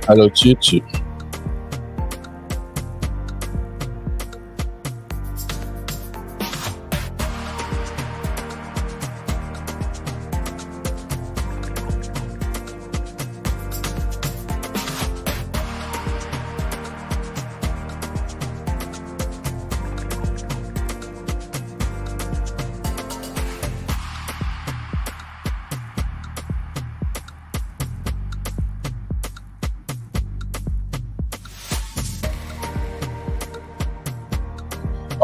Hello, Chichi.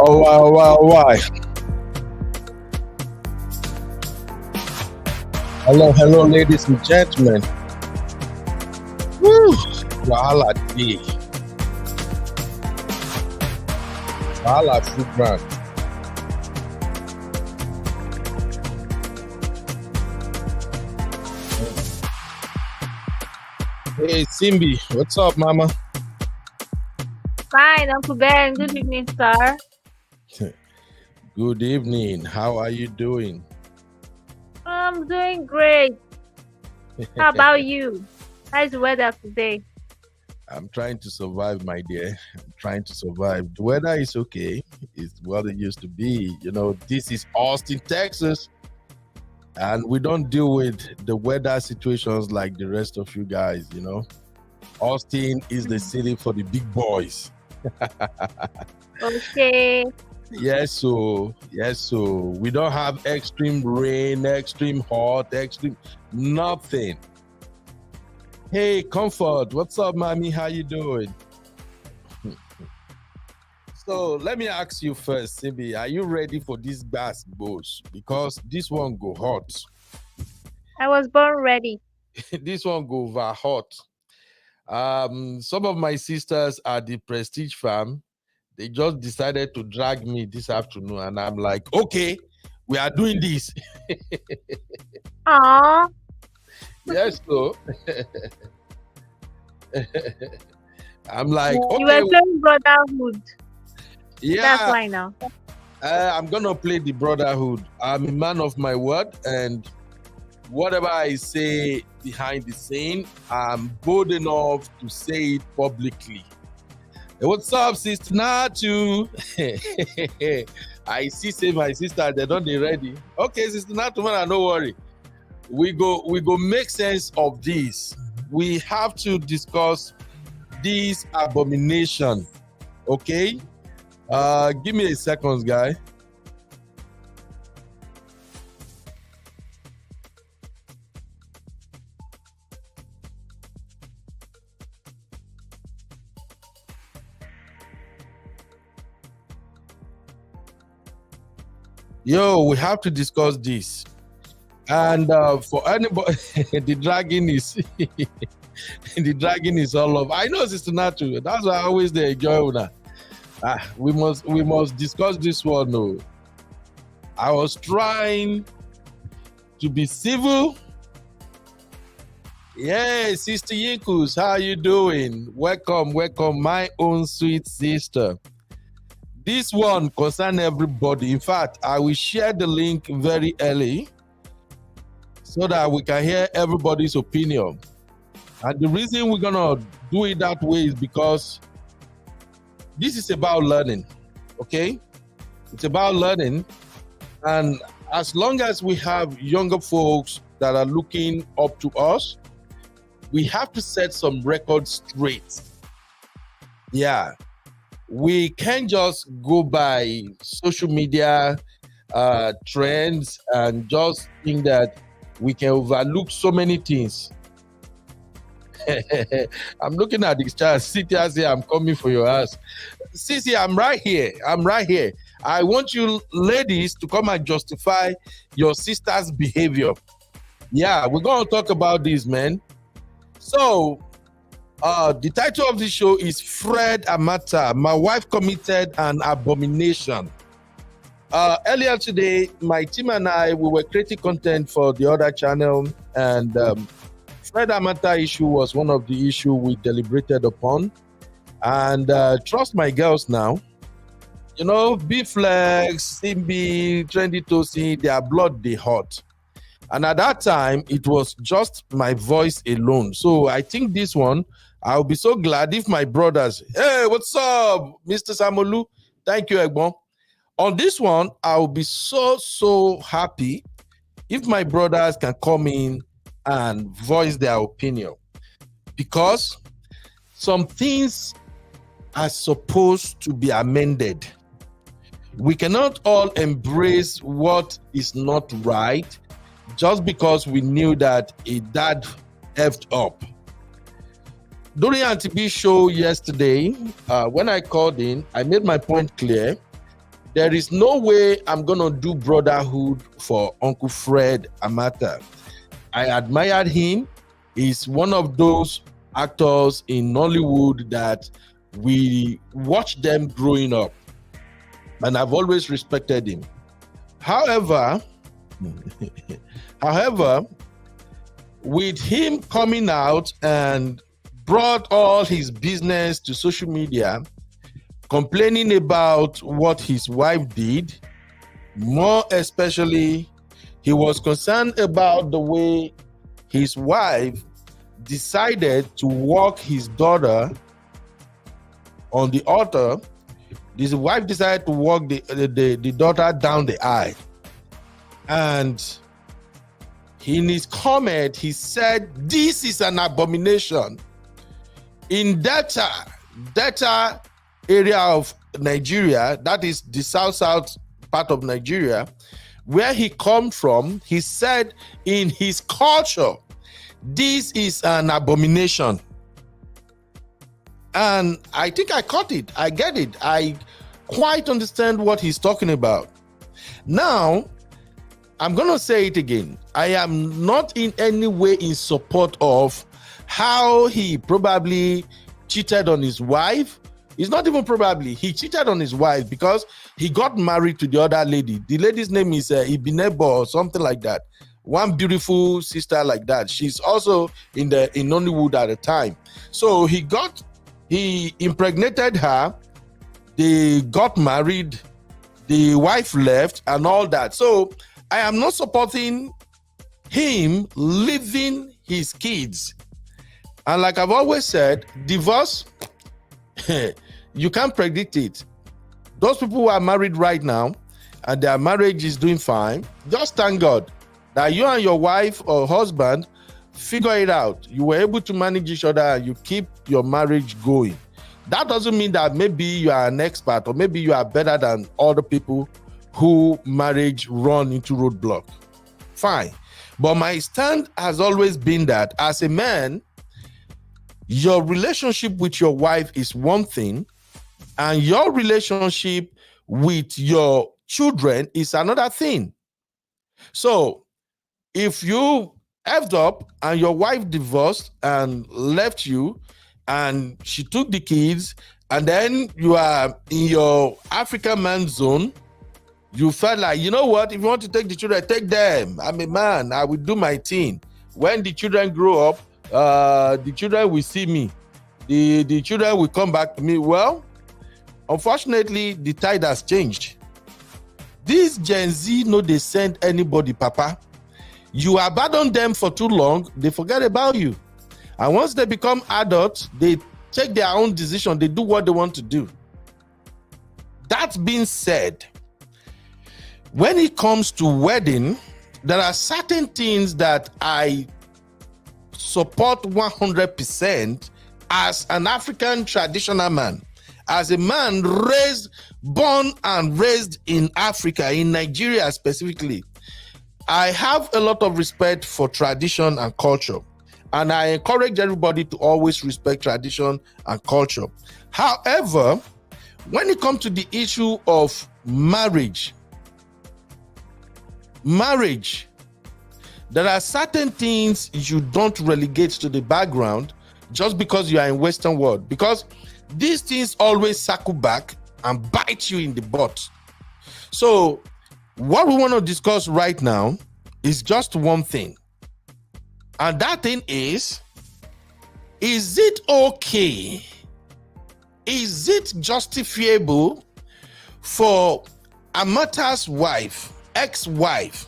Oh, wow, wow, why? Hello, hello, ladies and gentlemen. Woo! Wahala day. Wahala full ground. Hey, Simbi, what's up, mama? Fine, Uncle Ben. Good evening, sir. Good evening. How are you doing? I'm doing great. How about you? How's the weather today? I'm trying to survive, my dear. I'm trying to survive. The weather is okay. It's what it used to be. You know, this is Austin, Texas, and we don't deal with the weather situations like the rest of you guys, you know. Austin is the city for the big boys. Okay. Yes, so we don't have extreme rain, extreme hot, extreme nothing. Hey, Comfort, what's up, mommy? How you doing? So let me ask you first, Sibi, are you ready for this gas bush? Because this one go hot. I was born ready. This one go over hot. Some of my sisters at the Prestige Farm, they just decided to drag me this afternoon, and I'm like, okay, we are doing this. Aww. Yes, so I'm like, You okay, were playing Brotherhood. That's yeah, why now. I'm gonna play the brotherhood. I'm a man of my word, and whatever I say behind the scene, I'm bold enough to say it publicly. Hey, what's up, sister Natu? I see, say my sister, they don't they ready. Okay, sister Natu, man, no worry. We go make sense of this. We have to discuss this abomination. Okay? Give me a second, guy. Yo, we have to discuss this. And for anybody, the dragon is the dragon is all of. I know, Sister Natu. That's why I always they enjoy that. We must discuss this one. No, I was trying to be civil. Yeah, Sister Yinkus, how you doing? Welcome, my own sweet sister. This one concern everybody. In fact, I will share the link very early so that we can hear everybody's opinion. And the reason we're gonna do it that way is because this is about learning, okay? It's about learning, and as long as we have younger folks that are looking up to us, we have to set some records straight. Yeah, we can't just go by social media trends and just think that we can overlook so many things. I'm looking at this child. Cynthia say, I'm coming for your ass. Sissy, I'm right here. I want you ladies to come and justify your sister's behavior. Yeah, we're going to talk about this, man. So, the title of the show is Fred Amata. My wife committed an abomination. Earlier today, my team and I, we were creating content for the other channel, and Fred Amata issue was one of the issues we deliberated upon. And trust my girls now, you know, B-Flex, Simbi, Trendy Tosi, their blood, they hot. And at that time, it was just my voice alone. So I think this one, I'll be so glad if my brothers, hey, what's up, Mr. Samolu? Thank you, Egbon. On this one, I'll be so happy if my brothers can come in and voice their opinion. Because some things are supposed to be amended. We cannot all embrace what is not right just because we knew that a dad effed up. During Auntie B's show yesterday, when I called in, I made my point clear. There is no way I'm going to do brotherhood for Uncle Fred Amata. I admired him. He's one of those actors in Nollywood that we watched them growing up. And I've always respected him. However, with him coming out and brought all his business to social media, complaining about what his wife did, more especially, he was concerned about the way his wife decided to walk his daughter on the altar. His wife decided to walk the daughter down the aisle. And in his comment, he said, this is an abomination. In Delta area of Nigeria, that is the south part of Nigeria, where he comes from, he said in his culture, this is an abomination. And I think I caught it. I get it. I quite understand what he's talking about. Now, I'm going to say it again. I am not in any way in support of how he probably cheated on his wife. It's not even probably. He cheated on his wife because he got married to the other lady. The lady's name is Ibinebo or something like that. One beautiful sister like that. She's also in Nollywood at the time. So he impregnated her. They got married. The wife left and all that. So I am not supporting him leaving his kids. And like I've always said, divorce, you can't predict it. Those people who are married right now and their marriage is doing fine, just thank God that you and your wife or husband figure it out. You were able to manage each other and you keep your marriage going. That doesn't mean that maybe you are an expert or maybe you are better than other people who marriage run into roadblock. Fine. But my stand has always been that as a man, your relationship with your wife is one thing, and your relationship with your children is another thing. So if you effed up and your wife divorced and left you and she took the kids, and then you are in your African man zone, you felt like, you know what, if you want to take the children, take them. I'm a man, I will do my thing. When the children grow up, the children will see me. The children will come back to me. Well, unfortunately, the tide has changed. This Gen Z, no, they send anybody, Papa. You abandon them for too long, they forget about you. And once they become adults, they take their own decision. They do what they want to do. That being said, when it comes to wedding, there are certain things that I support 100% as an African traditional man, as a man born and raised in Africa, in Nigeria specifically. I have a lot of respect for tradition and culture, and I encourage everybody to always respect tradition and culture. However, when it comes to the issue of marriage, there are certain things you don't relegate to the background just because you are in Western world, because these things always circle back and bite you in the butt. So what we want to discuss right now is just one thing. And that thing is it okay? Is it justifiable for Amata's wife, ex-wife,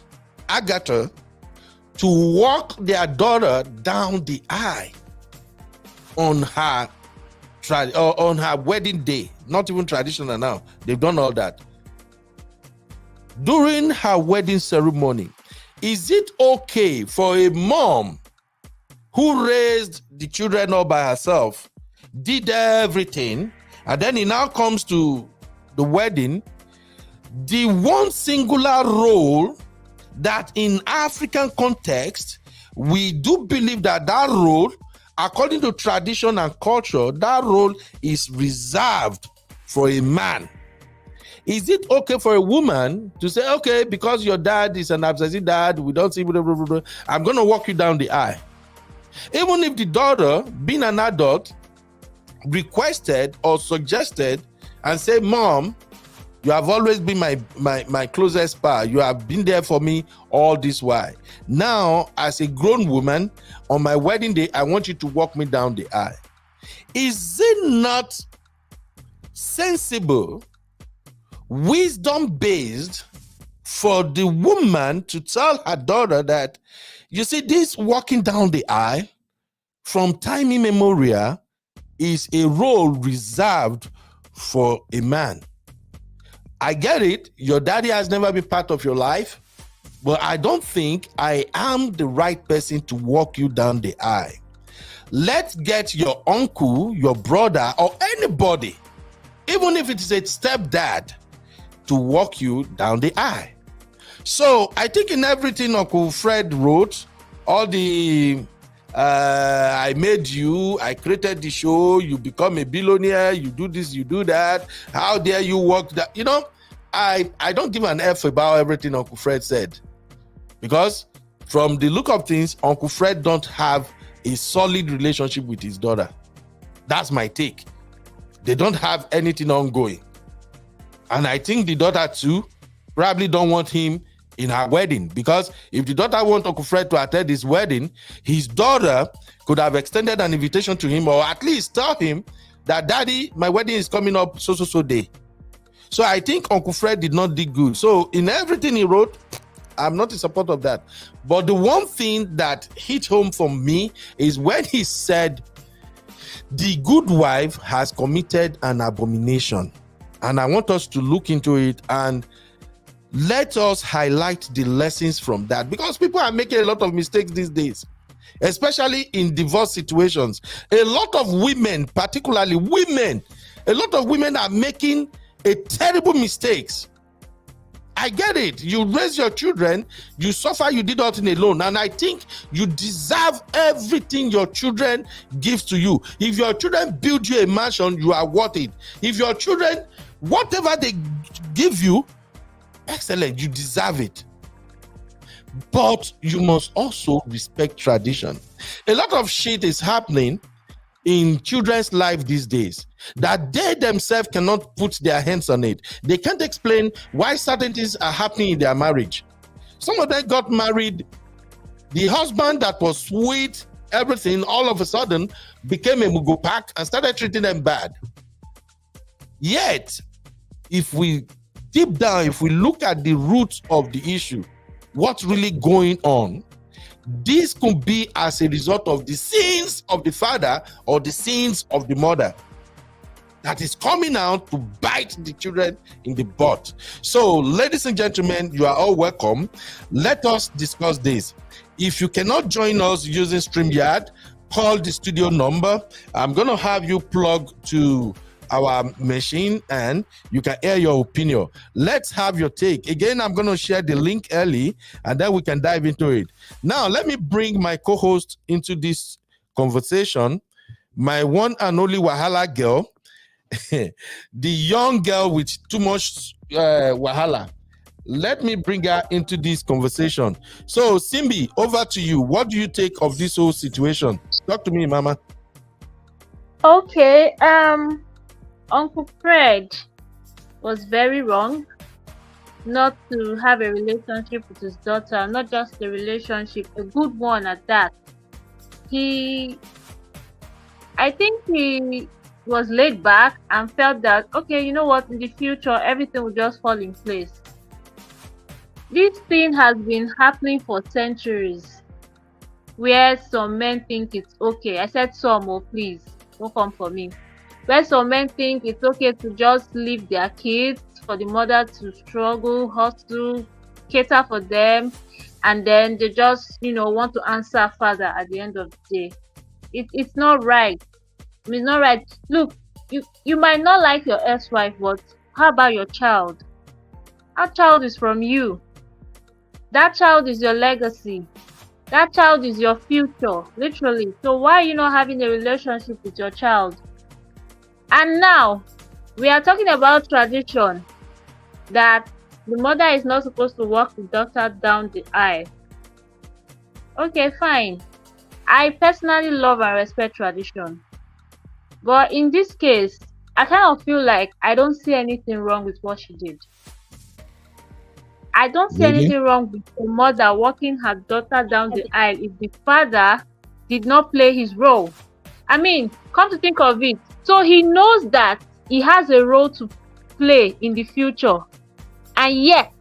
Agatha, to walk their daughter down the aisle on her on her wedding day. Not even traditional now. They've done all that. During her wedding ceremony, is it okay for a mom who raised the children all by herself, did everything, and then it now comes to the wedding, the one singular role that in African context, we do believe that that role, according to tradition and culture, that role is reserved for a man. Is it okay for a woman to say, okay, because your dad is an absentee dad, we don't see, blah, blah, blah, blah, I'm going to walk you down the aisle? Even if the daughter, being an adult, requested or suggested and say, Mom, you have always been my closest pal. You have been there for me all this while. Now, as a grown woman, on my wedding day, I want you to walk me down the aisle. Is it not sensible, wisdom-based for the woman to tell her daughter that, you see, this walking down the aisle from time immemorial is a role reserved for a man? I get it. Your daddy has never been part of your life, but I don't think I am the right person to walk you down the aisle. Let's get your uncle, your brother, or anybody, even if it is a stepdad, to walk you down the aisle. So I think in everything Uncle Fred wrote, all the I made you, I created the show, you become a billionaire, you do this, you do that, how dare you walk that, you know, I don't give an F about everything Uncle Fred said, because from the look of things, Uncle Fred don't have a solid relationship with his daughter. That's my take. They don't have anything ongoing. And I think the daughter too probably don't want him in her wedding, because if the daughter wants Uncle Fred to attend his wedding, his daughter could have extended an invitation to him, or at least tell him that, Daddy, my wedding is coming up so day. So I think Uncle Fred did not do good. So in everything he wrote, I'm not in support of that. But the one thing that hit home for me is when he said, the good wife has committed an abomination. And I want us to look into it and let us highlight the lessons from that, because people are making a lot of mistakes these days, especially in divorce situations. A lot of women, particularly women, a lot of women are making a terrible mistakes. I get it. You raise your children, you suffer, you did nothing alone. And I think you deserve everything your children give to you. If your children build you a mansion, you are worth it. If your children, whatever they give you, excellent, you deserve it. But you must also respect tradition. A lot of shit is happening in children's life these days that they themselves cannot put their hands on it. They can't explain why certain things are happening in their marriage. Some of them got married, the husband that was sweet, everything, all of a sudden became a mugopak and started treating them bad. Yet, if we deep down, if we look at the roots of the issue, what's really going on, this could be as a result of the sins of the father or the sins of the mother that is coming out to bite the children in the butt. So, ladies and gentlemen, you are all welcome. Let us discuss this. If you cannot join us using StreamYard, call the studio number. I'm going to have you plug to our machine and you can air your opinion. Let's have your take. Again, I'm going to share the link early and then we can dive into it. Now, let me bring my co-host into this conversation, my one and only Wahala girl, the young girl with too much Wahala. Let me bring her into this conversation. So, Simbi, over to you. What do you take of this whole situation? Talk to me, Mama. Okay, Uncle Fred was very wrong not to have a relationship with his daughter, not just a relationship, a good one at that. I think he was laid back and felt that, okay, you know what, in the future, everything will just fall in place. This thing has been happening for centuries. where some men think it's okay. I said some, oh please, don't come for me. Where some men think it's okay to just leave their kids for the mother to struggle, hustle, cater for them, and then they just, want to answer father at the end of the day. It's not right. It's not right. Look, you might not like your ex-wife, but how about your child? That child is from you. That child is your legacy. That child is your future, literally. So why are you not having a relationship with your child? And now, we are talking about tradition, that the mother is not supposed to walk the daughter down the aisle. Okay, fine. I personally love and respect tradition. But in this case, I kind of feel like I don't see anything wrong with what she did. I don't see Really? anything wrong with a mother walking her daughter down the aisle if the father did not play his role. I mean, come to think of it, so he knows that he has a role to play in the future, and yet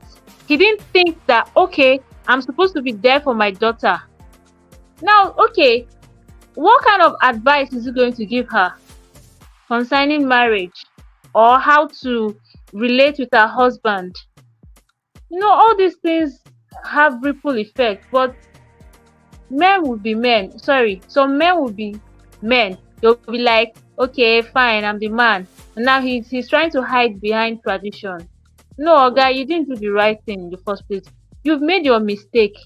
he didn't think that, okay, I'm supposed to be there for my daughter. Now, okay, what kind of advice is he going to give her concerning marriage or how to relate with her husband? All these things have ripple effect, but men will be men. Sorry, some men will be men. They'll be like, okay, fine, I'm the man. And now he's trying to hide behind tradition. No, Oga, you didn't do the right thing in the first place. You've made your mistake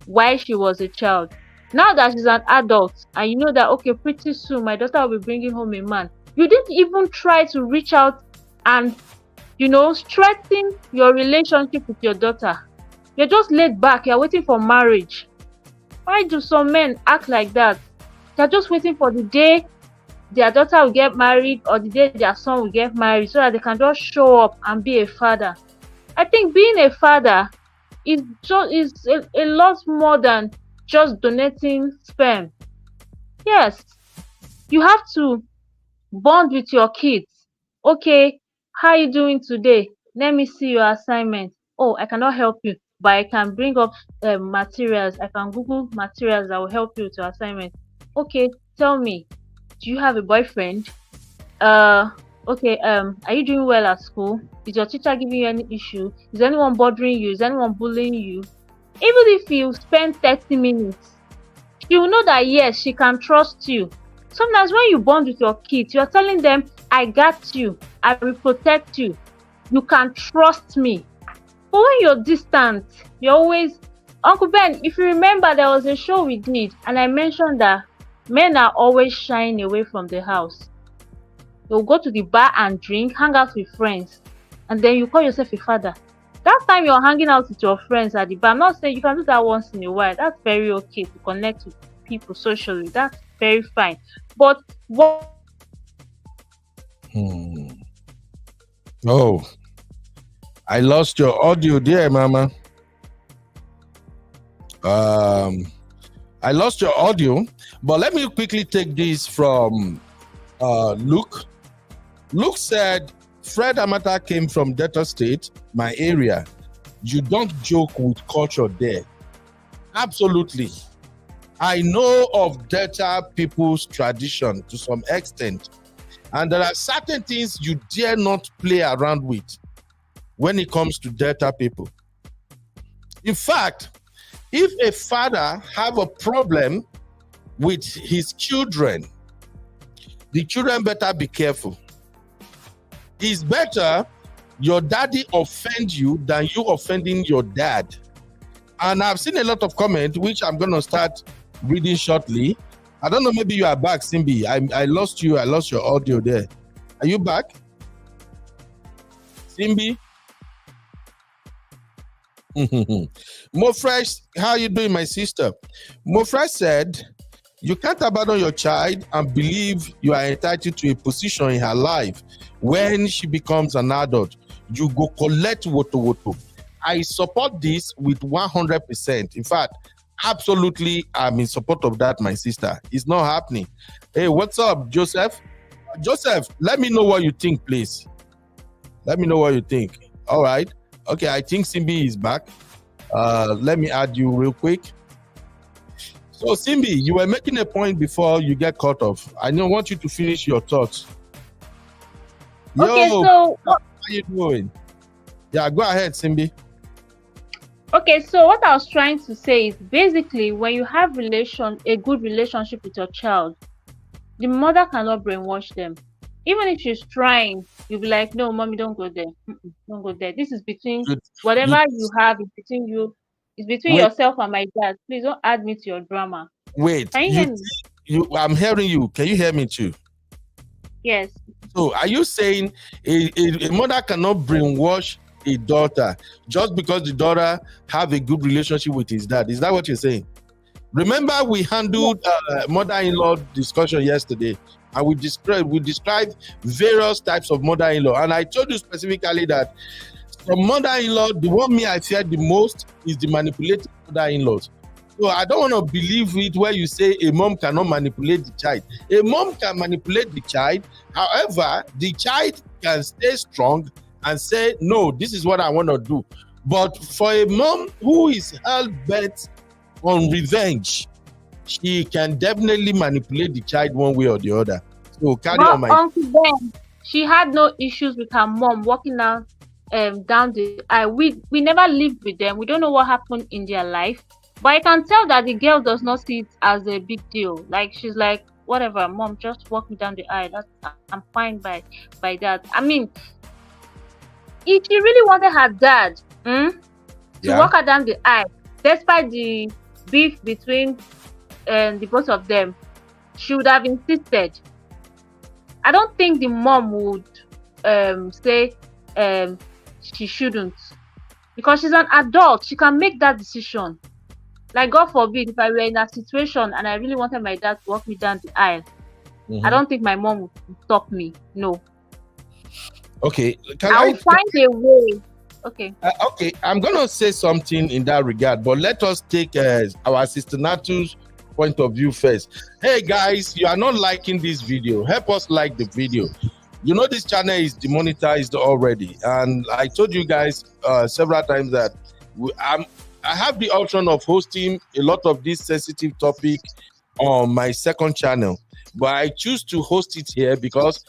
while she was a child. Now that she's an adult and you know that, okay, pretty soon my daughter will be bringing home a man, you didn't even try to reach out and strengthen your relationship with your daughter. You're just laid back. You're waiting for marriage. Why do some men act like that? They're just waiting for the day their daughter will get married or the day their son will get married so that they can just show up and be a father. I think being a father is a lot more than just donating sperm. Yes, you have to bond with your kids. Okay, how are you doing today? Let me see your assignment. Oh, I cannot help you, but I can bring up materials. I can Google materials that will help you with your assignment. Okay, tell me, do you have a boyfriend? Okay, are you doing well at school? Is your teacher giving you any issue? Is anyone bothering you? Is anyone bullying you? Even if you spend 30 minutes, she will know that yes, she can trust you. Sometimes when you bond with your kids, you're telling them, I got you, I will protect you, you can trust me. But when you're distant, you're always... Uncle Ben, if you remember, there was a show we did and I mentioned that men are always shying away from the house. They'll go to the bar and drink, hang out with friends, and then you call yourself a father. That time you're hanging out with your friends at the bar, I'm not saying you can do that once in a while. That's very okay to connect with people socially. That's very fine. But what... Oh, I lost your audio there, Mama. I lost your audio, but let me quickly take this from Luke. Luke said, Fred Amata came from Delta State, my area. You don't joke with culture there. Absolutely. I know of Delta people's tradition to some extent, and there are certain things you dare not play around with when it comes to Delta people. In fact, if a father have a problem with his children, the children better be careful. It's better your daddy offend you than you offending your dad. And I've seen a lot of comments, which I'm going to start reading shortly. I don't know, maybe you are back, Simbi. I lost you. I lost your audio there. Are you back? Simbi? Mofresh, how are you doing, my sister? Mofresh said, you can't abandon your child and believe you are entitled to a position in her life. When she becomes an adult, you go collect woto. I support this with 100%. In fact, absolutely, I'm in support of that, my sister. It's not happening. Hey, what's up, Joseph? Joseph, let me know what you think, please. Let me know what you think. All right. Okay, I think Simbi is back. Let me add you real quick. So Simbi, you were making a point before you get cut off. I don't want you to finish your thoughts. Okay, Yo, so how you doing? Yeah, go ahead, Simbi. okay, so what I was trying to say is basically when you have a good relationship with your child, the mother cannot brainwash them. Even if she's trying, you'll be like, no, mommy, don't go there. Don't go there. This is between whatever you have is between you. It's between wait, yourself and my dad. Please don't add me to your drama. wait. Can you hear me? I'm hearing you. Can you hear me too? Yes. So are you saying a mother cannot brainwash a daughter just because the daughter have a good relationship with his dad? Is that what you're saying? Remember, we handled mother-in-law discussion yesterday, and we described various types of mother-in-law, and I told you specifically that from mother-in-law, the one I fear the most is the manipulative mother-in-laws. So I don't want to believe it where you say a mom cannot manipulate the child. A mom can manipulate the child. However, the child can stay strong and say, no, this is what I want to do. But for a mom who is hell-bent on revenge, she can definitely manipulate the child one way or the other. So carry on, my Uncle Ben, she had no issues with her mom walking down the aisle. We never lived with them. We don't know what happened in their life. But I can tell that the girl does not see it as a big deal. Like she's like, whatever, mom, just walk me down the aisle. I'm fine by that. I mean, if she really wanted her dad to walk her down the aisle, despite the beef between the both of them, she would have insisted. I don't think the mom would say she shouldn't, because she's an adult. She can make that decision. Like, God forbid, if I were in that situation and I really wanted my dad to walk me down the aisle, I don't think my mom would stop me. No. Okay. I'll find a way. Okay. Okay, I'm gonna say something in that regard, but let us take our sister Natu's point of view first. Hey guys, you are not liking this video. Help us like the video. You know this channel is demonetized already, and I told you guys several times that I have the option of hosting a lot of this sensitive topic on my second channel, but I choose to host it here because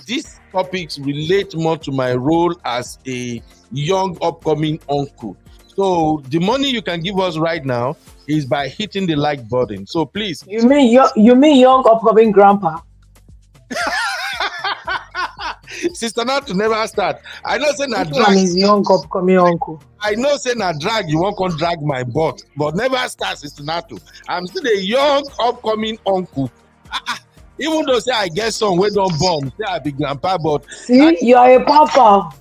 these topics relate more to my role as a young upcoming uncle. So the money you can give us right now is by hitting the like button. So please. You mean young upcoming grandpa? Sister Nat never start. I know say na drag. Is young upcoming uncle. I know say na drag. You won't come drag my butt, but never start, Sister Natu. I'm still a young upcoming uncle. Even though say I get some we don't born, say I be grandpa, but see, you are a papa.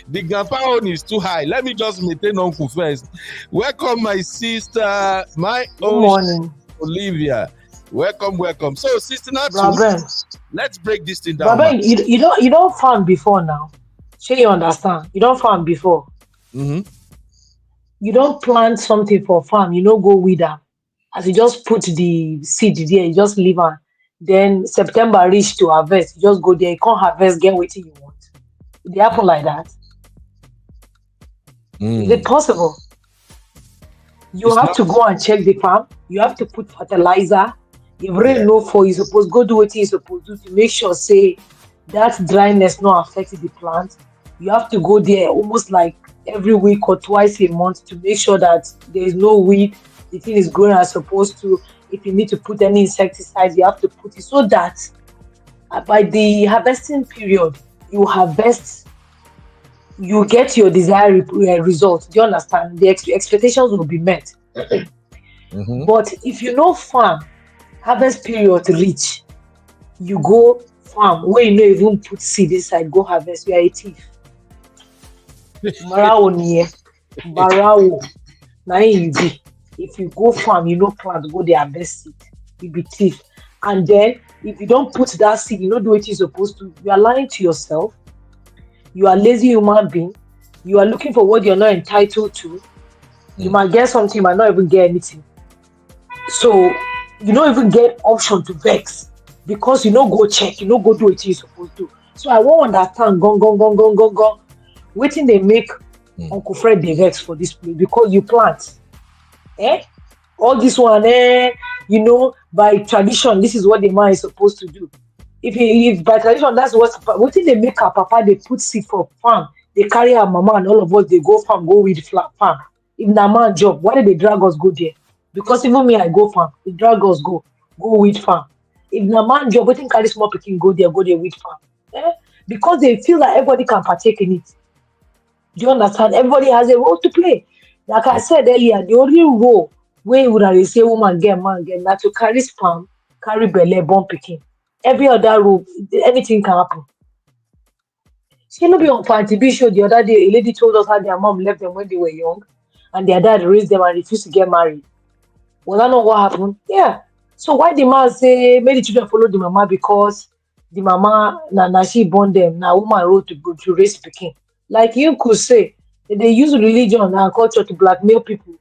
The grandpa own is too high. Let me just maintain uncle first. Welcome, my sister, my own morning, Olivia. Welcome. So, Sister Natu, let's break this thing down. Brother, you don't farm before now. Sure, you understand? You don't farm before. You don't plant something for farm. You don't go with them. As you just put the seed there, you just leave on. Then September reach to harvest. You just go there. You can't harvest. Get what you want. It happen like that. Is it possible? You have to go and check the farm. You have to put fertilizer. If rain no fall, you suppose go do what you supposed to do to make sure say that dryness not affect the plant. You have to go there almost like every week or twice a month to make sure that there is no weed. The thing is growing as supposed to. If you need to put any insecticides, you have to put it so that by the harvesting period, you harvest, you get your desired result. Do you understand? The expectations will be met. But if you know farm, harvest period reach, you go farm where you no even put seed inside, go harvest, you are a thief. Barawo, now you be. If you go farm, you know plant, go there harvest seed, you be thief. And then if you don't put that seed, you don't do what you're supposed to, you are lying to yourself. You are lazy human being. You are looking for what you're not entitled to. You might get something, you might not even get anything. So you don't even get option to vex because you don't go check, you don't go do what you're supposed to. So I won't understand gone. Waiting they make Uncle Fred the vex for this place because you plant. All this one, by tradition, this is what the man is supposed to do. If by tradition, that's what if they make our papa, they put seed for farm, they carry our mama and all of us, they go farm, go with farm. If na man job, why did they drag us go there? Because even me, I go farm, they drag us go with farm. If na man job, waiting carry small picking, go there with farm. Because they feel that everybody can partake in it. Do you understand? Everybody has a role to play. Like I said earlier, the only role where you would have say woman get man get that to carry sperm, carry belly, born picking. Every other role, anything can happen. See, no be on Fanti B show the other day, a lady told us how their mom left them when they were young and their dad raised them and refused to get married. Was that not what happened? Yeah. So why the man say make the children follow the mama because the mama na she born them, now woman wrote to raise picking. Like you could say, they use religion and culture to blackmail people,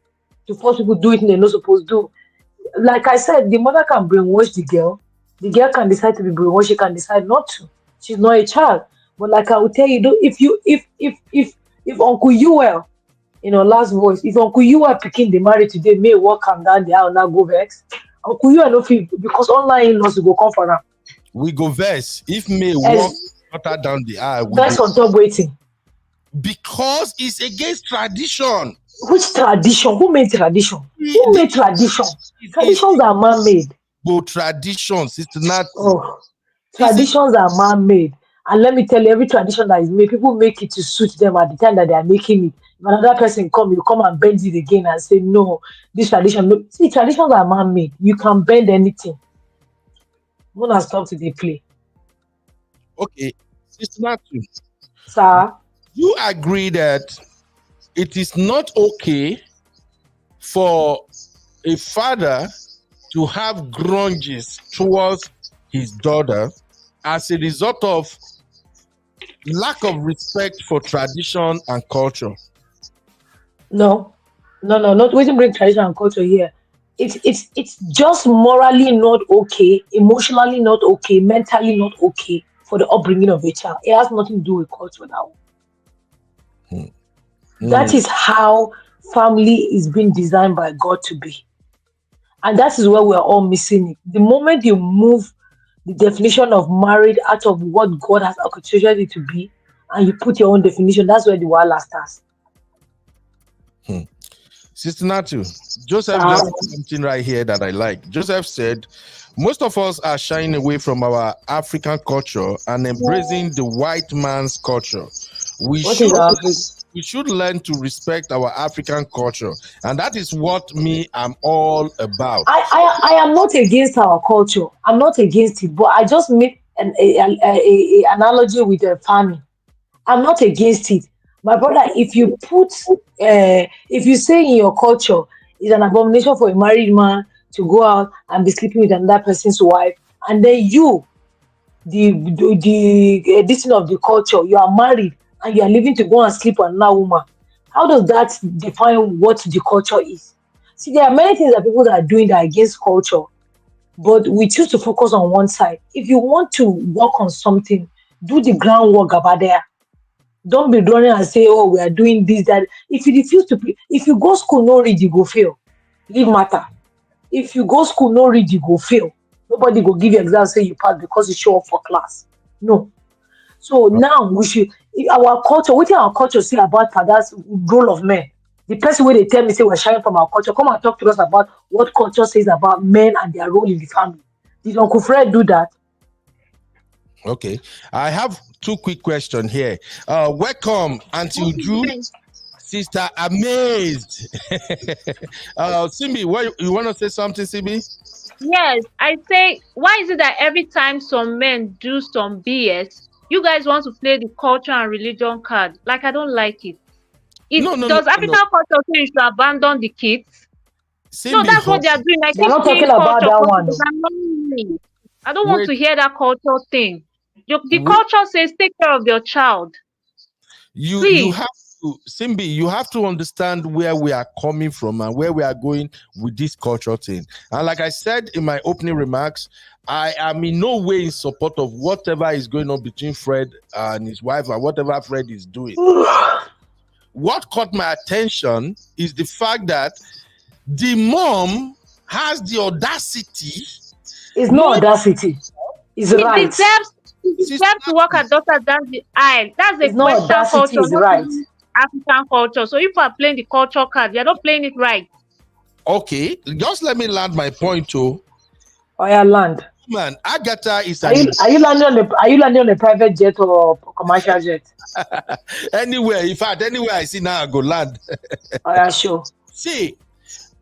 to force people to do it they're not supposed to do. Like I said, the mother can brainwash the girl. The girl can decide to be brainwashed. She can decide not to. She's not a child. But like I will tell you, if Uncle Ul, last voice, if Uncle Ul picking the marriage today, may walk calm down the aisle now go vex. Uncle Ul no feel because online in-laws will go come for now. We go vex. If May walk daughter down the aisle, that's on top waiting. Because it's against tradition. Which tradition? Who made tradition? Who made tradition? Traditions are man-made. But traditions, it's not. Traditions are man-made. And let me tell you, every tradition that is made, people make it to suit them at the time that they are making it. If another person you come and bend it again and say, no, this tradition. No. See, traditions are man-made. You can bend anything. When I stop to the play. Okay, Sister Natu. Sir? You agree that it is not okay for a father to have grudges towards his daughter as a result of lack of respect for tradition and culture? No, not waiting bring tradition and culture here. It's just morally not okay, emotionally not okay, mentally not okay for the upbringing of a child. It has nothing to do with culture now. That is how family is being designed by God to be. And that is where we're all missing it. The moment you move the definition of married out of what God has orchestrated it to be, and you put your own definition, that's where the wahala starts. Sister Natu, Joseph just said something right here that I like. Joseph said, most of us are shying away from our African culture and embracing the white man's culture. We should learn to respect our African culture, and that is what I'm all about. I am not against our culture. I'm not against it, but I just make an analogy with the family. I'm not against it, my brother. If you say in your culture it's an abomination for a married man to go out and be sleeping with another person's wife, and then you, the edition of the culture, you are married and you are leaving to go and sleep with another woman, how does that define what the culture is? See, there are many things that people are doing that are against culture, but we choose to focus on one side. If you want to work on something, do the groundwork about there. Don't be running and say, oh, we are doing this, that. If you refuse to play, if you go school, no read, you go fail. Leave matter. If you go school, no read, you go fail. Nobody go give you exam say you pass because you show up for class. No. So now we should, our culture, what our culture say about father's role of men? The person where they tell me say we're shying from our culture, come and talk to us about what culture says about men and their role in the family. Did Uncle Fred do that? Okay. I have two quick questions here. Welcome, Auntie Uju, Sister Amazed. Simbi, what you want to say something, Simbi? Yes, I say, why is it that every time some men do some BS, you guys want to play the culture and religion card? Like, I don't like it. Does African culture say you should abandon the kids? Simbi, no, that's what they are doing. I keep not talking about that one. I don't want to hear that culture thing. The culture says take care of your child. You have to, Simbi, you have to understand where we are coming from and where we are going with this culture thing. And like I said in my opening remarks, I am in no way in support of whatever is going on between Fred and his wife and whatever Fred is doing. What caught my attention is the fact that the mom has the audacity. It's no audacity. It's He right. deserves, he Sister, deserves to walk her daughter down the aisle. That's a It's no Western audacity. culture, It's not right. even African culture. So if you are playing the culture card, you're not playing it right. okay, just let me land my point too. Land. Man, Agatha is Are an you landing on a private jet or commercial jet? anywhere. In fact, anywhere I see now, I go land. Sure. See,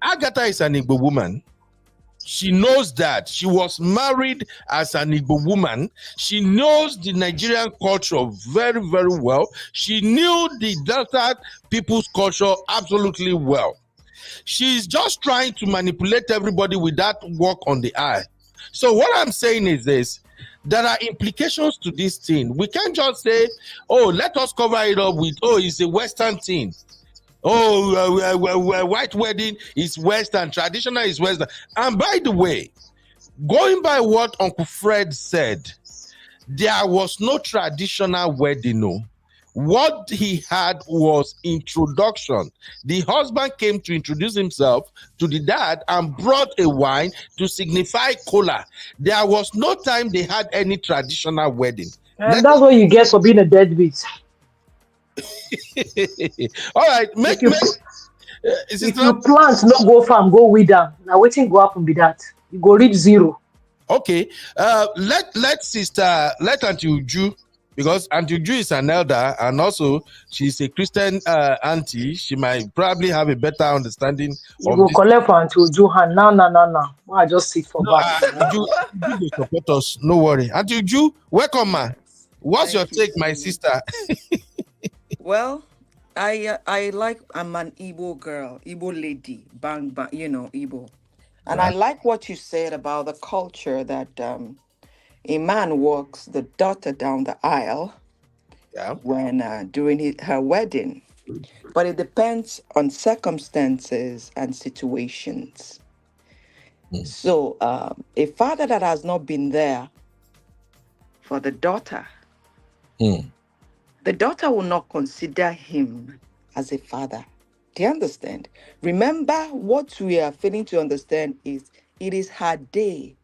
Agatha is an Igbo woman. She knows that. She was married as an Igbo woman. She knows the Nigerian culture very, very well. She knew the Delta people's culture absolutely well. She's just trying to manipulate everybody with that walk on the eye. So what I'm saying is this. There are implications to this thing. We can't just say, oh, let us cover it up with, oh, it's a Western thing. Oh, white wedding is Western, traditional is Western. And by the way, going by what Uncle Fred said, there was no traditional wedding. No. What he had was introduction. The husband came to introduce himself to the dad and brought a wine to signify cola. There was no time they had any traditional wedding. And that's what you get for being a deadbeat. All right, If you sister, plant, no go farm, go weed down. Now waiting go up and be that. You go reach zero. okay, let Auntie Uju, because Auntie Uju is an elder and also she's a Christian auntie. She might probably have a better understanding You of go this. collect for Auntie Uju. Now. I just sit for back. Uju dey support us. No worry. Auntie Uju, welcome, ma. What's Thank your you take, so my much. sister? Well, I'm an Igbo girl, Igbo lady, bang bang, Igbo, and I like what you said about the culture that a man walks the daughter down the aisle Yeah. when during her wedding, but it depends on circumstances and situations. So, a father that has not been there for the daughter, Hmm. the daughter will not consider him as a father. Do you understand? Remember, what we are failing to understand is it is her day,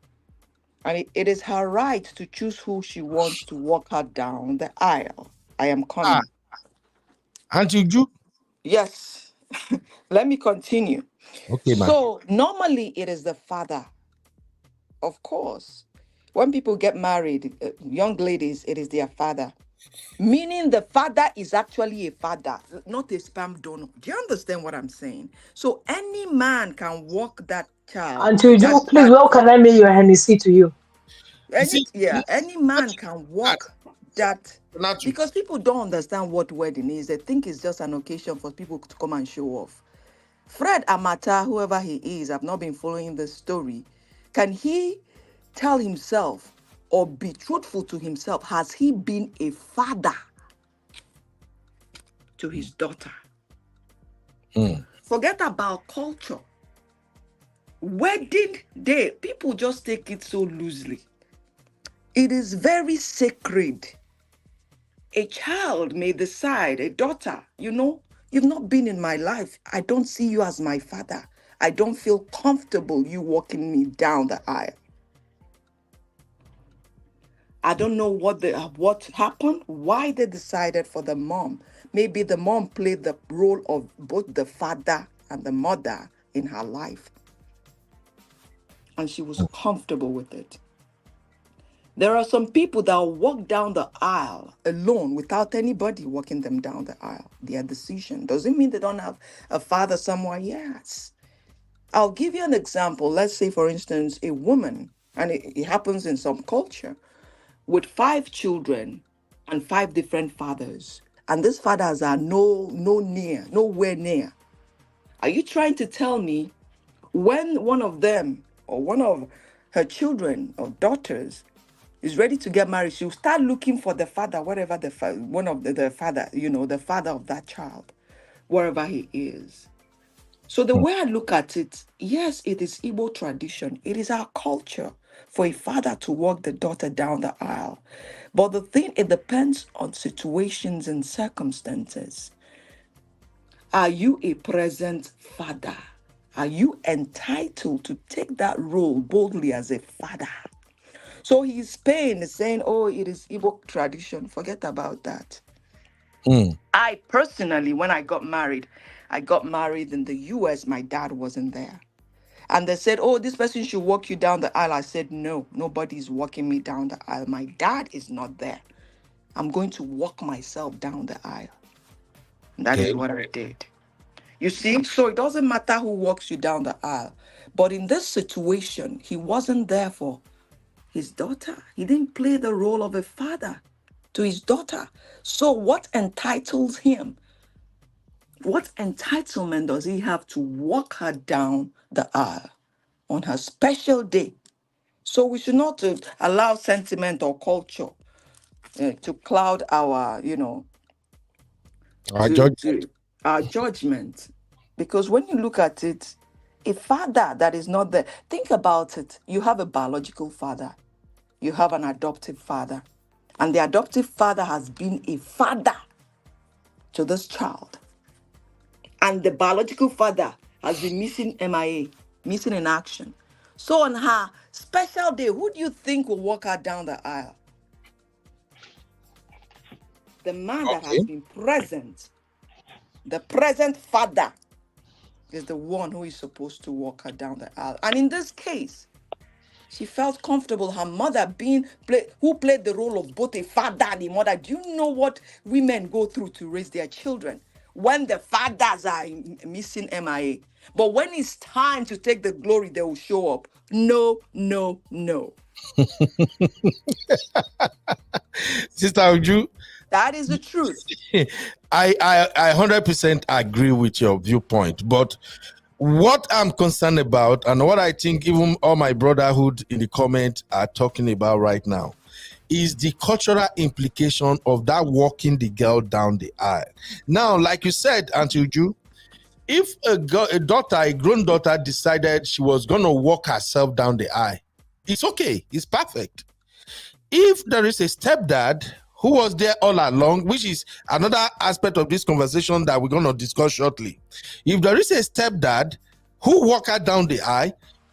and it is her right to choose who she wants to walk her down the aisle. I am coming. Auntie Uju? Yes. Let me continue. Okay, ma. So, normally it is the father, of course. When people get married, young ladies, it is their father. Meaning the father is actually a father, not a sperm donor. Do you understand what I'm saying? So any man can walk that child. Auntie Uju, please, well, can I make your Hennessy to you? You see, Any man can walk that, not to. because people don't understand what wedding is. They think it's just an occasion for people to come and show off. Fred Amata, whoever he is, I've not been following the story. Can he tell himself or be truthful to himself? Has he been a father to his daughter? Forget about culture. Wedding day, people just take it so loosely. It is very sacred. A child may decide, a daughter, you've not been in my life. I don't see you as my father. I don't feel comfortable you walking me down the aisle. I don't know what happened, why they decided for the mom. Maybe the mom played the role of both the father and the mother in her life, and she was comfortable with it. There are some people that walk down the aisle alone without anybody walking them down the aisle. Their decision. Doesn't mean they don't have a father somewhere. Yes. I'll give you an example. Let's say, for instance, a woman, and it happens in some culture, with 5 children and 5 different fathers. And these fathers are nowhere near. Are you trying to tell me when one of them or one of her children or daughters is ready to get married, she'll start looking for the father, whatever the father, the father of that child, wherever he is. So the way I look at it, yes, it is Igbo tradition. It is our culture for a father to walk the daughter down the aisle. But the thing, it depends on situations and circumstances. Are you a present father? Are you entitled to take that role boldly as a father? So he's paying, saying, oh, it is Igbo tradition. Forget about that. Mm. I personally, when I got married in the US. My dad wasn't there. And they said, oh, this person should walk you down the aisle. I said, no, nobody's walking me down the aisle. My dad is not there. I'm going to walk myself down the aisle. And that is Okay. what I did. You see, so it doesn't matter who walks you down the aisle. But in this situation, he wasn't there for his daughter. He didn't play the role of a father to his daughter. So what entitles him? What entitlement does he have to walk her down the aisle on her special day? So we should not allow sentiment or culture to cloud our, I judge. to our judgment. Because when you look at it, a father that is not there, think about it. You have a biological father, you have an adoptive father, and the adoptive father has been a father to this child. And the biological father has been missing MIA, missing in action. So on her special day, who do you think will walk her down the aisle? The man that has Okay. been present, the present father, is the one who is supposed to walk her down the aisle. And in this case, she felt comfortable. Her mother who played the role of both a father and a mother. Do you know what women go through to raise their children? When the fathers are missing MIA. But when it's time to take the glory, they will show up. No, no, no. Sister Uju, That is the truth. I 100% agree with your viewpoint, but what I'm concerned about, and what I think even all my brotherhood in the comment are talking about right now, is the cultural implication of that walking the girl down the aisle. Now, like you said, Auntie Uju, if a grown daughter decided she was going to walk herself down the aisle, it's okay, it's perfect. If there is a stepdad who was there all along, which is another aspect of this conversation that we're going to discuss shortly. If there is a stepdad who walk her down the aisle,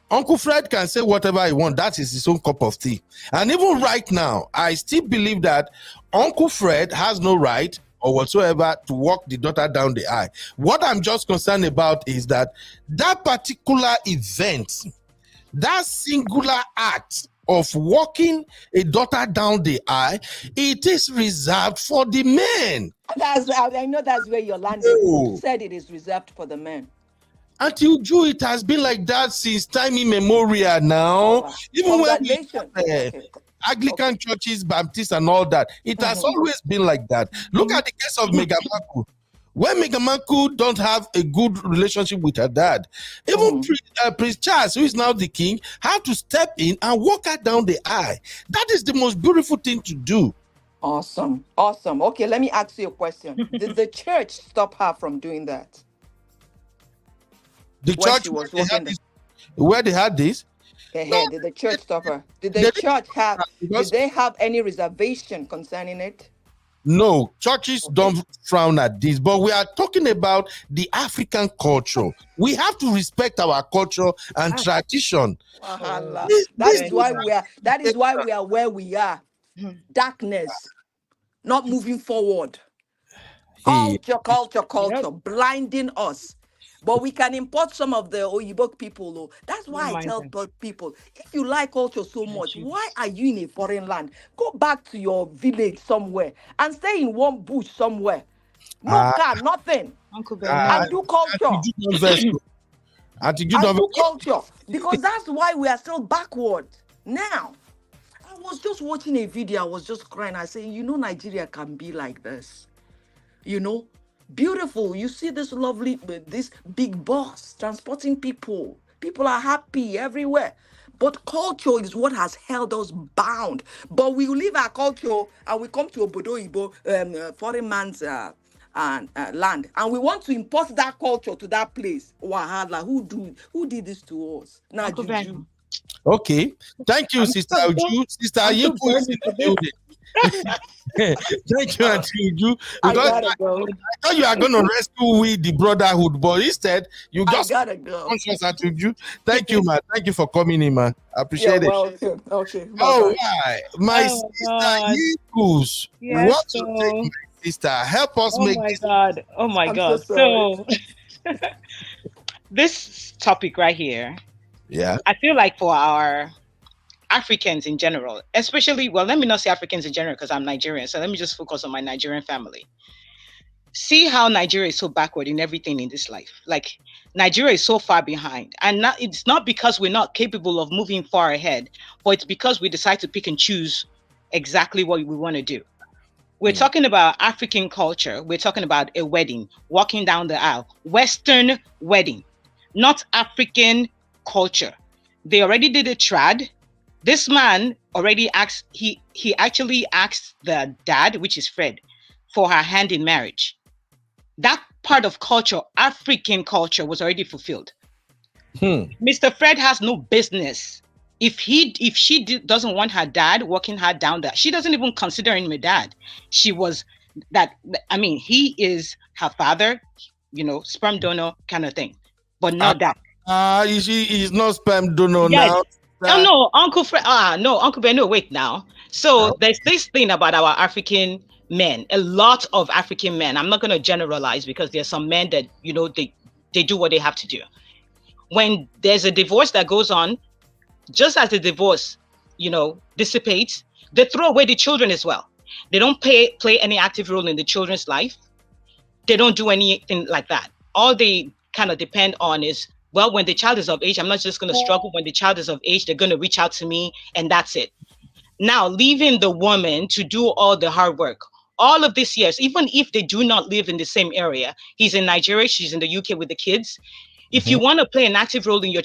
Uncle Fred can say whatever he wants. That is his own cup of tea. And even right now, I still believe that Uncle Fred has no right or whatsoever to walk the daughter down the aisle. What I'm just concerned about is that particular event, that singular act of walking a daughter down the aisle, it is reserved for the men. I know that's where you're landing. Who said it is reserved for the men? Until Jew, it has been like that since time immemorial now. Wow. Even when Anglican churches, Baptists, and all that, it has always been like that. Look at the case of Megamaku. When Megamaku don't have a good relationship with her dad, even Prince Charles, who is now the king, had to step in and walk her down the aisle. That is the most beautiful thing to do. Awesome. Okay, let me ask you a question. Did the church stop her from doing that? The church where they had this? Did the church stop her? Did they have any reservation concerning it? No, churches don't frown at this, but we are talking about the African culture. We have to respect our culture and tradition. That is why we are where we are. Darkness, not moving forward. Culture, blinding us. But we can import some of the Oyibo people, though. That's why I tell people, if you like culture so much, why are you in a foreign land? Go back to your village somewhere and stay in one bush somewhere. No car, nothing. And do culture. And do culture. Because that's why we are still backward. Now, I was just watching a video. I was just crying. I say, Nigeria can be like this. Beautiful. You see this big bus transporting people. People are happy everywhere. But culture is what has held us bound. But we leave our culture and we come to Obodo Ibo, foreign man's land, and we want to import that culture to that place. Wahala, who did this to us? Now, Juju. Okay, thank you, Sister Uju. Sister Ayeku is in the building. Thank you, Auntie Uju. I Because gotta go. I thought you are going to rescue with the brotherhood, but instead you I just gotta go. conscious, Auntie Uju. Thank you, man. Thank you for coming in, man. You're Appreciate it. welcome. Okay, bye All bye. right, my Oh my sister God. Yikus, Yes, what you take, so my sister? Help us oh make my this. God. Oh my I'm so God. sorry. So this topic right here, Yeah. I feel like for our Africans in general, especially, well, let me not say Africans in general because I'm Nigerian. So let me just focus on my Nigerian family. See how Nigeria is so backward in everything in this life. Like Nigeria is so far behind. And not, it's not because we're not capable of moving far ahead, but it's because we decide to pick and choose exactly what we want to do. We're talking about African culture. We're talking about a wedding, walking down the aisle, Western wedding, not African culture. They already did a trad. This man already asked, he actually asked the dad, which is Fred, for her hand in marriage. That part of culture, African culture, was already fulfilled. Mr. Fred has no business. If she doesn't want her dad walking her down that, she doesn't even consider him a dad. She was that. I mean, he is her father, sperm donor kind of thing, but not that. He's not sperm donor Yes. now. Oh no, Uncle Fred. No, Uncle Ben. No, wait now. So there's this thing about our African men. A lot of African men. I'm not going to generalize because there's some men that they do what they have to do. When there's a divorce that goes on, just as the divorce, dissipates, they throw away the children as well. They don't play any active role in the children's life. They don't do anything like that. All they kind of depend on is, well, when the child is of age, I'm not just going to struggle. When the child is of age, they're going to reach out to me, and that's it. Now, leaving the woman to do all the hard work, all of these years, even if they do not live in the same area, he's in Nigeria, she's in the UK with the kids. If you want to play an active role in your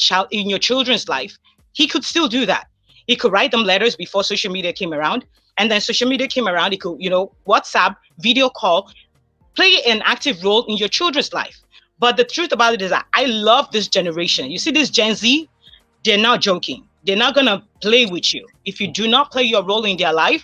children's life, he could still do that. He could write them letters before social media came around, and then social media came around. He could, WhatsApp, video call, play an active role in your children's life. But the truth about it is that I love this generation. You see, this Gen Z, they're not joking. They're not going to play with you. If you do not play your role in their life,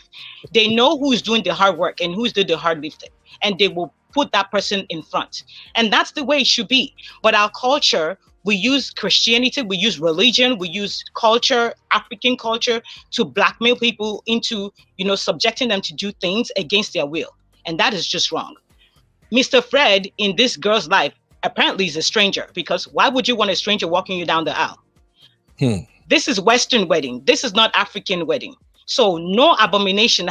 they know who's doing the hard work and who's doing the hard lifting, and they will put that person in front. And that's the way it should be. But our culture, we use Christianity, we use religion, we use culture, African culture, to blackmail people into, subjecting them to do things against their will. And that is just wrong. Mr. Fred, in this girl's life, apparently is a stranger, because why would you want a stranger walking you down the aisle? This is Western wedding. This is not African wedding. So no abomination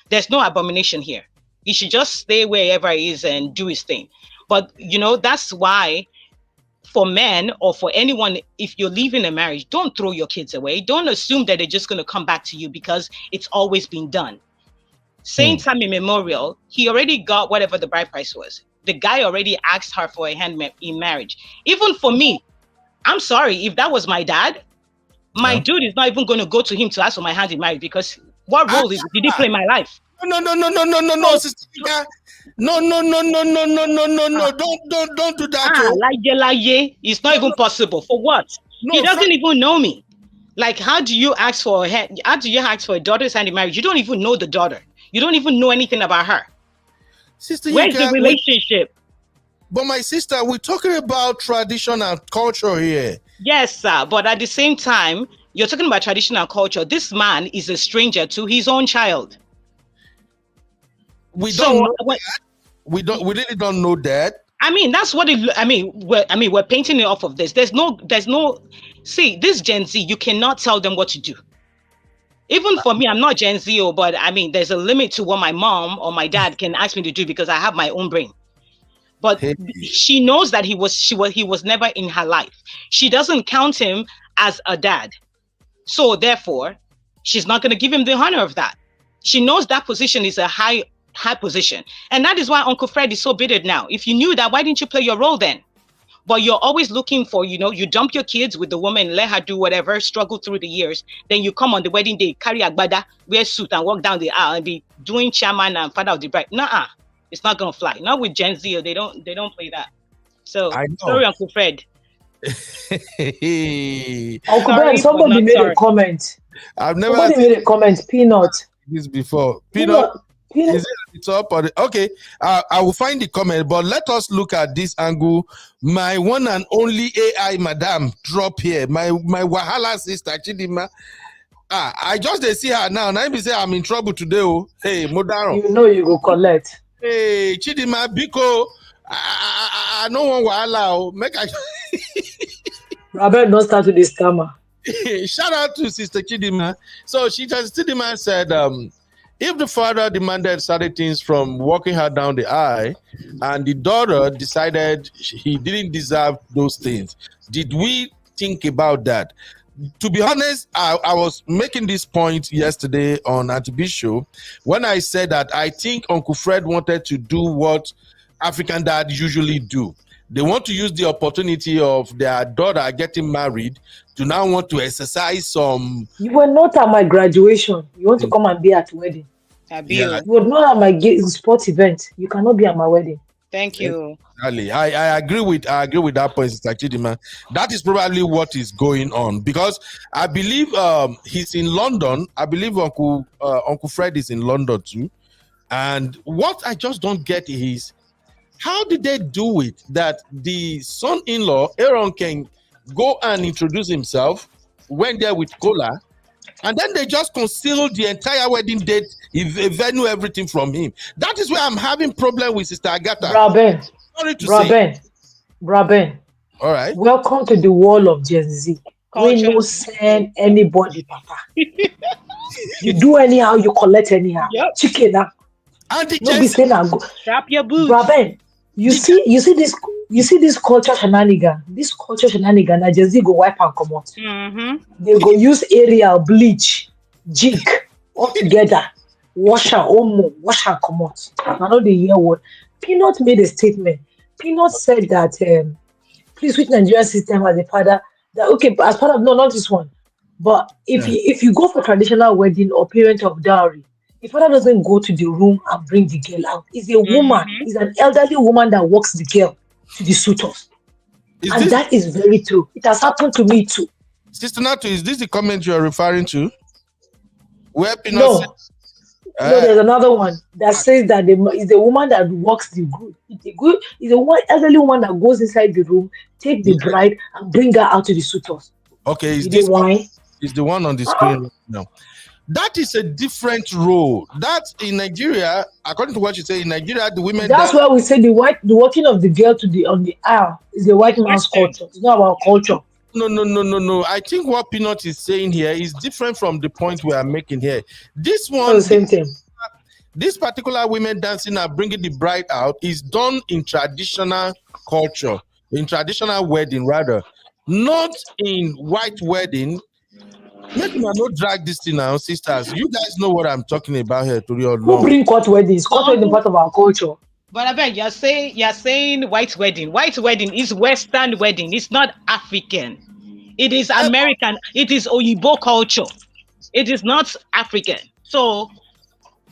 there's no abomination here. He should just stay wherever he is and do his thing. But, that's why for men or for anyone, if you're leaving a marriage, don't throw your kids away. Don't assume that they're just going to come back to you because it's always been done. Same time immemorial, he already got whatever the bride price was. The guy already asked her for a hand in marriage. Even for me, I'm sorry, if that was my dad, my dude is not even going to go to him to ask for my hand in marriage, because what role did he play in my life? No, sister. No. Don't do that. It's not even possible. For what? He doesn't even know me. Like, how do you ask for a daughter's hand in marriage? You don't even know the daughter. You don't even know anything about her. Sister, where's the relationship? But my sister, we're talking about tradition and culture here. Yes, sir. But at the same time, you're talking about tradition and culture. This man is a stranger to his own child. We really don't know that. I mean, that's what we're painting it off of this. There's no. See, this Gen Z, you cannot tell them what to do. Even for me, I'm not Gen Z, but I mean, there's a limit to what my mom or my dad can ask me to do because I have my own brain. But she knows that he was never in her life. She doesn't count him as a dad. So therefore, she's not going to give him the honor of that. She knows that position is a high position. And that is why Uncle Fred is so bitter now. If you knew that, why didn't you play your role then? But you're always looking for, you dump your kids with the woman, let her do whatever, struggle through the years. Then you come on the wedding day, carry agbada, wear suit and walk down the aisle and be doing chairman and father of the bride. Nuh-uh. It's not going to fly. Not with Gen Z. They don't play that. So, sorry, Uncle Fred. Uncle Ben, somebody made a comment. I've never made a comment. Peanut. This before. Peanut. Is it at the top or okay? I will find the comment, but let us look at this angle. My one and only AI madam drop here. My wahala sister Chidima. I just they see her now. Now me say I'm in trouble today. Oh, hey, Modaro. You know you go collect. Hey, Chidima Biko. I no one wahala. Make I. Robert, don't start with this scammer. Shout out to Sister Chidima. So Chidima said, if the father demanded certain things from walking her down the aisle, and the daughter decided he didn't deserve those things, did we think about that? To be honest, I was making this point yesterday on Auntie B's show when I said that I think Uncle Fred wanted to do what African dads usually do. They want to use the opportunity of their daughter getting married to now want to exercise some. You were not at my graduation. You want to come and be at wedding. Yeah. You were not at my sports event. You cannot be at my wedding. Thank you. Exactly. I agree with that point, Sister Chidima. That is probably what is going on because I believe he's in London. I believe Uncle Fred is in London too. And what I just don't get is how did they do it that the son-in-law Aaron can go and introduce himself, went there with Kola, and then they just concealed the entire wedding date, venue, everything from him. That is where I'm having problem with Sister Agatha. Braben. All right. Welcome to the wall of Gen Z. We no send anybody, Papa. You do anyhow, you collect anyhow. Yep. Chicken now. No be saying go. Strap your boots. Braben, you see this culture shenanigan. This culture shenanigan, na Gen Z go wipe and come out. They go use Ariel, bleach, jig all together. Wash and come out. I know the year word. Peanut made a statement. Peanut said that please switch Nigerian system as a father. That okay, as part of not this one. But if you go for traditional wedding or parent of dowry, the father doesn't go to the room and bring the girl out. It's a woman, it's an elderly woman that walks the girl to the suitors. That is very true. It has happened to me too. Sister Natu, is this the comment you're referring to? Where Peanut no, there's another one that says that it's the woman that walks the group. It's a one elderly woman that goes inside the room, take the bride and bring her out to the suitors. Okay, is this the one on the screen right now? That is a different role. That in Nigeria, according to what you say, in Nigeria, the women. That's why we say the walking of the girl on the aisle is the white man's culture. It's not our culture. No. I think what Peanut is saying here is different from the point we are making here. This one, the same thing. This particular women dancing and bringing the bride out is done in traditional culture, in traditional wedding rather, not in white wedding. Make me not drag this thing now, sisters. You guys know what I'm talking about here. To your who bring court weddings? Court wedding part of our culture. But I beg you're saying white wedding. White wedding is Western wedding. It's not African. It is American. It is Oyibo culture. It is not African. So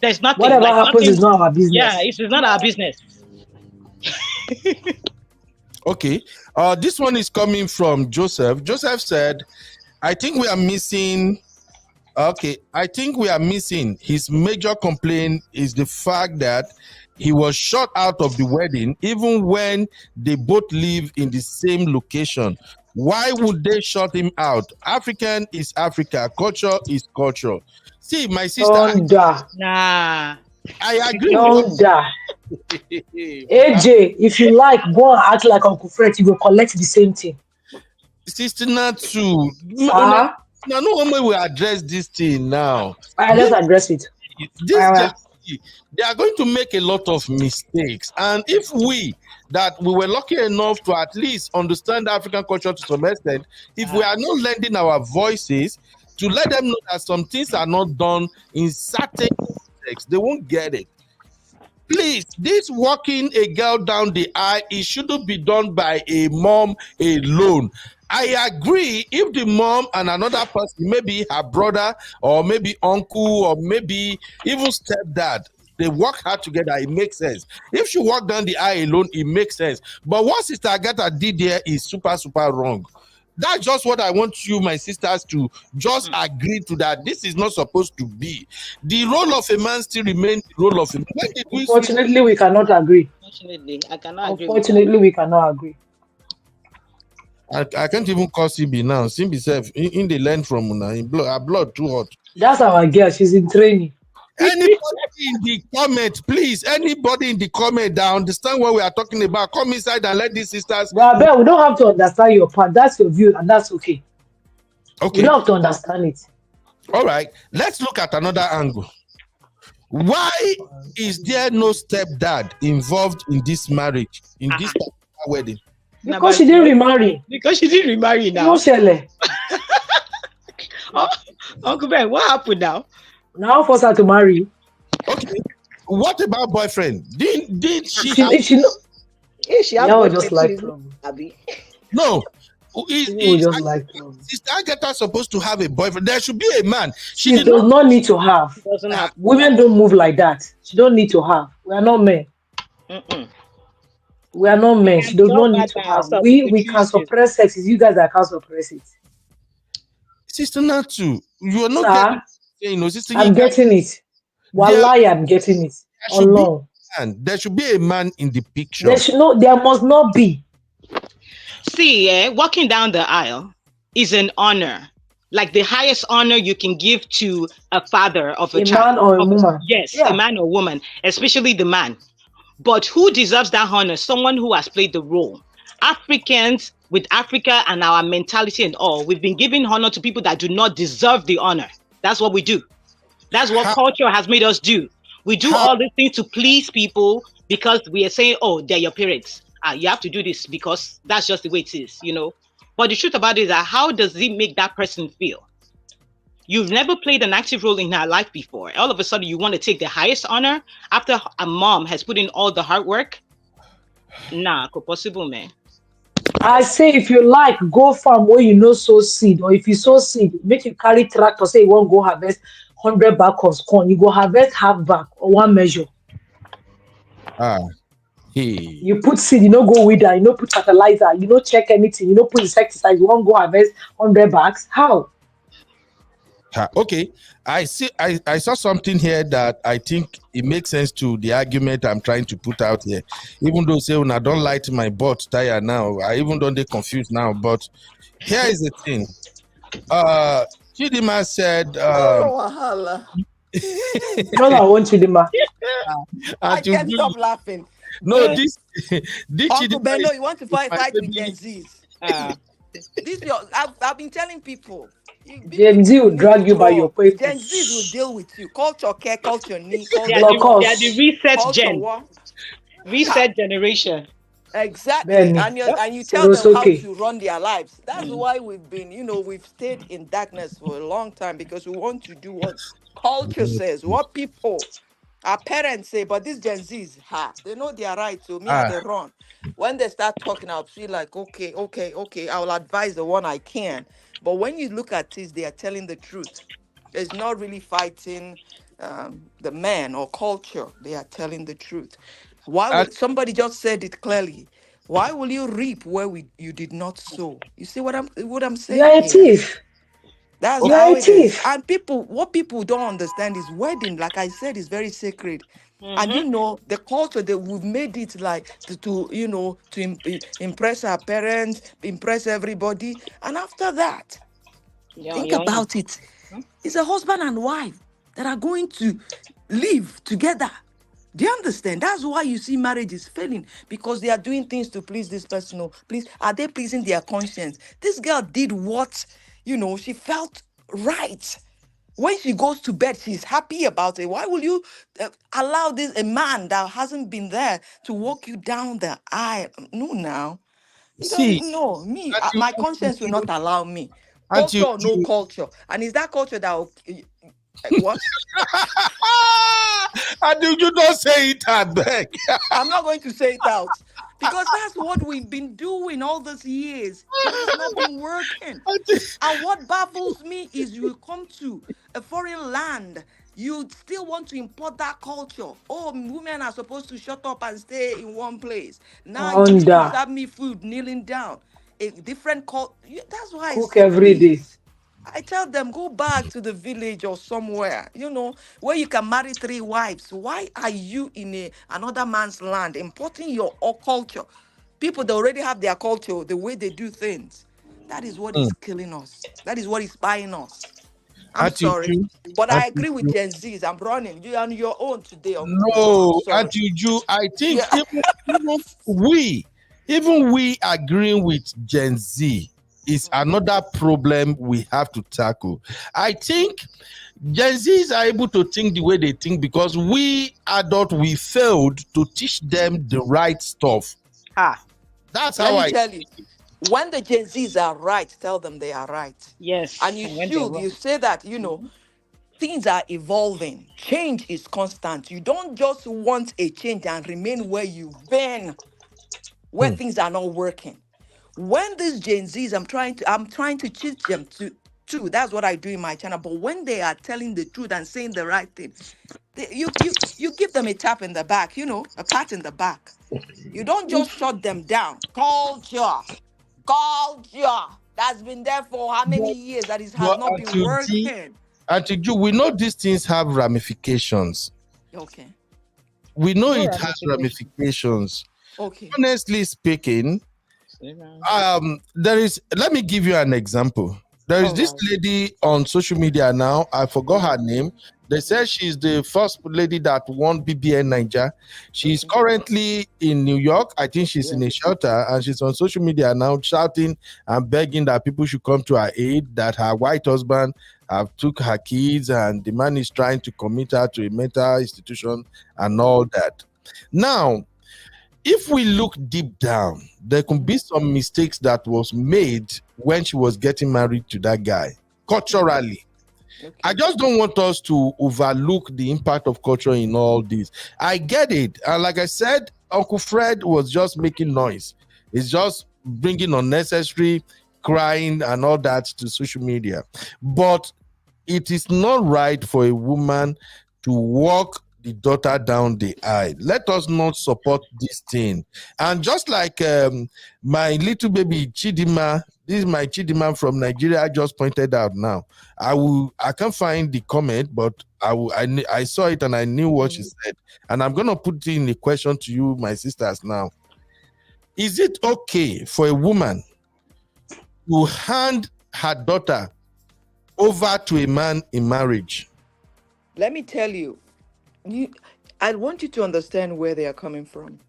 there's nothing. Whatever happens is not our business. Yeah, it's not our business. Okay. This one is coming from Joseph. Joseph said, I think we are missing his major complaint is the fact that he was shut out of the wedding even when they both live in the same location. Why would they shut him out? African is Africa, culture is culture. See, my sister. Nah. I agree. AJ, if you like, go and act like Uncle Fred, you will collect the same thing. Sister Natu, no one will address this thing now. Let's address it. They are going to make a lot of mistakes, and if we were lucky enough to at least understand African culture to some extent, if we are not lending our voices to let them know that some things are not done in certain contexts, they won't get it. Please, this walking a girl down the aisle, it shouldn't be done by a mom alone. I agree if the mom and another person, maybe her brother or maybe uncle or maybe even stepdad, they work hard together, it makes sense. If she walk down the aisle alone, it makes sense. But what Sister Agatha did here is super, super wrong. That's just what I want you, my sisters, to just agree to, that this is not supposed to be. The role of a man still remains the role of a man. When did we switch? Unfortunately, we cannot agree. Unfortunately, I cannot agree with that. Unfortunately, we cannot agree. I can't even call CB now. CB self in the learn from una. Her blood too hot. That's our girl. She's in training. Anybody in the comment, please, anybody in the comment that understand what we are talking about, come inside and let these sisters. But I bet we don't have to understand your part. That's your view, and that's okay. Okay. We don't have to understand it. All right. Let's look at another angle. Why is there no stepdad involved in this marriage, in this wedding? Because she didn't remarry. Because she didn't remarry now. No, Shele. Oh, Uncle Ben, what happened now? Now force her to marry. Okay. What about boyfriend? Did she? She have no, just like trouble. No. Just like trouble. Sister Agatha supposed to have a boyfriend? There should be a man. She does not need to have. Women don't move like that. She don't need to have. We are not men. We are not men. She does not need to have. We can suppress sex. It's you guys that can't suppress it. Sister Natu, you are not getting, sister. I'm getting it. Wallahi, I'm getting it. There should be a man in the picture. There must not be. See, walking down the aisle is an honor. Like the highest honor you can give to a father of a child. Man or a woman. Yes, a man or woman, especially the man. But who deserves that honor? Someone who has played the role. Africans, with Africa and our mentality and all, we've been giving honor to people that do not deserve the honor. That's what we do. That's what culture has made us do. We do all these things to please people because we are saying, oh, they're your parents. You have to do this because that's just the way it is, But the truth about it is that how does it make that person feel? You've never played an active role in her life before. All of a sudden, you want to take the highest honor after a mom has put in all the hard work? Nah, possible, man. I say, if you like, go farm where sow seed, or if you sow seed, make you carry tractor. Say you won't go harvest 100 bags of corn. You go harvest half bag or one measure. You put seed, go with that. Put fertilizer. Check anything. Put insecticide. You won't go harvest 100 bags. How? Okay, I saw something here that I think it makes sense to the argument I'm trying to put out here. Even though say when I don't light my butt tire now, I even don't get confused now. But here is the thing. Chidima said. I want Chidima. I can't stop laughing. No, this Uncle Beno, you want to fight with Gen Zs? I've been telling people. Gen Z will drag you by your papers. Gen Zs will deal with you. Culture care, culture need. They are the reset gen. Reset generation. Exactly. And you tell them how to run their lives. That's why we've been, we've stayed in darkness for a long time because we want to do what culture says, what people, our parents say. But these Gen Zs, they know they are right. So me, they run. When they start talking, I'll feel like, okay. I will advise the one I can. But when you look at this, they are telling the truth. It's not really fighting the man or culture. They are telling the truth. Why would somebody just said it clearly? Why will you reap where you did not sow? You see what I'm saying? You're a thief. That's how it is. And what people don't understand is wedding, like I said, is very sacred. And the culture that we've made it like to impress our parents, impress everybody. And after that, think about it. It's a husband and wife that are going to live together. Do you understand? That's why you see marriage is failing, because they are doing things to please this person. Please, are they pleasing their conscience? This girl did what, she felt right. When she goes to bed, she's happy about it. Why will you allow a man that hasn't been there to walk you down the aisle? No, now. No, me, my conscience will not allow me. Culture or no culture. And is that culture that will... What? And you don't say it, I beg. I'm not going to say it out. Because that's what we've been doing all these years. It's not been working. And what baffles me is you come to a foreign land, you still want to import that culture. Oh, women are supposed to shut up and stay in one place. Now you serve me food kneeling down. a different cult. That's why I Cook say, every day. please. I tell them, go back to the village or somewhere, where you can marry three wives. Why are you in another man's land importing your culture? People that already have their culture, the way they do things. That is what Hmm. is killing us. That is what is buying us. I'm Auntie sorry. Ju, But I Auntie agree with Ju. Gen Zs. I'm running. You on your own today, Uncle Bear. I'm No, sorry. Auntie Ju, I think Yeah. even we agreeing with Gen Z is another problem we have to tackle. I think Gen Zs are able to think the way they think because we adult we failed to teach them the right stuff. Ha. That's Let how me I tell you, when the Gen Zs are right, tell them they are right. And Yes. you And when they're should, wrong. you say that, things are evolving. Change is constant. You don't just want a change and remain where you've been, where Hmm. things are not working. When these Gen Zs, I'm trying to teach them to too. That's what I do in my channel. But when they are telling the truth and saying the right thing, you give them a tap in the back, a pat in the back. You don't just shut them down. Culture that's been there for how many but, years that is has but not been working. Auntie Ju, we know these things have ramifications. Okay, We know No it has ramification. ramifications. okay, Honestly speaking, let me give you an example. There is all this right. lady on social media now, I forgot her Mhm, name. They said mhm. she's the first lady that won BBN Niger. She's Okay, currently in New York. I think she's in yeah. a shelter and she's on social media now shouting and begging that people should come to her aid, that her white husband have took her kids and the man is trying to commit her to a mental institution and all Mhm, that. Now, if we look deep down, there could be mhm, some mistakes that was made when she was getting married to that guy mhm. culturally. I Okay. just don't want us to overlook the impact of culture in all this. I get it. And like I said, Uncle Fred was just making noise. It's just bringing unnecessary crying and all that to social media. But it is not right for a woman to walk the daughter down the aisle. Let us not support this thing. And just like my little baby Chidima, this is my Chidima from Nigeria, I just pointed out now. I can't find the comment, but I saw it and I knew what she Mhm. said. And I'm gonna put in a question to you, my sisters, now. Is it okay for a woman to hand her daughter over to a man in marriage? Let me tell you, you, I want you to understand where they are coming from.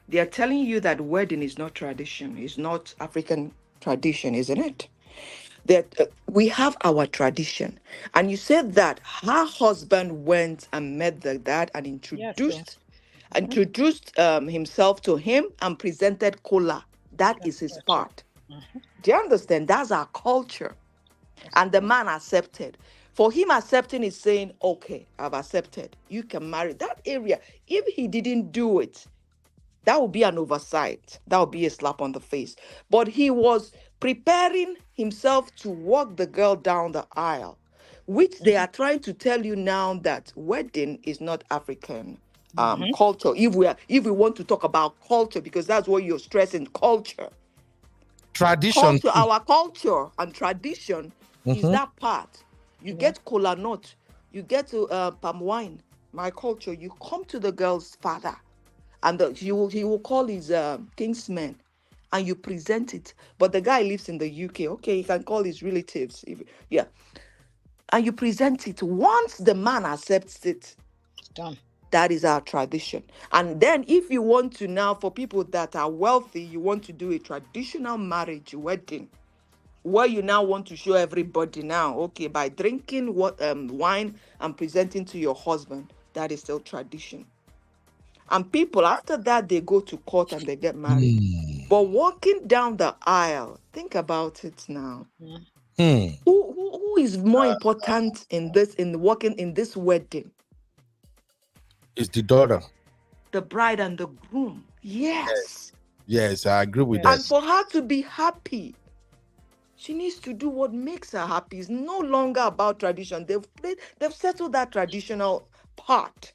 They are telling you that wedding is not tradition, it's not African tradition, isn't it? That we have our tradition. And you said that her husband went and met the dad and Yes. So. Mhm. introduced himself to him and presented kola. That is That's his culture. part. Mhm. Do you understand? That's our culture. That's And the correct. man accepted. For him accepting is saying, okay, I've accepted. You can marry that area. If he didn't do it, that would be an oversight. That would be a slap on the face. But he was preparing himself to walk the girl down the aisle, which they Mhm. are trying to tell you now that wedding is not African Mhm. culture. If we want to talk about culture, because that's what you're stressing, culture. Tradition Culture, too. our culture and tradition is Mhm. that part. You Yeah. get kola nut, you get to palm wine. My culture, you come to the girl's father and he will call his kingsman and you present it. But the guy lives in the UK. Okay, he can call his relatives. Yeah. And you present it. Once the man accepts it, Done. that is our tradition. And then if you want to now, for people that are wealthy, you want to do a traditional marriage wedding where you now want to show everybody now, okay, by drinking what wine and presenting to your husband, that is still tradition. And people after that they go to court and they get married. Hmm. But walking down the aisle, think about it now. Mhm. Hmm. Who is more important in walking in this wedding? It's the daughter. The bride and the groom. Yes. Yes, I agree with that. And Yes. for her to be happy, she needs to do what makes her happy. It's no longer about tradition. They've settled that traditional part.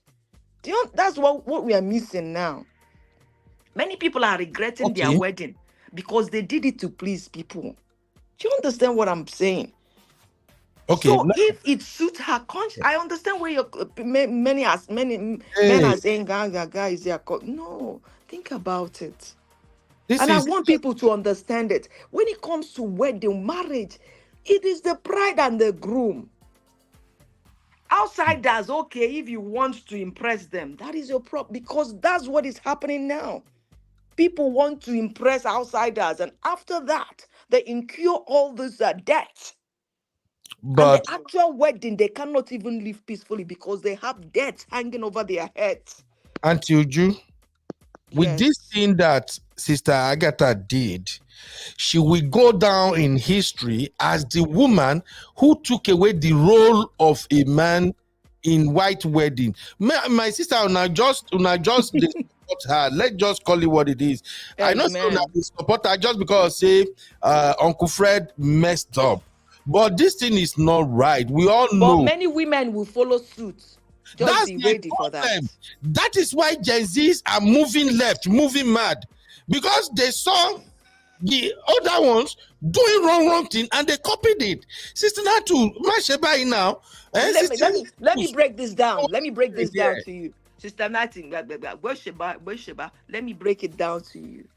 That's what we are missing now. Many people are regretting their Okay. wedding because they did it to please people. Do you understand what I'm saying? Okay. So if it suits her conscience, I understand where you're many men Hey, are saying, guys, they are no, think about it. this And I is want people to understand it. When it comes to wedding, marriage, it is the bride and the groom. Outsiders, okay, if you want to impress them, that is your problem, because that's what is happening now. People want to impress outsiders, and after that, they incur all this debt. And but the actual wedding, they cannot even live peacefully because they have debts hanging over their heads. Auntie Uju, with Yes. this thing that Sister Agatha did, she will go down in history as the woman who took away the role of a man in white wedding. My sister, una just dey support her. Let's just call it what it is. I know say una Amen. dey support her just because say Uncle Fred messed up. But this thing is not right. We all But know. many women will follow suit. Just That's be the ready for that. problem. That is why Gen Zs are moving left, moving mad, because they saw the other ones doing wrong thing and they copied it. Sister Natu, Mashebai now. Let me break this down. Let me break this down Yeah. to you. Sister Nati, Sheba, let me break it down to you.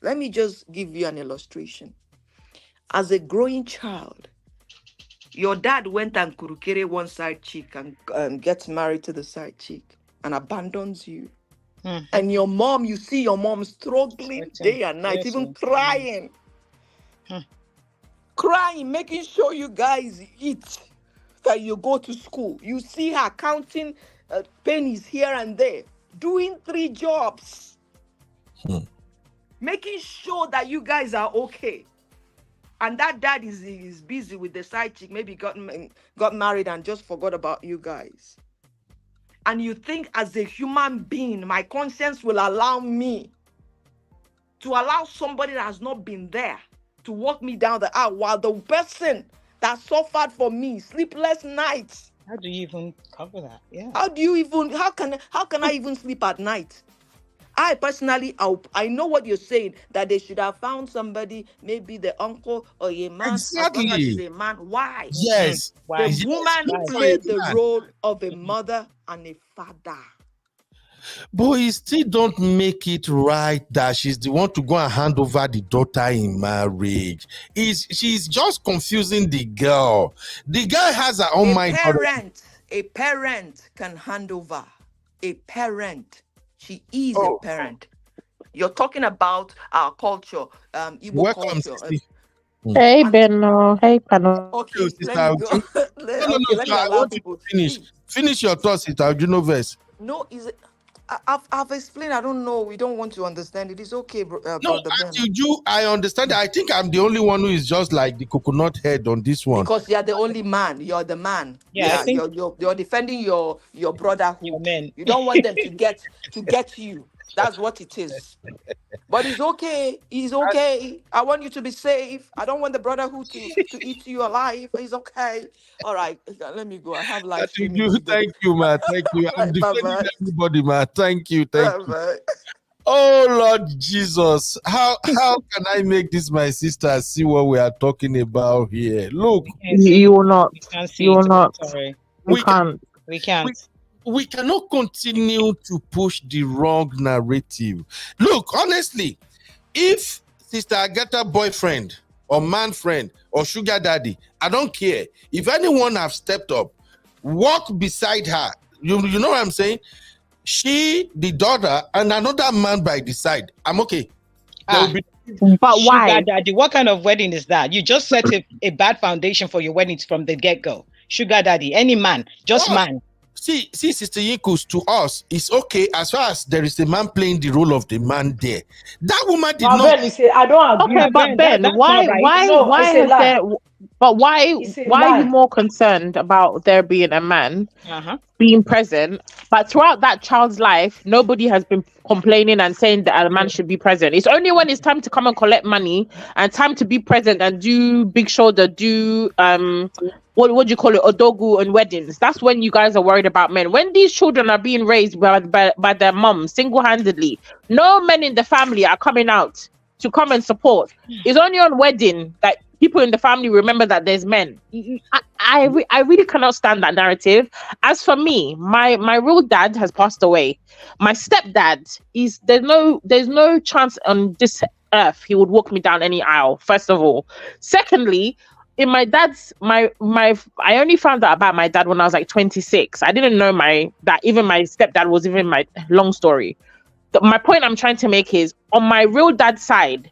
Let me just give you an illustration. As a growing child, your dad went and kurukere one side chick and gets married to the side chick and abandons you. Mhm. And your mom, you see your mom struggling day and night, Yes, even sir. crying. Crying, making sure you guys eat, that you go to school. You see her counting pennies here and there, doing 3 jobs, making sure that you guys are okay. And that dad is busy with the side chick, maybe got married and just forgot about you guys. And you think as a human being, my conscience will allow me to allow somebody that has not been there to walk me down the aisle, while the person that suffered for me sleepless nights. How do you even cover that? Yeah. How can I even sleep at night? I personally, I know what you're saying, that they should have found somebody, maybe the uncle or a man, as long as he's Exactly. a man. Why? Yes. Why? The Yes. woman Look for a played the man. role of a mother and a father. But it still don't make it right that she's the one to go and hand over the daughter in marriage. She's just confusing the girl. The girl has her own mind. A parent can hand over. A parent. She is a Oh. parent. You're talking about our culture, Igbo Welcome, culture. sister. Hey, Benno. Hey, Pano. Okay, Sister let me go. Uju. No, Let me I allow want you people to finish. speak. Finish your thoughts, Sister Uju verse. No, I've explained. I don't know. We don't want to understand it. It's okay, No, Brother Ben. Auntie Uju, I understand. I think I'm the only one who is just like the coconut head on this one. Because you're the only man. You're the man. Yeah, I think you're defending your brotherhood. your men. You don't want them to get you. That's what it is. But it's okay. It's okay. I want you to be safe. I don't want the brotherhood to eat you alive. It's okay. All right. Let me go. I have live Auntie streaming Uju, to do. thank you, man. Thank you. I'm defending Bye-bye. everybody, man. Thank you. Thank you. Bye-bye. Oh Lord Jesus, how can I make this my sister see what we are talking about here? Look, You will not. We can't see You will it. not. Sorry. You we can, can't. We can't. we cannot continue to push the wrong narrative. Look, honestly, if Sister Agatha boyfriend or man friend or sugar daddy, I don't care. If anyone have stepped up, walk beside her. You know what I'm saying? She, the daughter, and another man by the side. I'm okay. There will be But Sugar why? daddy. What kind of wedding is that? You just set a bad foundation for your wedding from the get-go. Sugar daddy, any man, just Yes. man. See, Sister Yikus, to us, it's okay as far as there is a man playing the role of the man there. That woman did But not. Ben, you say, I don't agree. Okay, but Ben, that's why, not right. why, No, why it's a has lie. there? But why It's a are you lie. more concerned about there being a man Uh-huh. being present, but throughout that child's life, nobody has been complaining and saying that a man should be present? It's only when it's time to come and collect money and time to be present and do big shoulder, do what do you call it, odogu and weddings. That's when you guys are worried about men. When these children are being raised by their mum single-handedly, no men in the family are coming out to come and support. It's only on wedding that people in the family remember that there's men. I really cannot stand that narrative. As for me, my real dad has passed away. My stepdad is there's no chance on this earth he would walk me down any aisle. First of all, secondly, in my dad's my I only found out about my dad when I was like 26. I didn't know that even my stepdad was even my long story. My point I'm trying to make is on my real dad's side,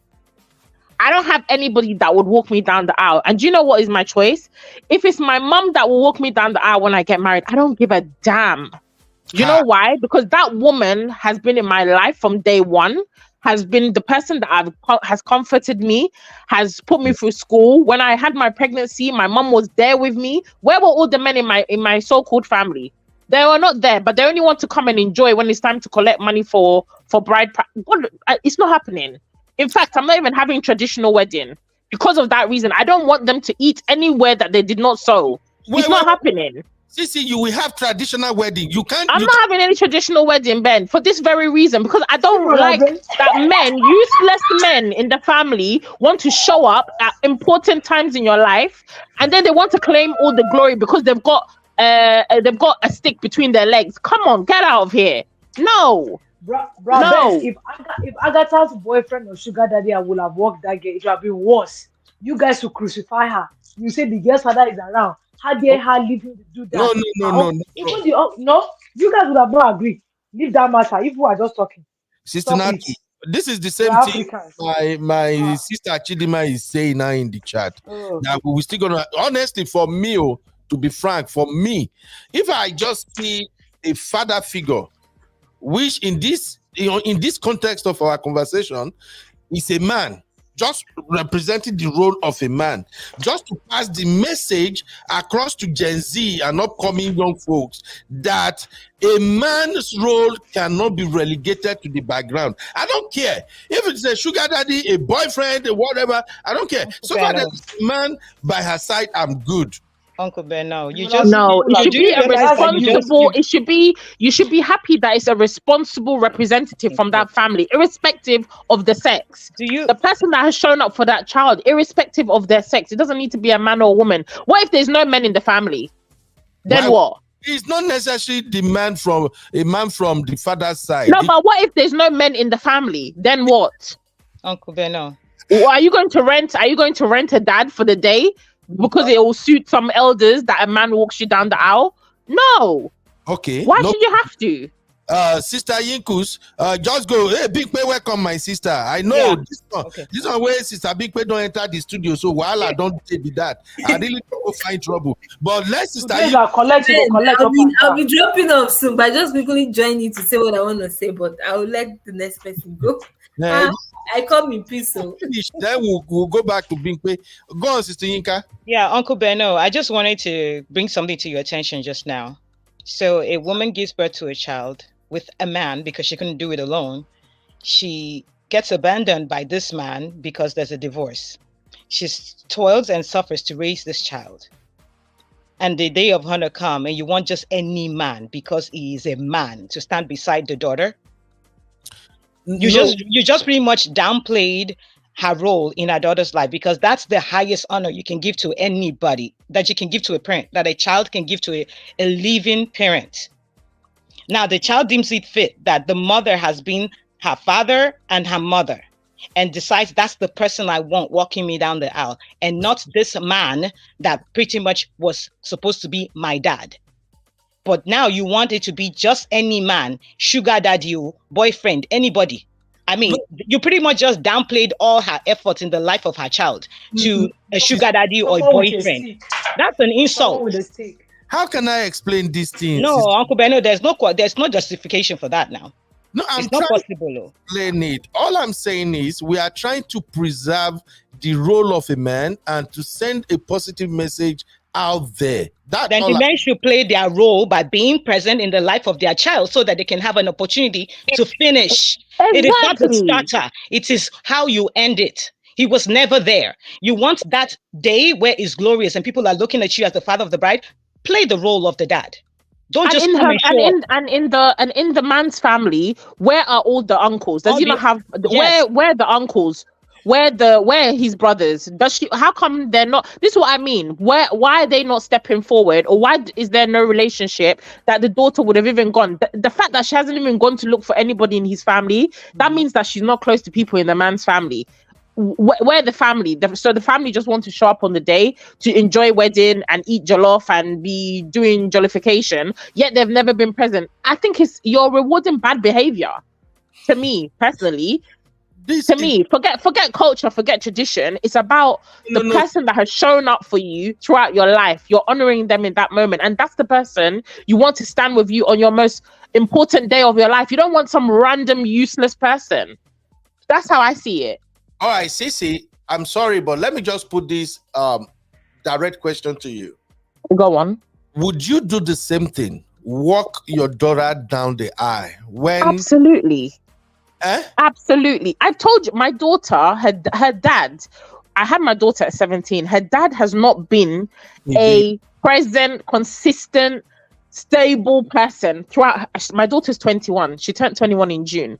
I don't have anybody that would walk me down the aisle. And do you know what is my choice? If it's my mom that will walk me down the aisle when I get married, I don't give a damn. You know why? Because that woman has been in my life from day one, has been the person that has comforted me, has put me through school. When I had my pregnancy, my mom was there with me. Where were all the men in my so-called family? They were not there, but they only want to come and enjoy when it's time to collect money for bride. It's not happening. In fact, I'm not even having traditional wedding because of that reason. I don't want them to eat anywhere that they did not sow. It's not happening. See, you will have traditional wedding. You can't. I'm not having any traditional wedding, Ben, for this very reason, because I don't like that men, useless men in the family, want to show up at important times in your life, and then they want to claim all the glory because they've got a stick between their legs. Come on, get out of here. No. No. Ben, if Agatha's boyfriend or sugar daddy would have walked that girl, it would have been worse. You guys will crucify her. You say the girl's father is around. How dare her leave him to do that? No. No, you guys would have not agreed. Leave that matter. If we are just talking. Sister Natu, this is the same thing my sister Chidima is saying now in the chat. That we're still gonna, honestly, for me, to be frank, for me, if I just see a father figure, which in this context of our conversation is a man, just representing the role of a man, just to pass the message across to Gen Z and upcoming young folks that a man's role cannot be relegated to the background. I don't care if it's a sugar daddy, a boyfriend, whatever. I don't care. So far there's a man by her side, I'm good. Uncle Ben, no, it should be a responsible. You should be happy that it's a responsible representative from that family, irrespective of the sex. The person that has shown up for that child, irrespective of their sex, it doesn't need to be a man or a woman. What if there's no men in the family? Then what? It's not necessarily a man from the father's side. No, but what if there's no men in the family? Then what? Uncle Ben, no. Are you going to rent a dad for the day? Because it will suit some elders that a man walks you down the aisle? No. Okay. Why should you have to? Sister Yinkus, just go. Hey, Big Pay, welcome, my sister. I know this one where Sister Big Pay don't enter the studio, so while I don't take that, I really don't find trouble. But let's Sister I'll be dropping off soon, but I just quickly join you to say what I want to say, but I will let the next person go. I come in peace, so then we'll go back to Big Pay. Go on, Sister Yinka. Yeah, Uncle Benno, I just wanted to bring something to your attention just now. So a woman gives birth to a child with a man because she couldn't do it alone. She gets abandoned by this man because there's a divorce. She toils and suffers to raise this child. And the day of honor come and you want just any man because he is a man to stand beside the daughter. You just pretty much downplayed her role in her daughter's life, because that's the highest honor you can give to anybody, that you can give to a parent, that a child can give to a living parent. Now, the child deems it fit that the mother has been her father and her mother, and decides that's the person I want walking me down the aisle, and not this man that pretty much was supposed to be my dad. But now you want it to be just any man, sugar daddy, boyfriend, anybody. I mean, you pretty much just downplayed all her efforts in the life of her child to a sugar daddy or a boyfriend. That's an insult. How can I explain these things? No, Uncle Benno, there's no justification for that now. No, it's not possible. To explain it. All I'm saying is we are trying to preserve the role of a man and to send a positive message out there. Then the men should play their role by being present in the life of their child so that they can have an opportunity to finish. Exactly. It is not the starter. It is how you end it. He was never there. You want that day where it's glorious and people are looking at you as the father of the bride. Play the role of the dad. Don't just come and show up. In the man's family, where are all the uncles? Does he not have where the uncles? where his brothers? Does she? How come they're not? This is what I mean. Why are they not stepping forward, or why is there no relationship that the daughter would have even gone? The fact that she hasn't even gone to look for anybody in his family, that means that she's not close to people in the man's family. Where the family? So the family just want to show up on the day to enjoy wedding and eat jollof and be doing jollification, yet they've never been present. I think you're rewarding bad behavior. To me personally, forget culture, forget tradition. It's about the person that has shown up for you throughout your life. You're honoring them in that moment, and that's the person you want to stand with you on your most important day of your life. You don't want some random useless person. That's how I see it. All right, Sissy, I'm sorry, but let me just put this direct question to you. Go on. Would you do the same thing? Walk your daughter down the aisle when? Absolutely. Absolutely. I told you, my daughter, her dad, I had my daughter at 17. Her dad has not been a present, consistent, stable person throughout. My daughter's 21. She turned 21 in June.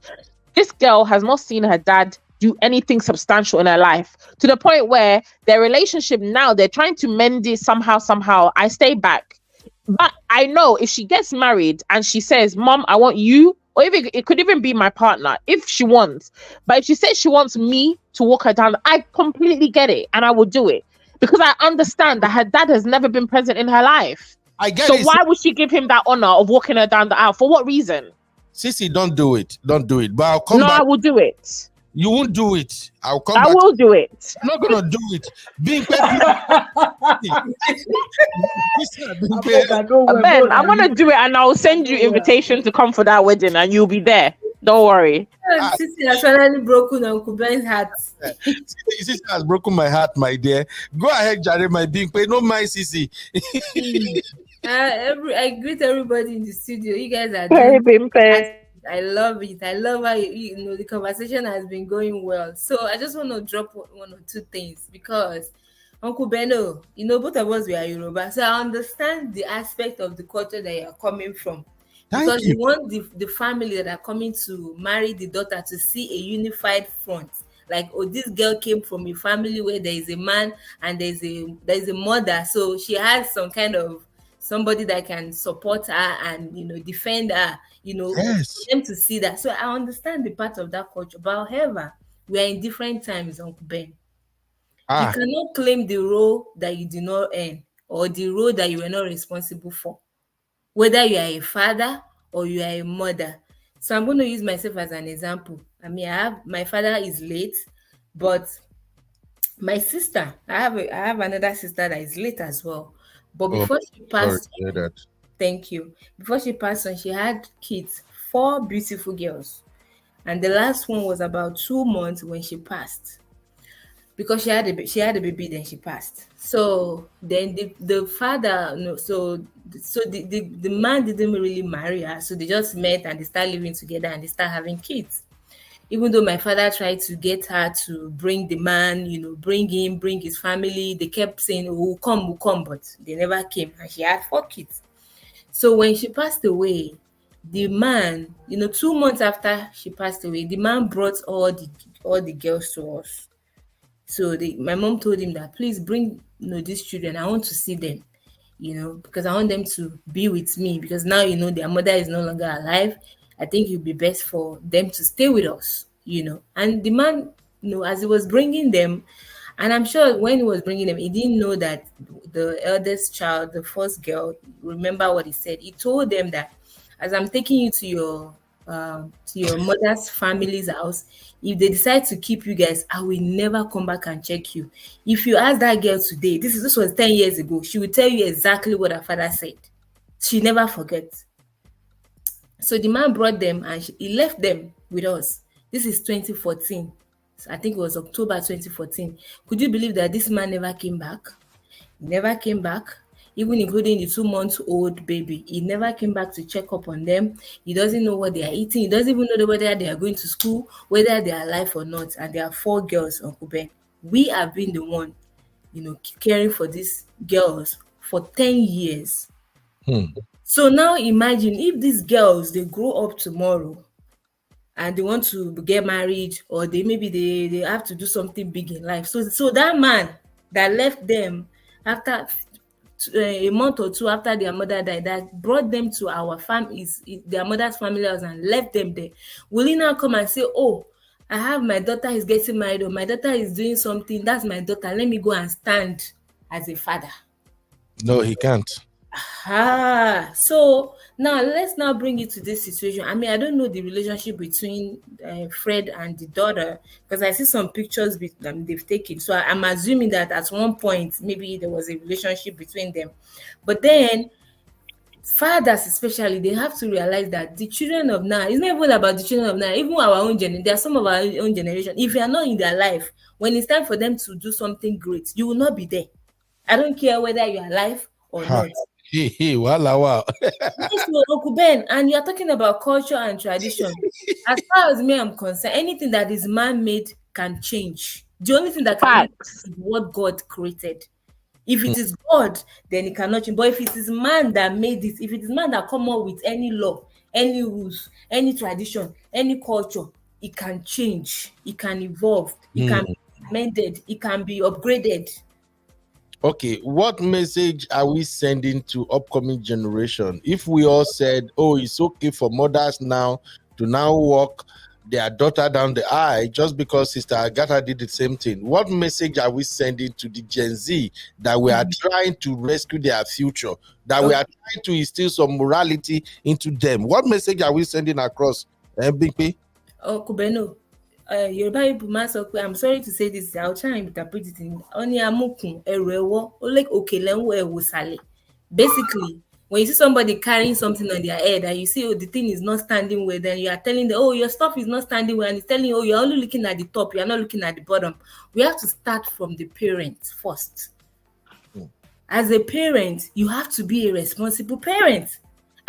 This girl has not seen her dad do anything substantial in her life, to the point where their relationship now, they're trying to mend it somehow. I stay back. But I know if she gets married and she says, Mom, I want you, or even it could even be my partner if she wants. But if she says she wants me to walk her down, I completely get it, and I will do it, because I understand that her dad has never been present in her life. I get so it. Why would she give him that honor of walking her down the aisle? For what reason? Sissy, don't do it. Don't do it. But I'll come back. No, I will do it. You won't do it. I'll come back. I will do it. I'm not gonna do it. Ben, I'm gonna do it, and I'll send you invitation to come for that wedding, and you'll be there. Don't worry. Sissy has finally broken Uncle Ben's heart. Sissy has broken my heart, my dear. Go ahead, Jared, my being paid. No mind, Sissy. I greet everybody in the studio. You guys are very been paid. I love it. I love how the conversation has been going well. So I just want to drop one or two things, because Uncle Beno, both of us we are Yoruba, so I understand the aspect of the culture that you are coming from. Because you want the family that are coming to marry the daughter to see a unified front. Like, this girl came from a family where there is a man and there is a mother, so she has some kind of somebody that can support her and defend her. Yes. For them to see that. So I understand the part of that culture. But however, we are in different times, Uncle Ben. You cannot claim the role that you did not earn, or the role that you were not responsible for, whether you are a father or you are a mother. So I'm going to use myself as an example. I mean, my father is late, but my sister, I have another sister that is late as well. But before she passed, thank you. Before she passed on, she had kids, 4 beautiful girls. And the last one was about 2 months when she passed. Because she had a baby, then she passed. So then the father, the man didn't really marry her. So they just met and they start living together and they start having kids. Even though my father tried to get her to bring the man, bring his family, they kept saying, we'll come, but they never came. And she had 4 kids. So when she passed away, the man, 2 months after she passed away, the man brought all the girls to us. So my mom told him that, please bring these children. I want to see them, because I want them to be with me, because now their mother is no longer alive. I think it would be best for them to stay with us, And the man, as he was bringing them, and I'm sure when he was bringing them, he didn't know that the eldest child, the first girl, remember what he said. He told them that, as I'm taking you to your mother's family's house, if they decide to keep you guys, I will never come back and check you. If you ask that girl today, this was 10 years ago, she will tell you exactly what her father said. She never forgets. So the man brought them and he left them with us. This is 2014. So I think it was October 2014. Could you believe that this man never came back? He never came back, even including the 2-month-old baby. He never came back to check up on them. He doesn't know what they are eating. He doesn't even know whether they are going to school, whether they are alive or not. And there are 4 girls, Uncle Ben. We have been the one, caring for these girls for 10 years. So now imagine if these girls, they grow up tomorrow and they want to get married, or they have to do something big in life. So that man that left them after a month or two after their mother died, that brought them to our farm, is their mother's family house, and left them there, will he now come and say, oh, I have my daughter is getting married, or my daughter is doing something, that's my daughter, let me go and stand as a father? No, he can't. So now let's now bring it to this situation. I mean, I don't know the relationship between Fred and the daughter, because I see some pictures they've taken. So I'm assuming that at one point maybe there was a relationship between them. But then fathers especially, they have to realize that the children of now, it's not even about the children of now, even our own generation, there are some of our own generation, if you are not in their life, when it's time for them to do something great, you will not be there. I don't care whether you're alive or not. Wow. Yes, so Uncle Ben, and you're talking about culture and tradition. As far as me I'm concerned, anything that is man-made can change. The only thing that can Facts. is what God created. If it is God, then it cannot change. But if it is man that made it, if it is man that come up with any law, any rules, any tradition, any culture, it can change, it can evolve, it can be amended, it can be upgraded. Okay, what message are we sending to upcoming generation? If we all said, oh, it's okay for mothers now to now walk their daughter down the aisle just because Sister Agatha did the same thing, what message are we sending to the Gen Z that we are trying to rescue their future, that we are trying to instill some morality into them? What message are we sending across, BP? Oh, Kubeno, Yoruba people máa sọ pé, I'm sorry to say this, I'll try and interpret it in Oni amukun ẹrù ẹwọ, ó lè òkèlè ń wọ ẹ̀wù sàlẹ̀. Basically, when you see somebody carrying something on their head and you see, oh, the thing is not standing well, then you are telling them, oh, your stuff is not standing well, and it's telling you, oh, you're only looking at the top, you're not looking at the bottom. We have to start from the parents first. As a parent, you have to be a responsible parent.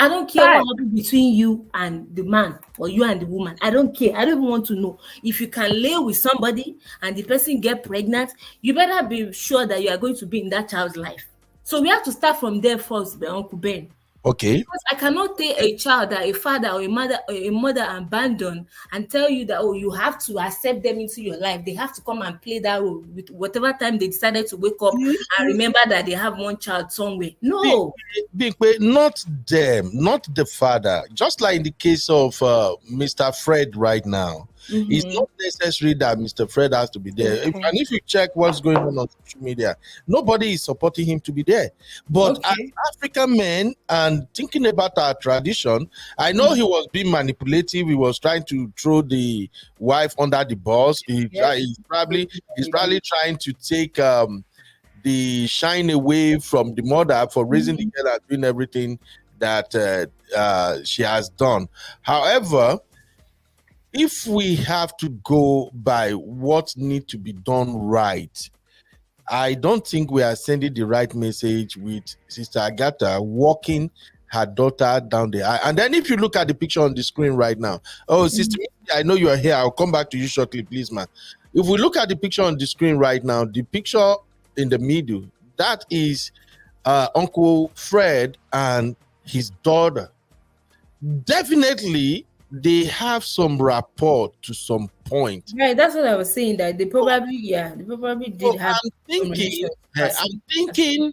I don't care what happened between you and the man or you and the woman. I don't care. I don't even want to know. If you can lay with somebody and the person get pregnant, you better be sure that you are going to be in that child's life. So we have to start from there first, Uncle Ben. Okay. Because I cannot take a child that a father or a mother abandoned and tell you that, oh, you have to accept them into your life. They have to come and play that role with whatever time they decided to wake up and remember that they have one child somewhere. No. Not them, not the father. Just like in the case of Mr. Fred right now. It's not necessary that Mr. Fred has to be there. And if you check what's going on social media, nobody is supporting him to be there. But as African men and thinking about our tradition, I know he was being manipulative. He was trying to throw the wife under the bus. He's probably trying to take the shine away from the mother for raising the girl and doing everything that she has done. However, if we have to go by what needs to be done right, I don't think we are sending the right message with Sister Agatha walking her daughter down the aisle. And then if you look at the picture on the screen right now, Sister, I know you are here. I'll come back to you shortly, please, man. If we look at the picture on the screen right now, the picture in the middle, that is Uncle Fred and his daughter. Definitely, they have some rapport to some point. Right, that's what I was saying. That they probably did have. I'm thinking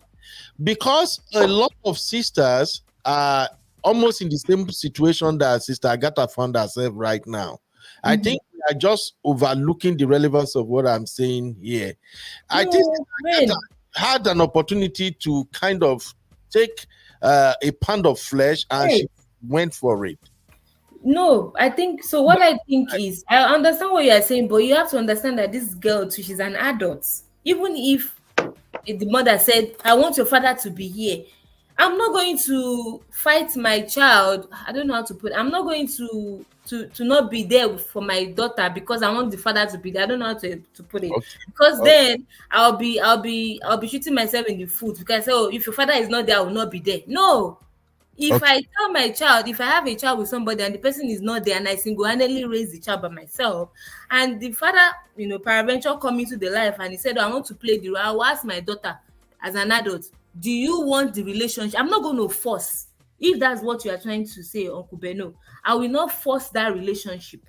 because a lot of sisters are almost in the same situation that Sister Agatha found herself right now. I think we are just overlooking the relevance of what I'm saying here. I think Agatha had an opportunity to kind of take a pound of flesh and she went for it. No, I think so. What I think is, I understand what you are saying, but you have to understand that this girl too, she's an adult. Even if the mother said, I want your father to be here, I'm not going to fight my child. I don't know how to put it. I'm not going to not be there for my daughter because I want the father to be there. I don't know how to put it. Because then I'll be shooting myself in the foot because if your father is not there, I will not be there. No. If I tell my child, if I have a child with somebody and the person is not there and I single-handedly raise the child by myself, and the father, peradventure come into the life and he said, I want to play the role, I will ask my daughter as an adult, do you want the relationship? I'm not going to force. If that's what you are trying to say, Uncle Beno, I will not force that relationship.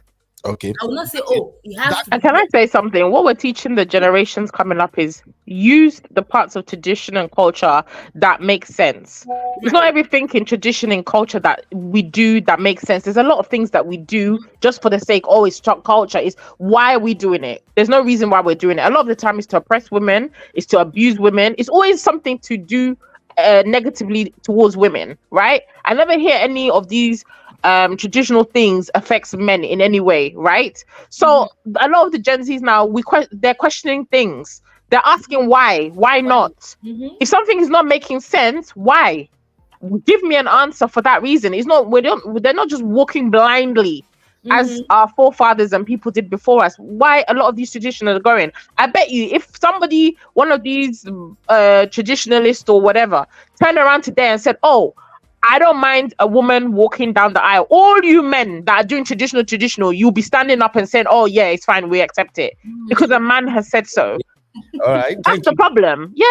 Okay. I will not say, oh, it has to And be. can I say something? What we're teaching the generations coming up is use the parts of tradition and culture that make sense. It's not Right. everything in tradition and culture that we do that makes sense. There's a lot of things that we do just for the sake, oh, it's culture. Is why are we doing it? There's no reason why we're doing it. A lot of the time it's to oppress women, it's to abuse women. It's always something to do negatively towards women, right? I never hear any of these traditional things affects men in any way, right? So a lot of the Gen Zs now, they're questioning things. They're asking why not? Mm-hmm. If something is not making sense, why? Give me an answer for that reason. It's not they're not just walking blindly as our forefathers and people did before us. Why a lot of these traditions are going? I bet you if somebody, one of these traditionalists or whatever, turned around today and said, oh, I don't mind a woman walking down the aisle. All you men that are doing traditional, you'll be standing up and saying, oh, yeah, it's fine. We accept it. Because a man has said so. All right. That's the problem. Yeah.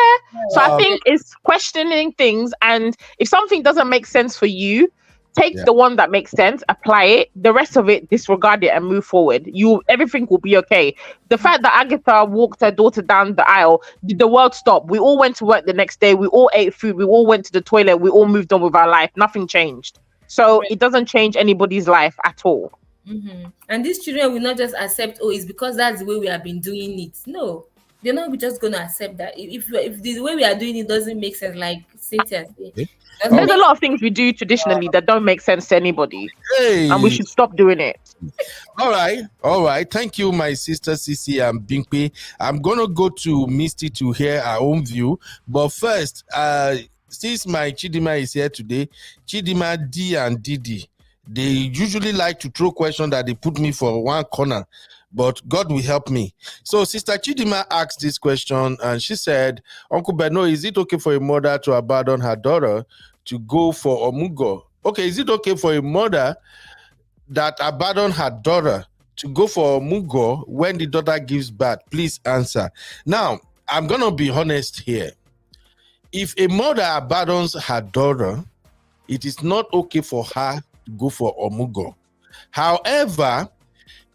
So I think it's questioning things. And if something doesn't make sense for you, take the one that makes sense, apply it. The rest of it, disregard it and move forward. Everything will be okay. The fact that Agatha walked her daughter down the aisle, did the world stop? We all went to work the next day. We all ate food. We all went to the toilet. We all moved on with our life. Nothing changed. So it doesn't change anybody's life at all. And these children will not just accept, oh, it's because that's the way we have been doing it. No, they're not just going to accept that. If the way we are doing it doesn't make sense, like Cynthia said. There's a lot of things we do traditionally that don't make sense to anybody. Hey. And we should stop doing it. All right. Thank you, my sister Sisi and Binkwe. I'm gonna go to Misty to hear our own view. But first, since my Chidima is here today, Chidima, D and Didi, they usually like to throw questions that they put me for one corner. But God will help me. So Sister Chidima asked this question and she said, Uncle Beno, is it okay for a mother to abandon her daughter to go for Omugo? Okay, is it okay for a mother that abandoned her daughter to go for Omugo when the daughter gives birth? Please answer. Now, I'm going to be honest here. If a mother abandons her daughter, it is not okay for her to go for Omugo. However,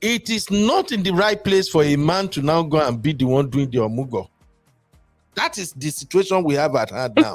it is not in the right place for a man to now go and be the one doing the Omugo. That is the situation we have at hand now.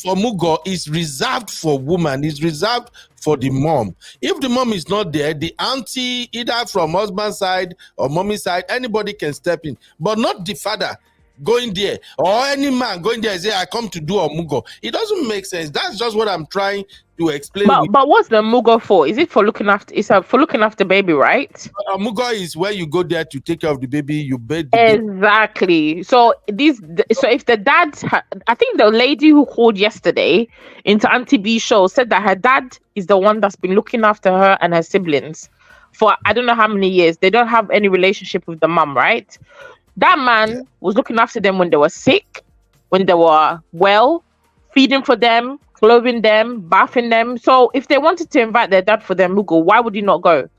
Omugo is reserved for woman, is reserved for the mom. If the mom is not there, the auntie, either from husband's side or mommy's side, anybody can step in, but not the father going there or any man going there and say, I come to do Omugo. It doesn't make sense. That's just what I'm trying to explain. But what's the Mugo for? Is it for looking after? It's for looking after baby, right? Mugo is where you go there to take care of the baby. You bathe the exactly. Baby. So if the dad, I think the lady who called yesterday into Auntie B's show said that her dad is the one that's been looking after her and her siblings for I don't know how many years. They don't have any relationship with the mom, right? That man was looking after them when they were sick, when they were well, feeding for them, clothing them, bathing them. So if they wanted to invite their dad for their Mugo, why would he not go?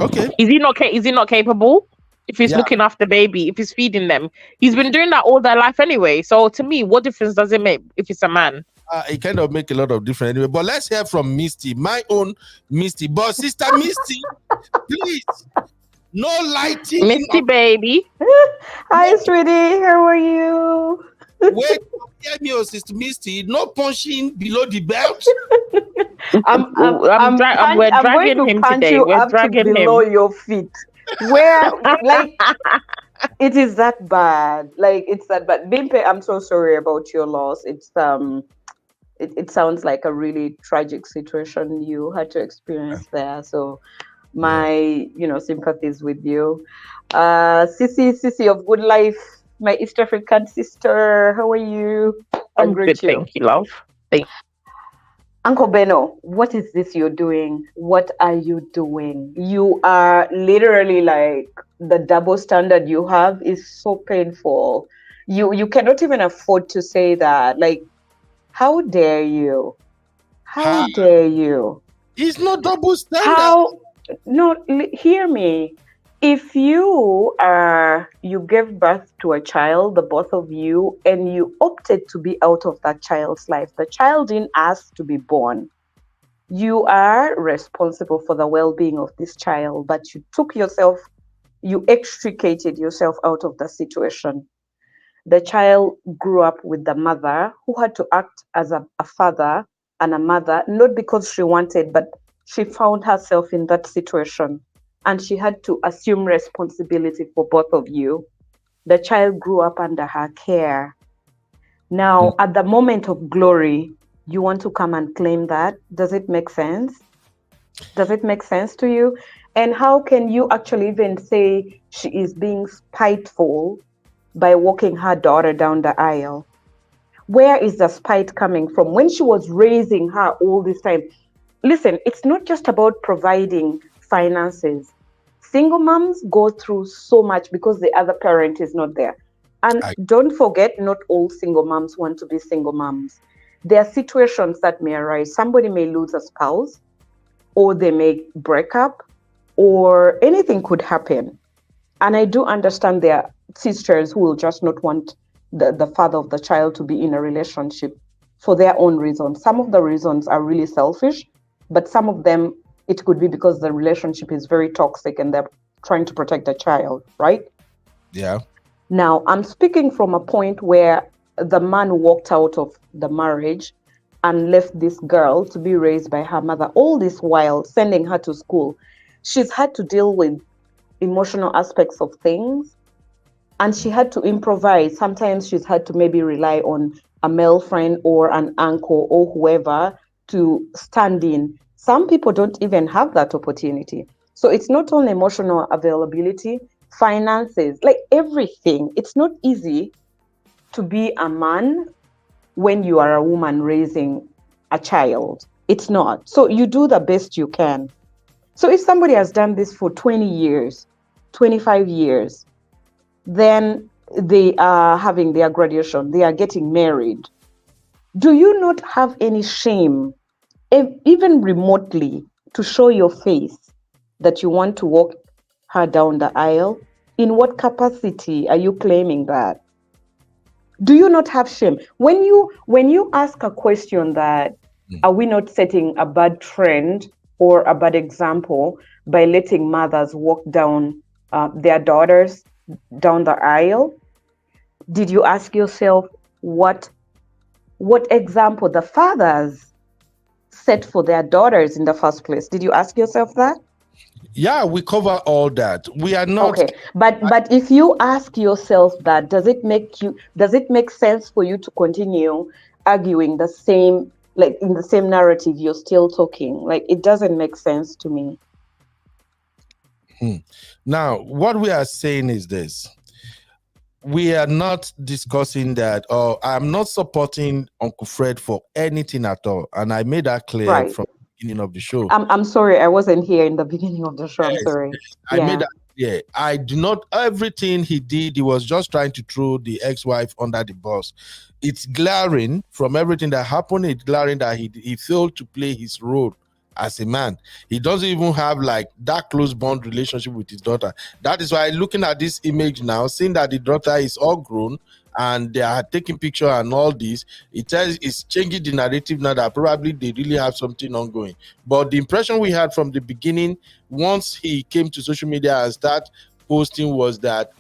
Okay. Is he not capable? If he's looking after baby, if he's feeding them, he's been doing that all their life anyway. So to me, what difference does it make if it's a man? It kind of make a lot of difference anyway. But let's hear from Misty, my own Misty. But Sister Misty, please, no lighting. Misty baby. Hi, sweetie. How are you? Wait, hear me, oh, Sister Misty. No punching below the belt. I'm dragging going to him punch today. you We're up to dragging below him. your feet. Where, like, it is that bad. Like, it's that bad. Bimpe, I'm so sorry about your loss. It's it sounds like a really tragic situation you had to experience there. So my sympathies with you. Sissy of Good Life, my East African sister. How are you? I'm good, thank you, love. Thank you. Uncle Beno, what is this you're doing? What are you doing? You are literally like the double standard you have is so painful. You cannot even afford to say that. Like, how dare you? How dare you? It's not double standard. Hear me. If you gave birth to a child, the both of you, and you opted to be out of that child's life, the child didn't ask to be born. You are responsible for the well-being of this child, but you extricated yourself out of the situation. The child grew up with the mother who had to act as a father and a mother, not because she wanted, but she found herself in that situation and she had to assume responsibility for both of you. The child grew up under her care. Now, at the moment of glory, you want to come and claim that. Does it make sense? Does it make sense to you? And how can you actually even say she is being spiteful by walking her daughter down the aisle? Where is the spite coming from? When she was raising her all this time, listen, it's not just about providing finances. Single moms go through so much because the other parent is not there. And don't forget, not all single moms want to be single moms. There are situations that may arise. Somebody may lose a spouse, or they may break up, or anything could happen. And I do understand there are sisters who will just not want the father of the child to be in a relationship for their own reasons. Some of the reasons are really selfish, but some of them, it could be because the relationship is very toxic and they're trying to protect the child, right? Yeah. Now, I'm speaking from a point where the man walked out of the marriage and left this girl to be raised by her mother, all this while sending her to school. She's had to deal with emotional aspects of things, and she had to improvise. Sometimes she's had to maybe rely on a male friend or an uncle or whoever to stand in. Some people don't even have that opportunity. So it's not only emotional availability, finances, like everything. It's not easy to be a man when you are a woman raising a child. It's not. So you do the best you can. So if somebody has done this for 20 years, 25 years, then they are having their graduation, they are getting married. Do you not have any shame, even remotely, to show your face that you want to walk her down the aisle? In what capacity are you claiming that? Do you not have shame? When you ask a question that, are we not setting a bad trend or a bad example by letting mothers walk down their daughters down the aisle? Did you ask yourself what example the fathers set for their daughters in the first place? Did you ask yourself that? Yeah, we cover all that. We are not okay. But if you ask yourself that, does it make sense for you to continue arguing the same, like in the same narrative you're still talking? Like, it doesn't make sense to me. Now, what we are saying is this. We are not discussing that, or I'm not supporting Uncle Fred for anything at all. And I made that clear from the beginning of the show. I'm sorry, I wasn't here in the beginning of the show. I'm sorry. I made that clear. I do not, everything he did, he was just trying to throw the ex-wife under the bus. It's glaring from everything that happened. It's glaring that he failed to play his role as a man. He doesn't even have like that close bond relationship with his daughter. That is why, looking at this image now, seeing that the daughter is all grown and they are taking picture and all this, it's changing the narrative now that probably they really have something ongoing. But the impression we had from the beginning, once he came to social media and start posting, was that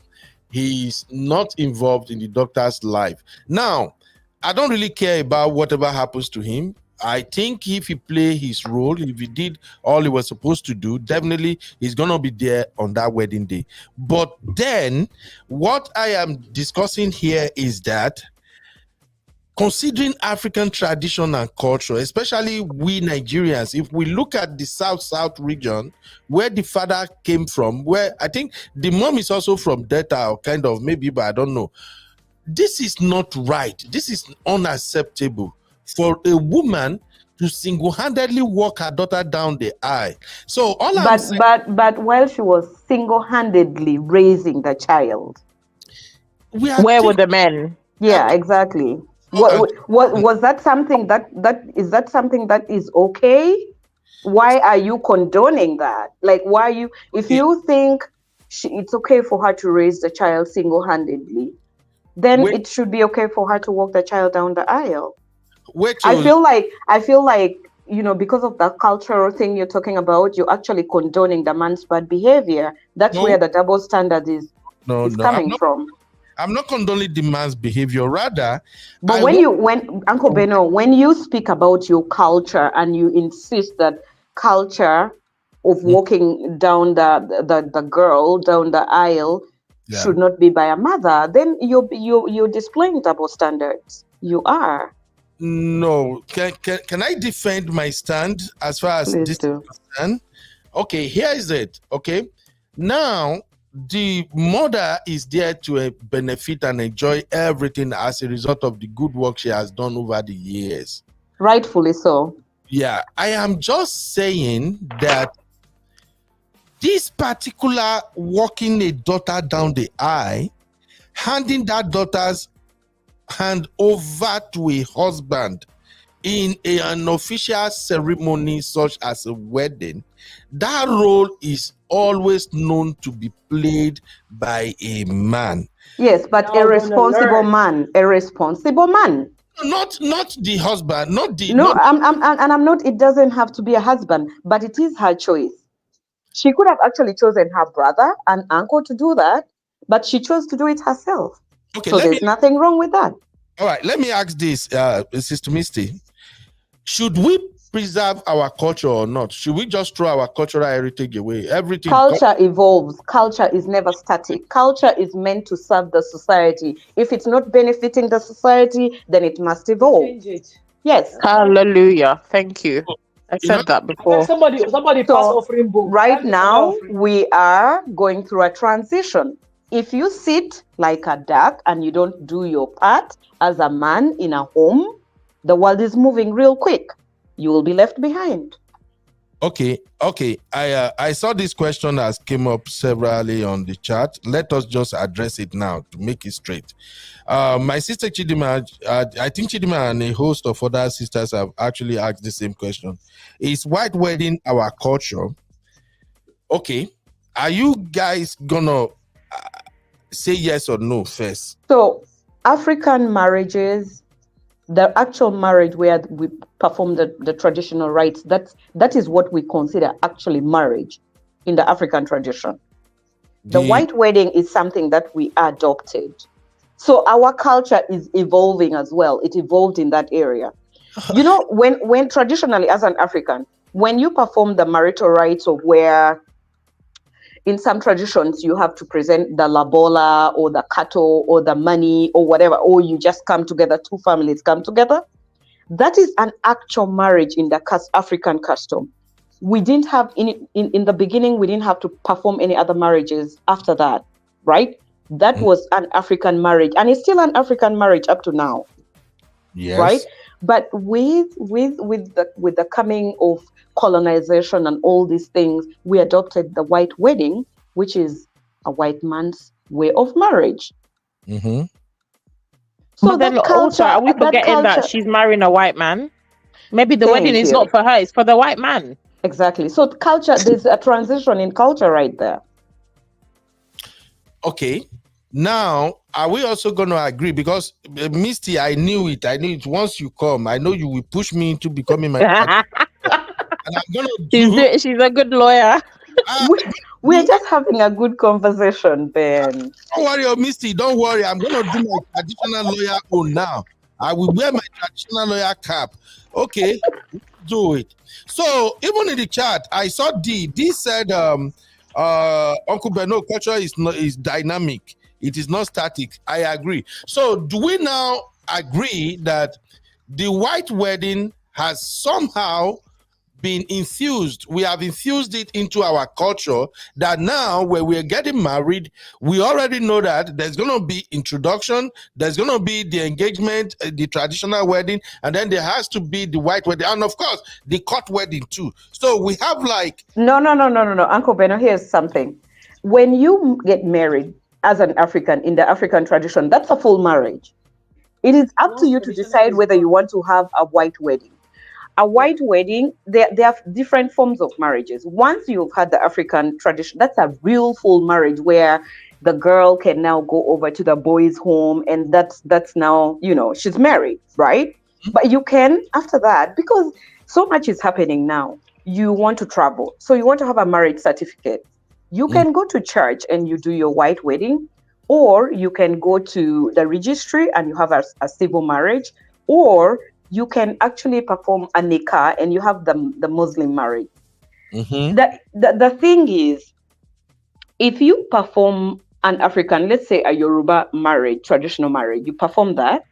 he's not involved in the doctor's life. Now, I don't really care about whatever happens to him. I think if he played his role, if he did all he was supposed to do, definitely he's going to be there on that wedding day. But then what I am discussing here is that, considering African tradition and culture, especially we Nigerians, if we look at the South region, where the father came from, where I think the mom is also from Delta, or kind of, maybe, but I don't know. This is not right. This is unacceptable for a woman to single-handedly walk her daughter down the aisle. So but while she was single-handedly raising the child, where were the men? Yeah, exactly. What was that something that is okay? Why are you condoning that? Like, why are you, if you think it's okay for her to raise the child single-handedly, then it should be okay for her to walk the child down the aisle. I feel like because of that cultural thing you're talking about, you're actually condoning the man's bad behavior. That's No. where the double standard is coming from. I'm not condoning the man's behavior. Rather, but when Uncle Beno, when you speak about your culture and you insist that culture of walking down the girl down the aisle should not be by a mother, then you're displaying double standards. You are. No. Can I defend my stand as far as this is concerned? Okay, here is it. Okay. Now, the mother is there to benefit and enjoy everything as a result of the good work she has done over the years. Rightfully so. Yeah, I am just saying that this particular walking a daughter down the aisle, handing that daughter's hand over to a husband in an official ceremony such as a wedding, that role is always known to be played by a man. Yes, but a responsible man. Not the husband, it doesn't have to be a husband, but it is her choice. She could have actually chosen her brother and uncle to do that, but she chose to do it herself. Okay, so there's nothing wrong with that. All right, let me ask this, Sister Misty. Should we preserve our culture or not? Should we just throw our cultural heritage away? Everything. Culture evolves. Culture is never static. Culture is meant to serve the society. If it's not benefiting the society, then it must evolve. Change it. Yes. Hallelujah. Thank you. I said that before. Somebody pass offering book. Right now, we are going through a transition. If you sit like a duck and you don't do your part as a man in a home, the world is moving real quick. You will be left behind. Okay. I saw this question has came up severally on the chat. Let us just address it now to make it straight. My sister Chidima, I think Chidima and a host of other sisters have actually asked the same question. Is white wedding our culture? Okay. Are you guys gonna say yes or no first? So African marriages, the actual marriage where we perform the traditional rites, that is what we consider actually marriage in the African tradition. The white wedding is something that we adopted. So our culture is evolving as well. It evolved in that area. When traditionally as an African, when you perform the marital rites of where in some traditions, you have to present the labola or the cattle or the money or whatever, or you just come together, two families come together. That is an actual marriage in the African custom. We didn't have, in the beginning, we didn't have to perform any other marriages after that, right? That was an African marriage, and it's still an African marriage up to now. Yes. Right? But with the coming of colonization and all these things, we adopted the white wedding, which is a white man's way of marriage. Mm-hmm. So but then also, are we forgetting that she's marrying a white man? Maybe the wedding is not for her; it's for the white man. Exactly. So culture, there's a transition in culture right there. Okay. Now, are we also going to agree? Because Misty, I knew it. Once you come, I know you will push me into becoming my. And I'm gonna she's a good lawyer. We're just having a good conversation, Ben. Don't worry, Misty. Don't worry. I'm going to do my traditional lawyer own now. I will wear my traditional lawyer cap. Okay, do it. So even in the chat, I saw D said, Uncle Beno, culture is dynamic. It is not static. I agree. So do we now agree that the white wedding has somehow been infused? We have infused it into our culture that now when we're getting married, we already know that there's going to be introduction, there's going to be the engagement, the traditional wedding, and then there has to be the white wedding. And of course, the court wedding too. So we have like... No. Uncle Beno, here's something. When you get married, as an African, in the African tradition, that's a full marriage. It is up to you to decide whether you want to have a white wedding. A white wedding, there are different forms of marriages. Once you've had the African tradition, that's a real full marriage where the girl can now go over to the boy's home, and that's now, she's married, right? Mm-hmm. But you can, after that, because So much is happening now. You want to travel, so you want to have a marriage certificate. You can go to church and you do your white wedding, or you can go to the registry and you have a civil marriage, or you can actually perform a nikah and you have the Muslim marriage. The thing is, if you perform an African, let's say a Yoruba marriage, traditional marriage, you perform that,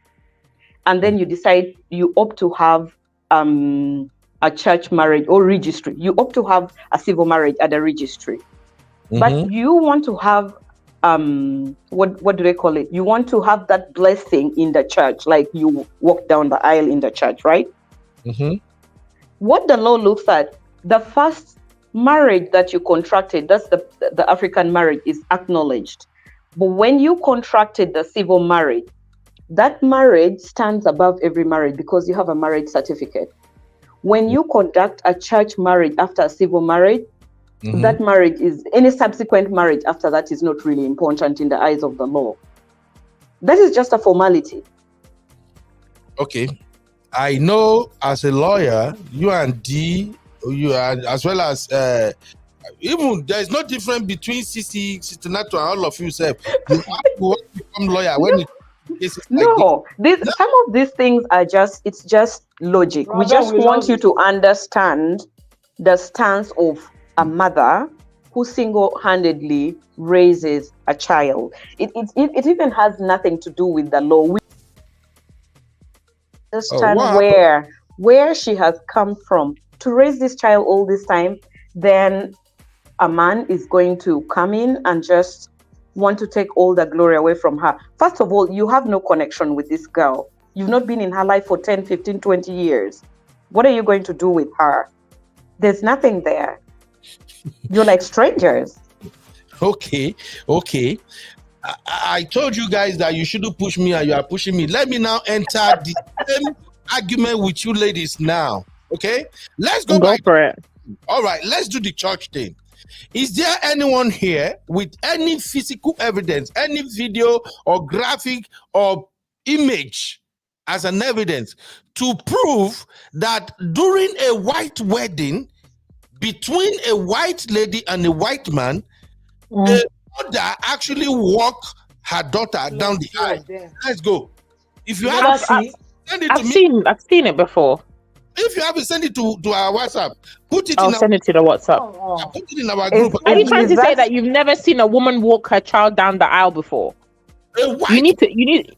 and then you decide you opt to have a church marriage or registry. You opt to have a civil marriage at the registry. But you want to have what do they call it? You want to have that blessing in the church, like you walk down the aisle in the church, right? What the law looks at, the first marriage that you contracted, that's the African marriage, is acknowledged. But when you contracted the civil marriage, that marriage stands above every marriage because you have a marriage certificate. When you conduct a church marriage after a civil marriage, that marriage is, any subsequent marriage after that is not really important in the eyes of the law. That is just a formality. Okay. I know as a lawyer, you and D, you are, as well as even there is no difference between CC, Nato, and all of you, sir. You have to become lawyer when it's no, some of these things are it's just logic. We just want you to understand the stance of a mother who single-handedly raises a child. It even has nothing to do with the law. We understand where she has come from to raise this child all this time. Then a man is going to come in and just want to take all the glory away from her. First of all, you have no connection with this girl. You've not been in her life for 10, 15, 20 years. What are you going to do with her? There's nothing there. You're like strangers. Okay. I told you guys that you shouldn't push me and you are pushing me. Let me now enter the same argument with you ladies now. Okay? Let's go back. For it. All right, let's do the church thing. Is there anyone here with any physical evidence, any video or graphic or image as an evidence to prove that during a white wedding between a white lady and a white man, the mother actually walked her daughter down the aisle? Let's go. If you have, send it to me. I've seen it before. If you haven't, send it to our WhatsApp. I'll send it to the WhatsApp. Put it in our group. Are you trying to say that you've never seen a woman walk her child down the aisle before? You need to get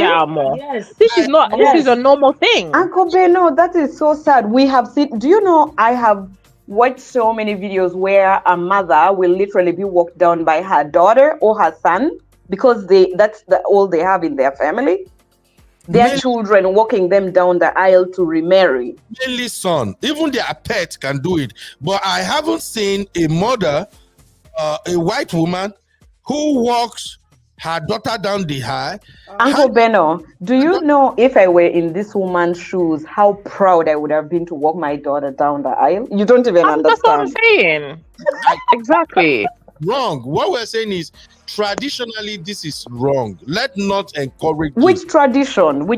out more. Yes. This is not. This is a normal thing. Uncle Beno, that is so sad. We have seen. Do you know? I have watched so many videos where a mother will literally be walked down by her daughter or her son because that's all they have in their family. Their children walking them down the aisle to remarry. Mainly son. Even their pet can do it. But I haven't seen a mother, a white woman, who walks her daughter down the aisle. Uncle Beno, do you know if I were in this woman's shoes, how proud I would have been to walk my daughter down the aisle? You don't even understand. That's what I'm saying. Exactly. Wrong. What we're saying is, traditionally, this is wrong. Let not encourage. Which tradition?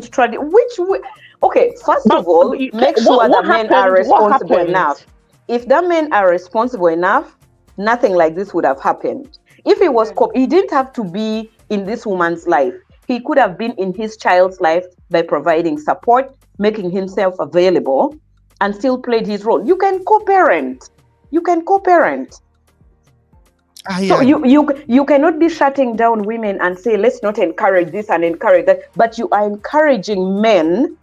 Okay, first of all, make sure the men are responsible enough. If the men are responsible enough, nothing like this would have happened. If he was, he didn't have to be in this woman's life. He could have been in his child's life by providing support, making himself available, and still played his role. You can co-parent. So you cannot be shutting down women and say, let's not encourage this and encourage that. But you are encouraging men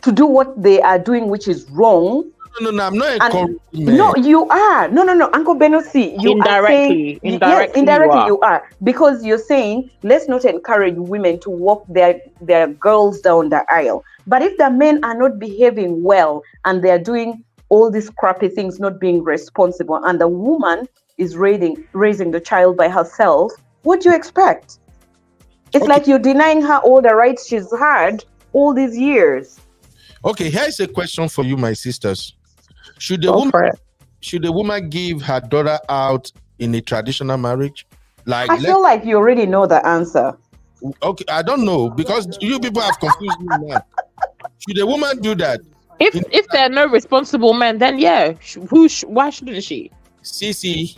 to do what they are doing, which is wrong. No, I'm not encouraging men. No, you are. No, Uncle Beno, see, you indirectly, you are. Because you're saying, let's not encourage women to walk their girls down the aisle. But if the men are not behaving well and they're doing all these crappy things, not being responsible, and the woman is raising the child by herself, what do you expect? It's like you're denying her all the rights she's had all these years. Okay, here's a question for you, my sisters. Should a woman give her daughter out in a traditional marriage? I feel like you already know the answer. Okay, I don't know, because you people have confused me now. Should a woman do that? If there are no responsible men, then yeah, why shouldn't she? Cece,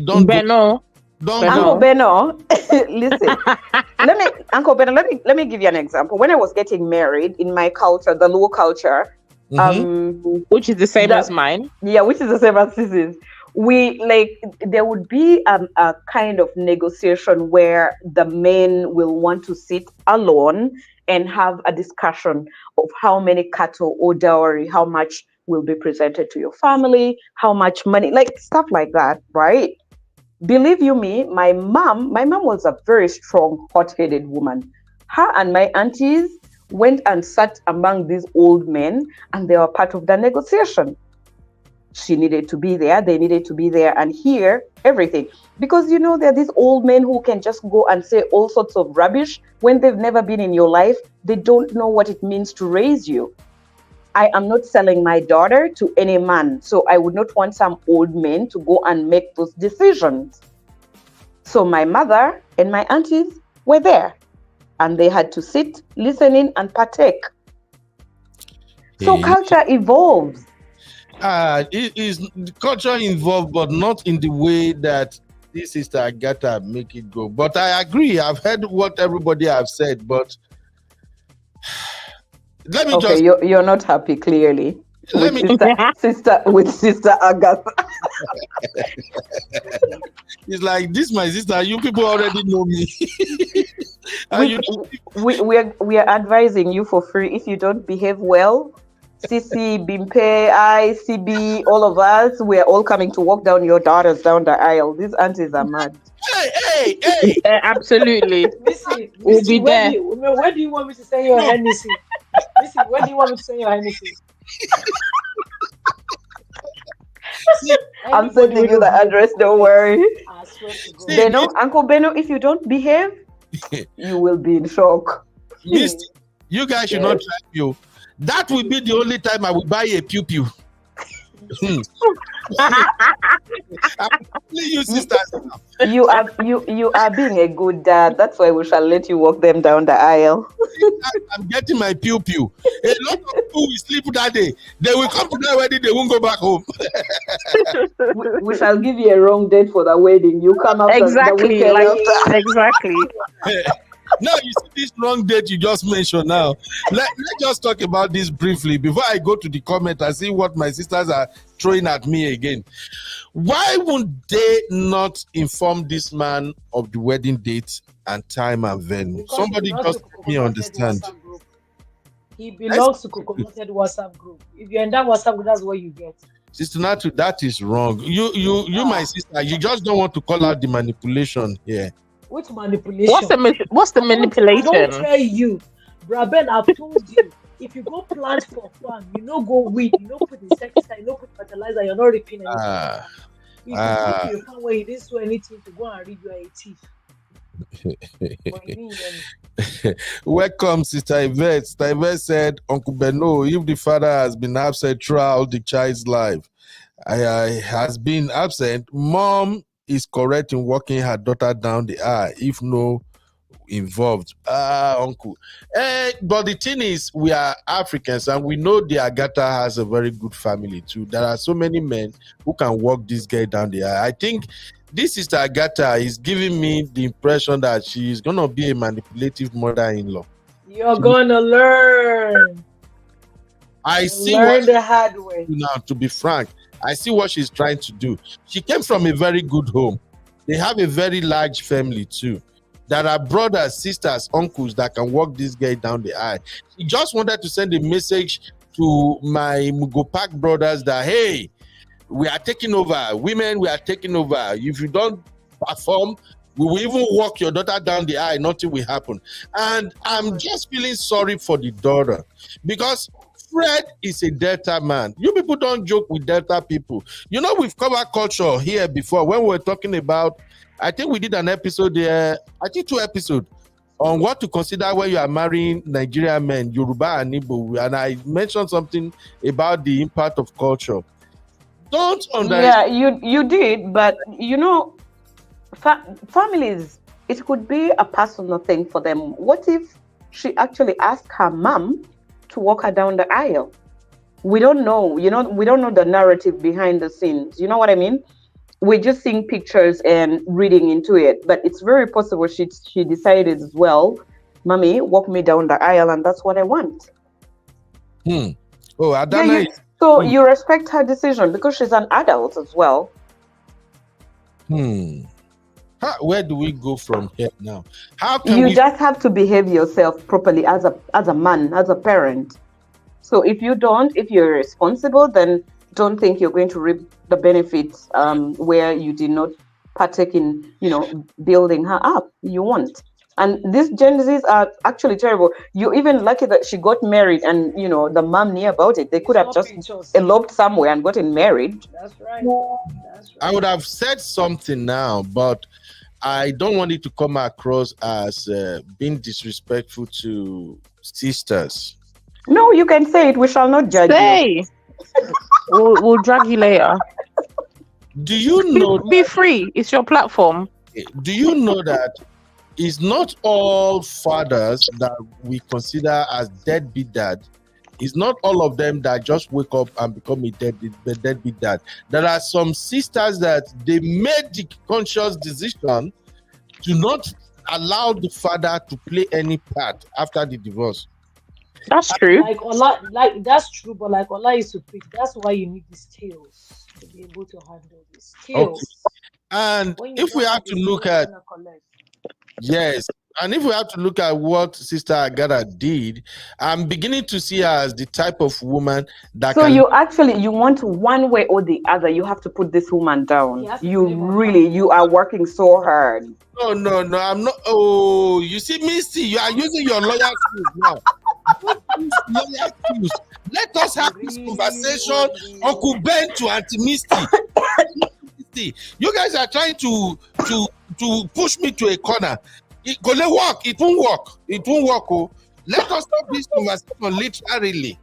don't go. Beno, Don't Uncle go. Beno, listen. Uncle Beno, let me give you an example. When I was getting married in my culture, the Luo culture, which is the same as mine. Yeah, which is the same as Sis's. We there would be a kind of negotiation where the men will want to sit alone and have a discussion of how many cattle or dowry, how much will be presented to your family, how much money, like stuff like that, right? Believe you me, my mom was a very strong, hot-headed woman. Her and my aunties went and sat among these old men, and they were part of the negotiation. She needed to be there, they needed to be there and hear everything. Because there are these old men who can just go and say all sorts of rubbish when they've never been in your life. They don't know what it means to raise you. I am not selling my daughter to any man, so I would not want some old men to go and make those decisions. So my mother and my aunties were there, and they had to sit, listen in, and partake. So culture evolves. It is culture involved, but not in the way that this sister Agatha make it go. But I agree. I've heard what everybody have said, but let me just. You're not happy, clearly. With sister Agatha. It's like this, my sister. You people already know me. We are advising you for free. If you don't behave well, Sisi, Bimpe, I, CB, all of us, we are all coming to walk down your daughters down the aisle. These aunties are mad. Hey! Absolutely. We'll be there. Where do you want me to say your Hennessy? Listen, where do you want me to say your Hennessy? I'm sending you the address, don't worry. Uncle Beno, if you don't behave, you will be in shock. Misty, you guys should not try you. That will be the only time I will buy a pew-pew. You sisters. You are being a good dad. That's why we shall let you walk them down the aisle. I'm getting my pew-pew. A lot of people will sleep that day. They will come to that wedding, they won't go back home. we shall give you a wrong date for the wedding. You come out exactly, exactly. Now you see this wrong date you just mentioned. Now let's just talk about this briefly before I go to the comment and see what my sisters are throwing at me again. Why would they not inform this man of the wedding date and time and venue? Because somebody just let me understand. He belongs to Cocomoted WhatsApp group. If you're in that WhatsApp group, that's what you get. Sister Natu, that is wrong. You my sister, you just don't want to call out the manipulation here. Which manipulation? What's the manipulation? I don't tell you, Braben. I've told you. If you go plant for farm, you no go weed, you no put insecticide, you no put fertilizer, you're not reaping anything. If you go to your farm where you didn't do anything to go and read, you are a thief. Welcome, Sister Yvette. Sister Yvette said, Uncle Beno, if the father has been absent throughout the child's life, has been absent, mom is correct in walking her daughter down the aisle, if no involved. Uncle. But the thing is, we are Africans and we know the Agatha has a very good family too. There are so many men who can walk this girl down the aisle. I think this sister Agatha is giving me the impression that she is going to be a manipulative mother-in-law. You're going to learn. I see learn the hard way. Now, to be frank, I see what she's trying to do. She came from a very good home. They have a very large family too. There are brothers, sisters, uncles that can walk this girl down the aisle. She just wanted to send a message to my Mugopak brothers that, hey, we are taking over. Women, we are taking over. If you don't perform, we will even walk your daughter down the aisle. Nothing will happen. And I'm just feeling sorry for the daughter because Fred is a Delta man. You people don't joke with Delta people. You know, we've covered culture here before when we were talking about, I think we did an episode there, I think 2 episodes on what to consider when you are marrying Nigerian men, Yoruba and Igbo. And I mentioned something about the impact of culture. Don't underestimate. Yeah, you did, but you know, families, it could be a personal thing for them. What if she actually asked her mom to walk her down the aisle? we don't know, we don't know the narrative behind the scenes. You know what I mean? We're just seeing pictures and reading into it. But it's very possible she decided as well, Mommy, walk me down the aisle, and that's what I want. Oh, Adana. So you respect her decision because she's an adult as well. Where do we go from here now? How can you just have to behave yourself properly as a man, as a parent. So if you're responsible, then don't think you're going to reap the benefits where you did not partake in, building her up. You won't. And these Gen Zs are actually terrible. You're even lucky that she got married and, the mom knew about it. They could have just eloped somewhere and gotten married. That's right. I would have said something now, but I don't want it to come across as being disrespectful to sisters. No, you can say it. We shall not judge you. We'll drag you later. Do you know? Be free. It's your platform. Do you know that it's not all fathers that we consider as deadbeat dad? It's not all of them that just wake up and become a deadbeat dad. There are some sisters that they made the conscious decision to not allow the father to play any part after the divorce. That's true. That's true, but like Ola used to preach, that's why you need these skills to be able to handle these skills. Okay. And if we have to look at and if we have to look at what Sister Agatha did, I'm beginning to see her as the type of woman that. So you want one way or the other. You have to put this woman down. You are working so hard. No, I'm not. Oh, you see, Misty, you are using your lawyer skills now. Lawyer skills. Let us have this conversation, Uncle Ben to Auntie Misty. You guys are trying to push me to a corner. It gonna work. It won't work. It won't work. Oh, let us have this conversation literally.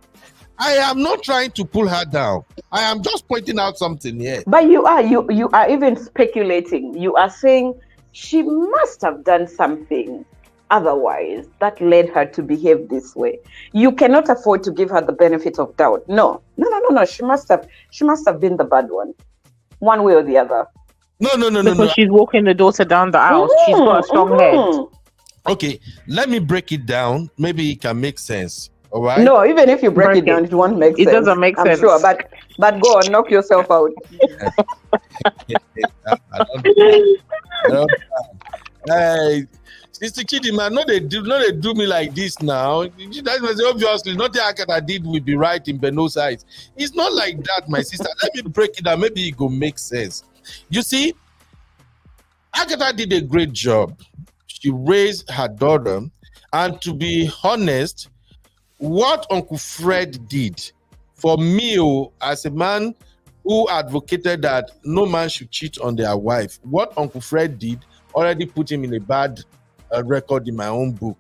I am not trying to pull her down. I am just pointing out something here. But you are even speculating. You are saying she must have done something otherwise that led her to behave this way. You cannot afford to give her the benefit of doubt. No. She must have been the bad one way or the other. No. Because she's walking the daughter down the aisle. She's got a strong head. Okay, let me break it down. Maybe it can make sense. All right. No, even if you break it down, it won't make sense. It doesn't make sense. I'm sure, but go on, knock yourself out. Hey, Sister Chidima, no, they do me like this now. That was obviously not the Agatha did will be right in Beno's eyes. It's not like that, my sister. Let me break it down. Maybe it will make sense. You see, Agatha did a great job. She raised her daughter, and to be honest, what Uncle Fred did for me as a man who advocated that no man should cheat on their wife, what Uncle Fred did already put him in a bad record in my own book.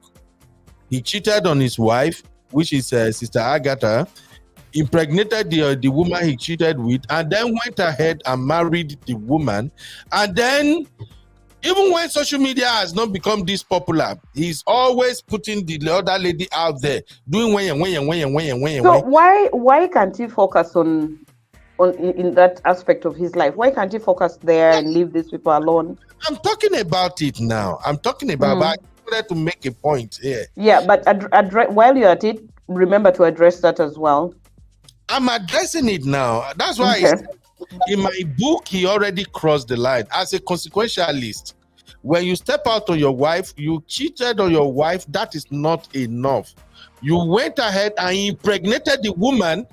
He cheated on his wife, which is Sister Agatha, impregnated the woman he cheated with, and then went ahead and married the woman. And then, even when social media has not become this popular, he's always putting the other lady out there, doing when. So why can't he focus on in that aspect of his life? Why can't he focus there and leave these people alone? I'm talking about it now. But I wanted to make a point here. Yeah, but while you're at it, remember to address that as well. I'm addressing it now. That's why in my book, he already crossed the line. As a consequentialist, when you step out on your wife, you cheated on your wife, that is not enough. You went ahead and impregnated the woman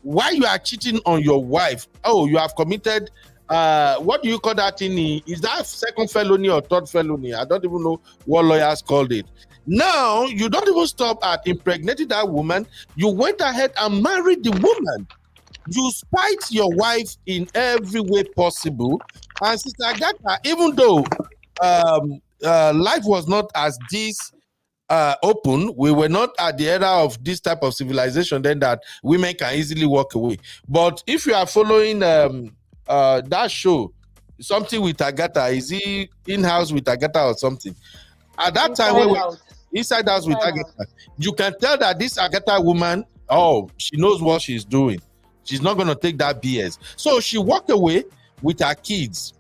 while you are cheating on your wife. Oh, you have committed, what do you call that thing? Is that second felony or third felony? I don't even know what lawyers called it. Now, you don't even stop at impregnating that woman. You went ahead and married the woman. You spite your wife in every way possible. And Sister Agatha, even though life was not as this open, we were not at the era of this type of civilization then that women can easily walk away. But if you are following that show, something with Agatha, is he in-house with Agatha or something? At that time, when Inside House with Agatha, you can tell that this Agatha woman Oh, she knows what she's doing. She's not going to take that BS. So she walked away with her kids.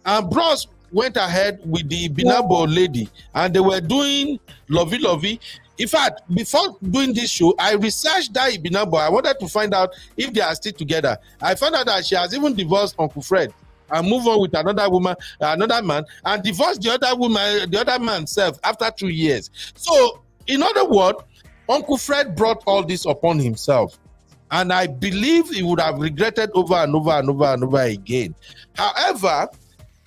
And bros went ahead with the Binabo lady, and they were doing lovey. In fact, before doing this show, I researched that Binabo. I wanted to find out if they are still together. I found out that she has even divorced Uncle Fred and moved on with another woman, another man, and divorced the other woman, the other man self after 2 years. So, in other words, Uncle Fred brought all this upon himself. And I believe he would have regretted over and over again. However,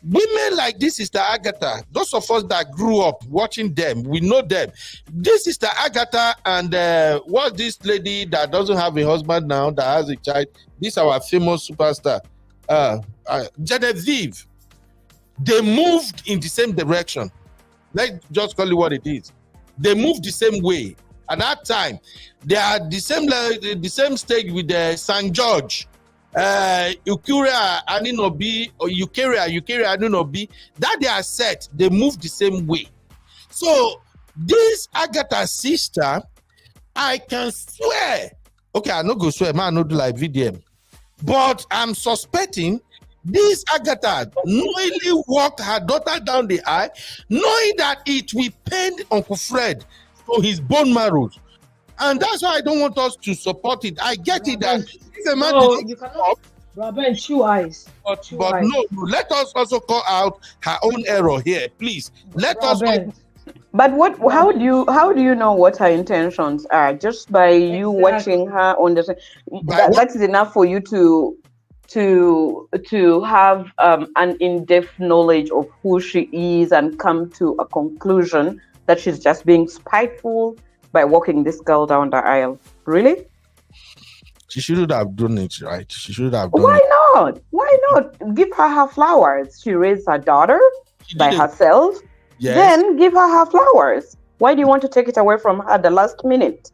women like this Sister Agatha, those of us that grew up watching them, we know them. This Sister Agatha and what's this lady that doesn't have a husband now, that has a child? This is our famous superstar, Genevieve. They moved in the same direction. Let's just call it what it is. They moved the same way. At that time, they are the same stage with St. George. Eukaria Aninobi or Eukaria Aninobi, that they are set, they move the same way. So this Agatha's sister, I can swear, okay, I no go swear, man, no do like VDM, but I'm suspecting this Agatha knowingly walked her daughter down the aisle, knowing that it will pain Uncle Fred to his bone marrow. And that's why I don't want us to support it. I get it that if a man you cannot, Robin, two eyes. But no, let us also call out her own error here, please. Let us. But what? How do you know what her intentions are? Just by you watching her on the. That is enough for you to have an in-depth knowledge of who she is and come to a conclusion that she's just being spiteful by walking this girl down the aisle. Really? She shouldn't have done it, right? She should have done Why not? Why not? Give her flowers. She raised her daughter by herself. Yes. Then give her flowers. Why do you want to take it away from her the last minute?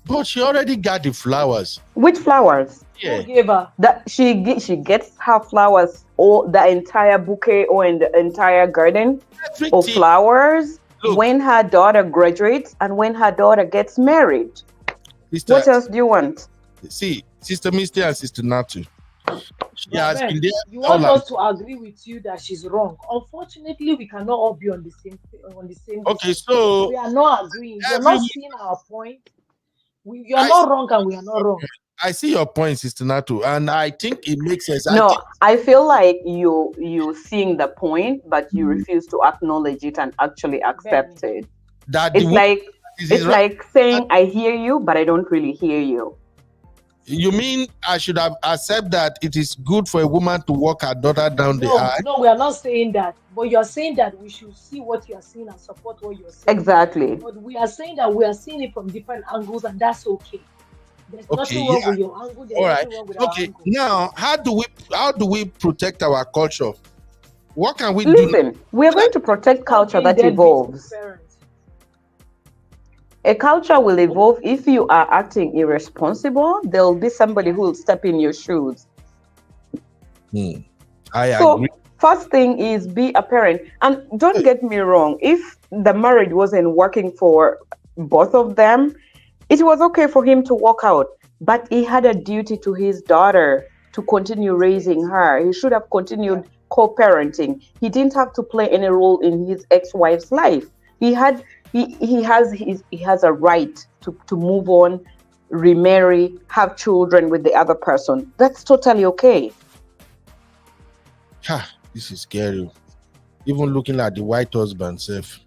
But she already got the flowers. Which flowers? Yeah. Who gave her? That she gets her flowers, or the entire bouquet, or in the entire garden of flowers. Look, when her daughter graduates and when her daughter gets married. Sister, what else do you want? See, Sister Misty and Sister Natu. She has been there. You want us to agree with you that she's wrong. Unfortunately, we cannot all be on the same. Okay, so we are not agreeing. You're not seeing our point. You are not wrong and we are not wrong. I see your point, Sister Natu, and I think it makes sense. I feel like you seeing the point, but you refuse to acknowledge it and actually accept it. It's like saying I hear you, but I don't really hear you. You mean I should have accepted that it is good for a woman to walk her daughter down the aisle? No, we are not saying that. But you're saying that we should see what you are saying and support what you're saying. Exactly. But we are saying that we are seeing it from different angles, and that's okay. There's nothing wrong with your angle. There's nothing wrong with our angle. Now how do we protect our culture? What can we do? Listen, we are going to protect culture that evolves. A culture will evolve. If you are acting irresponsible, there will be somebody who will step in your shoes. I agree. First thing is be a parent. And don't get me wrong, if the marriage wasn't working for both of them, it was okay for him to walk out. But he had a duty to his daughter to continue raising her. He should have continued co-parenting. He didn't have to play any role in his ex-wife's life. He has a right to move on, remarry, have children with the other person. That's totally okay. This is scary. Even looking at the white husband self.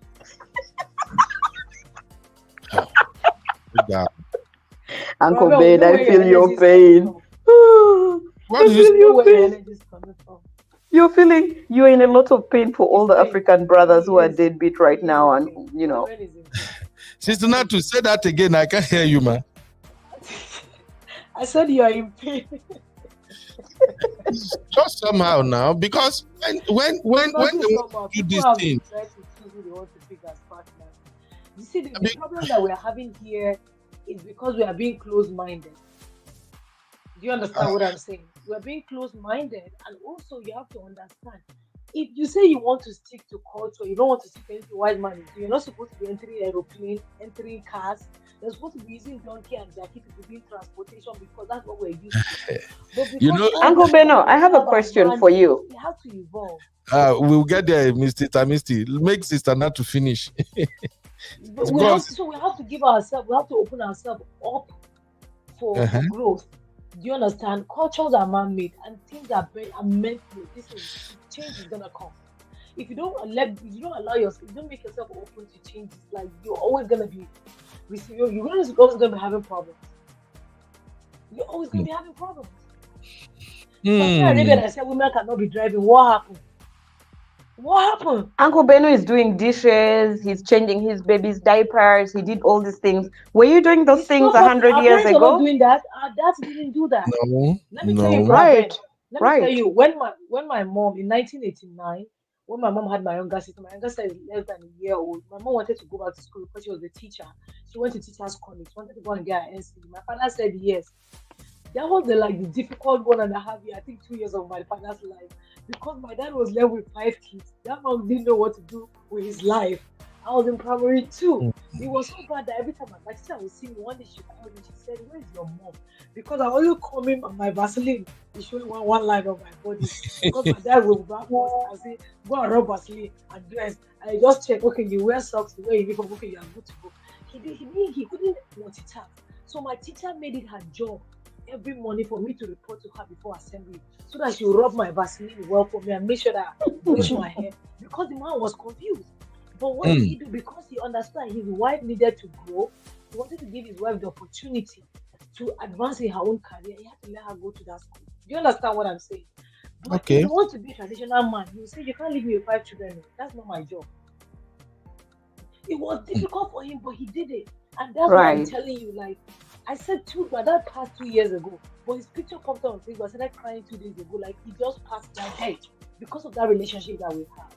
Uncle Ben, I feel your pain. What is your pain? You're in a lot of pain for all the African brothers who are deadbeat right now, and you know. Sister Natu, say that again. I can't hear you, man. I said you are in pain. Just somehow now, because when they want to do this thing. You see, the problem that we're having here is because we are being closed-minded. Do you understand what I'm saying? We're being closed-minded, and also you have to understand if you say you want to stick to culture, you don't want to stick to anything white man is doing, you're not supposed to be entering aeroplane, entering cars. You're supposed to be using donkey and jacket to be doing transportation because that's what we're used to. But You because know, all Uncle these things Beno, I we have a have are question man for you. we have to evolve. we'll get there, Misty. Make Sister Nat to finish. But we have Because to, so we have to give ourselves, we have to open ourselves up for uh-huh. growth. Do you understand? Cultures are man-made and things are meant to. This is change is gonna come. If you don't allow yourself, you don't make yourself open to changes, like you're always gonna be receiving. You're always gonna be having problems. You're always gonna be having problems. Saudi Arabia Hmm. that said women cannot be driving. What happened? What happened? Uncle Beno is doing dishes, he's changing his baby's diapers, he did all these things. Were you doing those It's things still a possible. hundred Our years parents were not ago? doing that. Our dads didn't do that. No, Let me tell you, no. Brad Ben. Right, Let me tell right. you, when my mom in 1989, when my mom had my younger sister is less than a year old. My mom wanted to go back to school because she was a teacher. She went to teachers college, wanted to go and get her NC. My father said yes. That was the difficult 1.5 year, I think 2 years of my father's life. Because my dad was left with 5 kids. That mom didn't know what to do with his life. I was in primary two. It was so bad that every time my sister would see me, one day she called me, she said, "Where is your mom?" Because I always come in my Vaseline is showing one line of my body. Because my dad would grab us and say, "Go and rub Vaseline and dress." And I just check, okay, you wear socks, you wear uniform, okay, you are good to go. He couldn't multitask. So my teacher made it her job every morning for me to report to her before assembly so that she would rub my Vaseline well for me and make sure that I brush my hair because the man was confused. But what did Hmm. he do? Because he understood his wife needed to grow, he wanted to give his wife the opportunity to advance in her own career. He had to let her go to that school. Do you understand what I'm saying? But if Okay. you want to be a traditional man, you say you can't leave me with 5 children. No. That's not my job. It was difficult for him, but he did it. And that's what I'm Right. telling you. Like I said, my dad passed 2 years ago, but his picture popped up on Facebook. I started crying 2 days ago. Like he just passed like hey, because of that relationship that we have.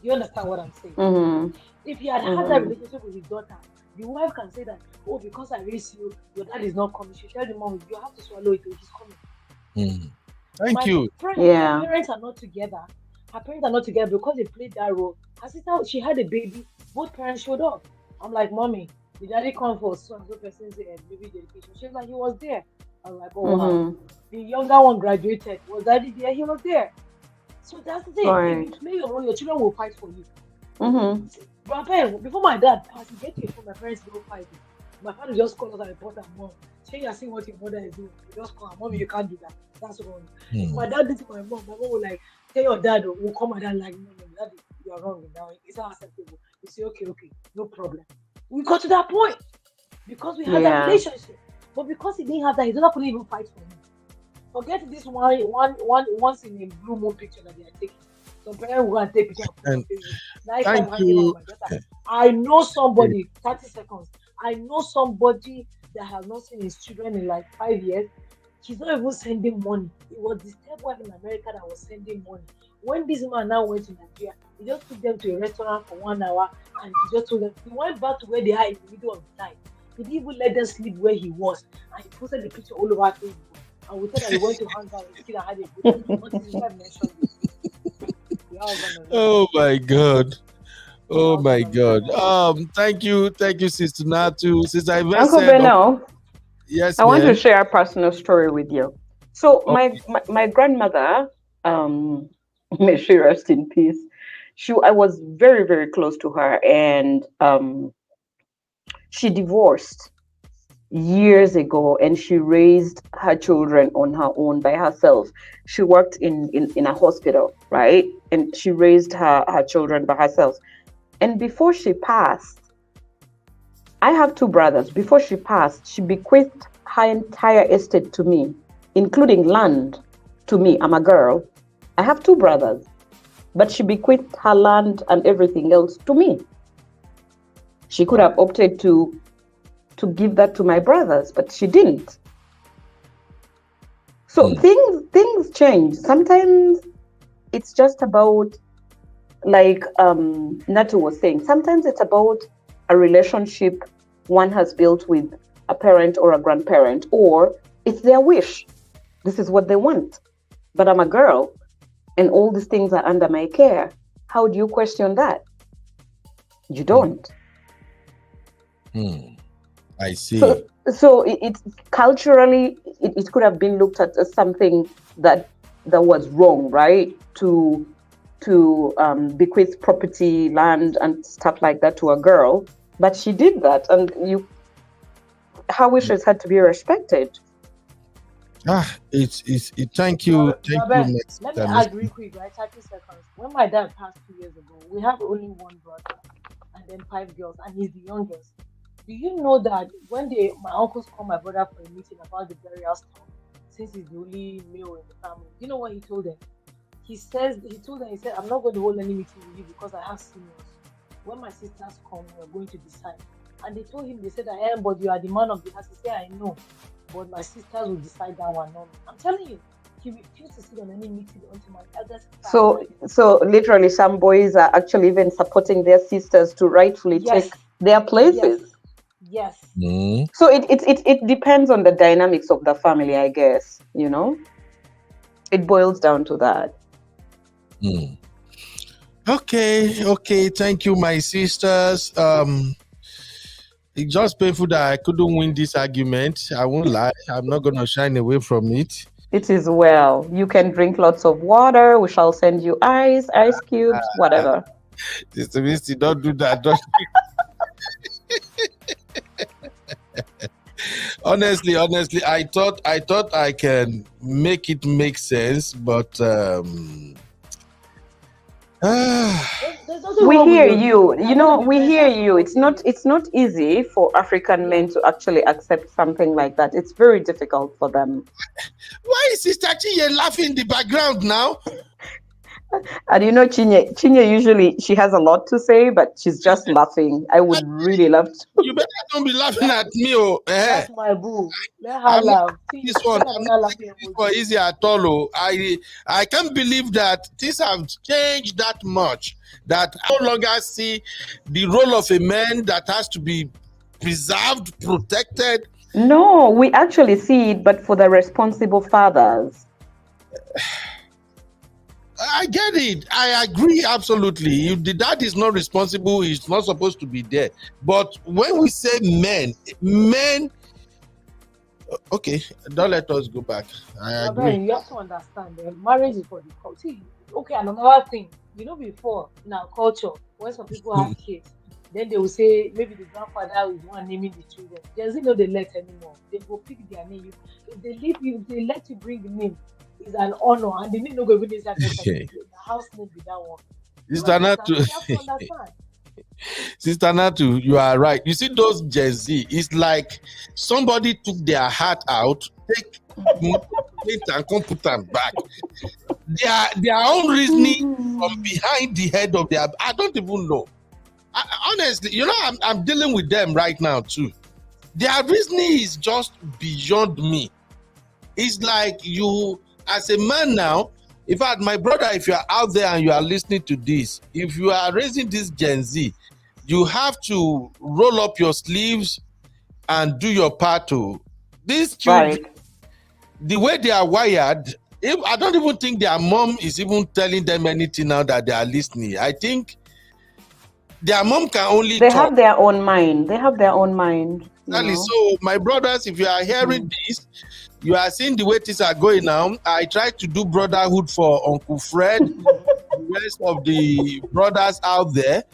You understand what I'm saying? Mm-hmm. If he had had that Mm-hmm. relationship with his daughter, the wife can say that, oh, because I raised you, your dad is not coming. She tell the mom, you have to swallow it, he's coming. Hmm. Thank My you. friend, her Yeah. parents are not together. Her parents are not together because they played that role. Her sister, she had a baby. Both parents showed up. I'm like, mommy, the daddy come for so and so person's baby dedication. She was like, he was there. I was like, oh wow. Mm-hmm. The younger one graduated. Was daddy there? He was there. So that's the thing. If you Right. play your role, your children will fight for you. Mm-hmm. My parents, before my dad passed, he get to a phone, my parents don't fight. My father just called us and report her mom. Say you're seeing what your mother is doing. You just call her, mom, you can't do that. That's wrong. If Hmm. my dad did to my mom will like, tell your dad, will call my dad like, no, no, dad, you are wrong now. It's not acceptable. You say, okay, okay, no problem. We got to that point because we had that Yeah. relationship. But because he didn't have that, his daughter couldn't even fight for him. Forget this once in a blue moon picture that they are taking. Some parents will go and take picture and put on And Facebook. Nice thank time hanging out with you. my daughter. I know somebody, 30 seconds. I know somebody that has not seen his children in like 5 years. He's not even sending money. It was the stepwife in America that was sending money. When this man now went to Nigeria, he just took them to a restaurant for 1 hour and he just told them he went back to where they are in the middle of the night. He didn't even let them sleep where he was. And he posted the picture all over Facebook. And we thought that he went to hang out with his kid and had a good time. Not his wife mentioned it. We are all gonna know. Oh my God. We are Oh all my gonna know God. now. Thank you, Sister Natu. Sister Yvette Uncle said, Beno, yes, I want to ma'am. share a personal story with you. So Oh, my grandmother, may she rest in peace. I was very, very close to her, and she divorced years ago, and she raised her children on her own by herself. She worked in a hospital, right? And she raised her children by herself. And before she passed, I have two brothers. Before she passed, she bequeathed her entire estate to me, including land to me. I'm a girl. I have two brothers, but she bequeathed her land and everything else to me. She could have opted to give that to my brothers, but she didn't. So things change. Sometimes it's just about, like Natu was saying, sometimes it's about a relationship one has built with a parent or a grandparent, or it's their wish. This is what they want. But I'm a girl. and all these things are under my care. How do you question that? You don't. I see. So it's culturally, it could have been looked at as something that was wrong, right? To bequeath property, land, and stuff like that to a girl, but she did that, and her wishes had to be respected. Thank you. Let me add real quick, right? 30 seconds. When my dad passed 2 years ago, we have only one brother and then 5 girls, and he's the youngest. Do you know that when my uncles call my brother for a meeting about the burial stuff, since he's the only male in the family, you know what he told them? He said, I'm not going to hold any meeting with you because I have seniors. When my sisters come, we're going to decide. And they told him, they said, I am, but you are the man of the house. He said, I know, but my sisters will decide that one. No, I'm telling you, he refused to sit on any meeting until my eldest. So literally, some boys are actually even supporting their sisters to rightfully take their places. Yes. So it depends on the dynamics of the family, I guess. You know, it boils down to that. Okay. Thank you, my sisters. It's just painful that I couldn't win this argument. I won't lie. I'm not going to shine away from it. It is well. You can drink lots of water. We shall send you ice cubes, whatever. Sister Misty, don't do that. Don't. Honestly, I thought I can make it make sense, but we hear you. You know, we hear you. It's not easy for African men to actually accept something like that. It's very difficult for them. Why is Sister Chinye laughing in the background now? And you know, Chinye usually, she has a lot to say, but she's just laughing. I would really love to. You better don't be laughing at me. That's my boo. Let her laugh. This one, I'm not laughing this one easy at all. I can't believe that things have changed that much. That I no longer see the role of a man that has to be preserved, protected. No, we actually see it, but for the responsible fathers. I get it. I agree absolutely. If the dad is not responsible, he's not supposed to be there. But when we say men, okay, don't let us go back. I agree. You have to understand, marriage is for the culture. See, okay, and another thing, you know, before in our culture, when some people have kids, then they will say maybe the grandfather is the one naming the children. There's no they let anymore. They go pick their name. If they leave you, if they let you bring the name, is an honor, and they need no go with this. The house name be that one. Sister Natu, you are right. You see those Gen Z, it's like somebody took their heart out, take it and come put them back. Their own reasoning from behind the head of their, I don't even know. Honestly, you know, I'm dealing with them right now too. Their reasoning is just beyond me. It's like you, as a man now, in fact, my brother, if you are out there and you are listening to this, if you are raising this Gen Z, you have to roll up your sleeves and do your part to these children. Right. The way they are wired, I don't even think their mom is even telling them anything now that they are listening. I think their mom can only They have their own mind. Exactly. So, my brothers, if you are hearing this, you are seeing the way things are going now. I try to do brotherhood for Uncle Fred, the rest of the brothers out there.